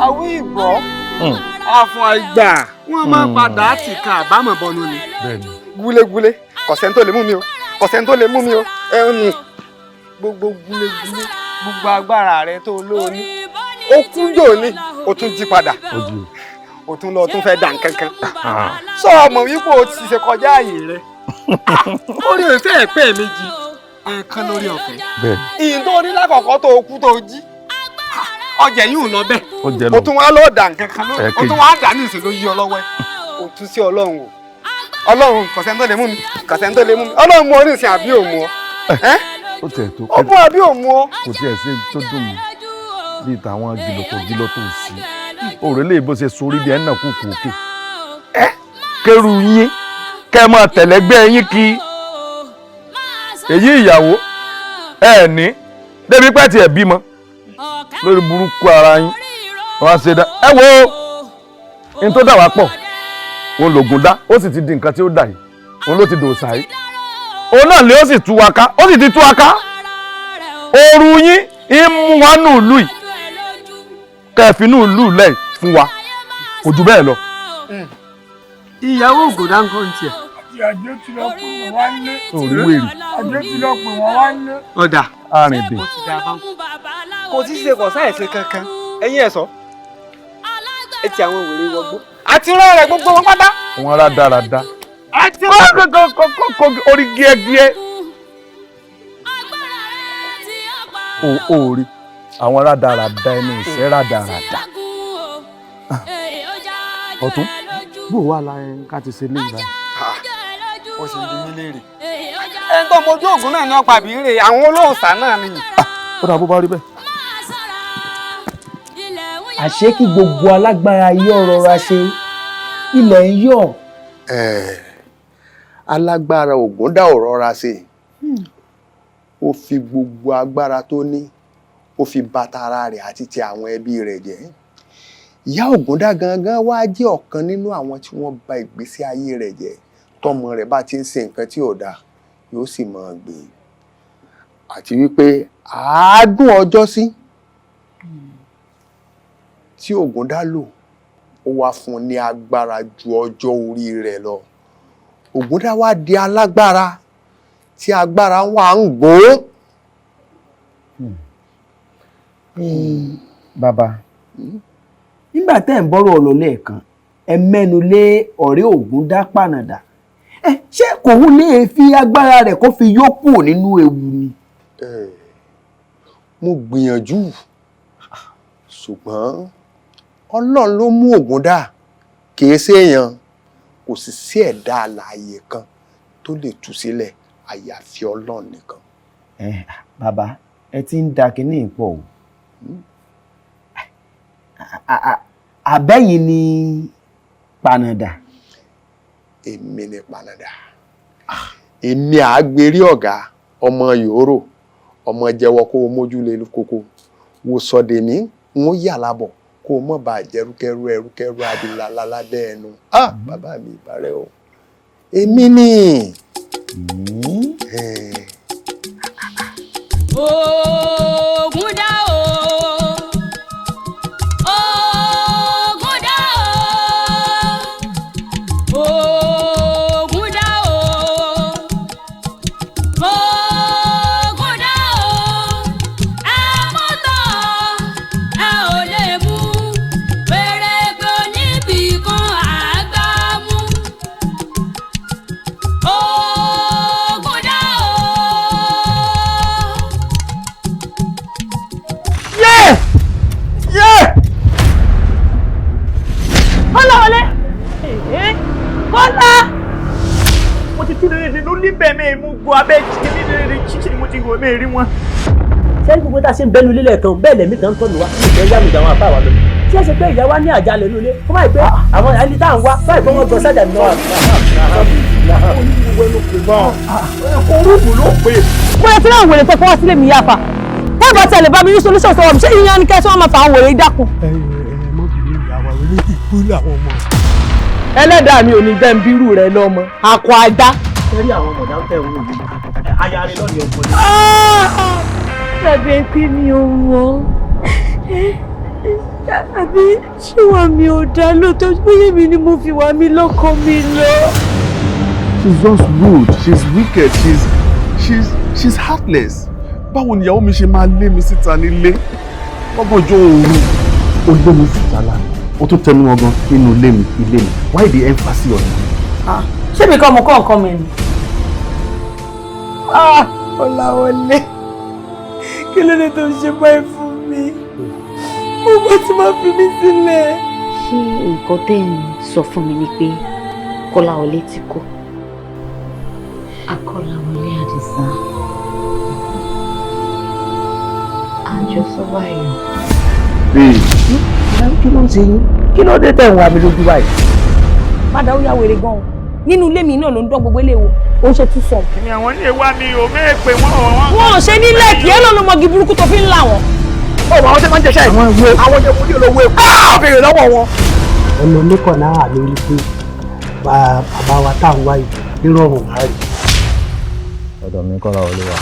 àwọn ìbọ̀ àfọ̀n àgbà wọ́n máa padà tì ká àbámọ̀ bọnu ni. gúlégúlé kọ̀sẹ̀ tó lè mú mi o kọ̀sẹ̀ tó lè mú mi o gbogbo gúlégúlé gbogbo agbára rẹ tó lóní ó kúnjò ní o tún jí padà o tún lọ tún fẹ́ dà nǹkankan sọ ọmọ wípé o ti ṣe kọjá ààyè rẹ orí òfin ẹ̀pẹ́ méjì ẹ̀ẹ̀kan lórí ọ̀fẹ́ ìyìn tó ní lákọ̀ọ́kọ́ tó kú tó jí ọjà yìí ò lọ bẹ́ẹ̀ o tún wá lọ́ọ́ dà nǹkankan lórí o tún wá dà ní ìṣèlú yí ọlọ́wọ́ ẹ̀ o tún sí ọlọ́run o ọlọ́run kọ̀sẹ̀ tó lè mú mi kọ̀sẹ̀ tó lè mú mi ọlọ́run mú ọ ní ìsìn àbí òmu ọ ó tẹ̀ tó ó fún àbí òmu ọ. kò tiẹ̀ sí tó dùn mí bíi tàwọn gìlọ̀tò sí òrè lè bó ṣe sorí bí ẹ̀ ń nà kúkú òkè kẹrù yín kẹ́ máa tẹ̀lẹ́gbẹ́ yín kí èyí ìyàwó ẹ̀ ní débi pẹ́ tiẹ̀ bímọ lórí burúkú ara yín wọ́n á ṣe dá ẹ wo ní tó dà wá pọ̀ òun lògùn dá ó sì ti di nǹkan tí ó dà yìí òun ló ti dòòṣà yìí òun náà lè ó sì tú wa ká ó sì ti tú wa ká ooru yín ń mú wa nù lù yìí kẹfì nù lù lẹ̀ fún wa kò jù bẹ́ẹ̀ lọ. ìyàwó ògùdá ń kọ́ ní tiẹ̀. àjọ tí lọ pè wọ́n wá nílé. orí wèrè. àjọ tí lọ pè wọ́n wá nílé. ọ̀dà. arìnbìn. kò tí ì ṣe kọ̀ sáyẹ̀sì kankan ẹ̀yin ẹ̀ sọ ẹ ti àwọn wèrè wọgbó àti rán rẹ̀ gbogbo wọn pátá. wọn rá dáradá. àti rán kó orí gíẹ́gíẹ́. orí àwọn rádaràda ẹni ìṣẹ́ rádaràda. ọ̀tún bó wà láyé ká ti ṣe léyìí báyìí. ó sì ń di mí léèrè. ẹni tó mojú ògùn náà ní ọ̀pá àbí rè àwọn olóòṣà náà nìyí. ó dà bó bá rí bẹ́ẹ̀. àṣé kí gbogbo alágbára yọ rọra ṣe ilẹ̀ ń yọ̀. alágbára Ògúndá ò rọra ṣe ó fi gbogbo agbára tó ní ó fi bà tara rẹ̀ àti ti àwọn ẹbí rẹ̀ jẹ́. ìyá Ògúndá gangan wá jẹ́ ọ̀kan nínú àwọn tí wọ́n bà ìgbésí ayé rẹ̀ jẹ́ tọmọ rẹ̀ bá ti ń ṣe nǹkan tí ò dáa yóò sì máa gbé àti wípé àádùn ọjọ́ sí tí Ògúndá lò ó wá fún un ní agbára ju ọjọ́ orí rẹ̀ lọ. Ògúndá wá di alágbára tí agbára wà ń gbó. bàbá nígbà tẹ́ ń bọ́rọ̀ ọ̀lọ́ lẹ́ẹ̀kan ẹ mẹ́nu lé ọ̀rẹ́ Ògúndá pànàdà ṣé kò ń lè fi agbára rẹ̀ kó fi yókù nínú ewu ni. mo gbìyànjú ṣùgbọ́n Ọlọ́run ló mú Ògúndá kìí ṣèèyàn kò sì sí ẹ̀dá alààyè kan tó lè tú sílẹ̀ àyàfi Ọlọ́run nìkan. bàbá ẹ ti ń da kínní ìpọ̀ o àbẹ́yìn ni pànàdà. èmi ni pànàdà èmi àgbèrè ọ̀gá ọmọ yòóró ọmọ jẹ́wọ́ kó o mójúlé kókó wo sọdẹ mi ń yà lábọ̀ kó o mọ̀ bá jẹ́rúkẹ́rú ẹrúkẹ́rú abilala lábẹ́ ẹnu bàbá mi ìbàrẹ̀ o èmi ni. Ògúndá o Ògúndá o Ògúndá o Ògúndá o ẹ mú tán ẹ ò lè mú pèrègbè níbì kan àgbà mú. gbogbo abẹ́ kíní ṣíṣe ni mo ti wò mí rí wọn. ṣé gbogbo tá a ṣe ń bẹnu lílẹ̀ kan bẹ́ẹ̀ lẹ́mí kan ń tọ́nu wa ní ìfẹ́ yàmùjà àwọn àbá wa lọ. ṣé ẹ ṣe pé ìyá wa ní àjálẹ̀ lólé kó má ì pé àwọn ẹni tá à ń wá báyìí pé wọ́n gbọ́ sájà nínú orúkú ló pè. mo yẹ tí náà wèrè tó fọwọ́ sílé mi yáfa wọ́n bá tẹ̀lé bá mi ní solution sọ̀rọ̀ mi ṣé ìyẹn ni kẹ́sí wọ́n máa fà àwọn wèrè dákun. mọ́bìnrin ìyàwó orí ìkú làwọn ọmọ. ẹlẹ́dàá mi ò ní jẹ́ ń bírù rẹ lọ́mọ àkọ ajá. sẹ́rí àwọn ọmọdé ń tẹ̀ wọ́n òbí aya rẹ lọ́ọ̀ni ọkọ ni. tàbí pé mi ò wọ́n àbí ṣíwà mi ò dá lóòótọ́ bóyá mi ni mo fi wà mí lọ́kọ mi lọ. She's just rude, she's wicked, she's heartless. Báwo ni ìyàwó mi ṣe máa lé mi síta nílé? Lọ́gànjọ́ òru. Ó lé mi síta lánàá. Ó tún tẹnu wọn gan nínú ilé mi. Why the emphasis on it? ṣé mi kọ́ ọmọ kọ́ nǹkan mi ni? Ọláwọlé kí ló dé tó ń ṣe báyìí fún mi? Mo bá ti máa fi mí sílẹ̀. ṣé nǹkan tẹ́ ń sọ fún mi ni pé Kọ́láwọlé ti kú? Akọ́láwọlé Àdìsá àjọsọ báyìí. kí ló ń ṣe yín? kí ló dé tẹ̀ ń wá mi lójú báyìí? má dá ó yá wèrè gan-an nínú ilé mi náà ló ń dán gbogbo ilé wo ó ń ṣe tún sọ. èmi àwọn ilé wa mi ò mẹ́ẹ̀ pé wọ́n. wọn ò ṣe nílẹ̀ kí ẹ lọ́nà mọ́gi burúkú tó fi ń là wọ́n. ó mọ àwọn tó máa ń jẹṣẹ́ yìí àwọn jẹ kúndé olówó epo béèrè lọ́wọ́ wọn. ọ̀nà oníkan náà lórí pé bàbá wa tá à ń wá yìí nírọ̀rùn máa rí. ọ̀dọ̀ mi Kọ́láwọlé wà.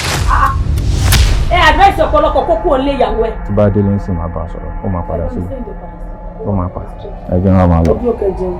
ẹ àdírẹ́sì ọ̀pọ̀lọpọ̀ kókó ò lé ìyàwó ẹ. tí bá délé ń sìn máa bá a sọ̀rọ̀ ó máa padà sílẹ̀ ó máa padà ẹgbẹ́ ńlá máa lọ. ojú òkè jẹun.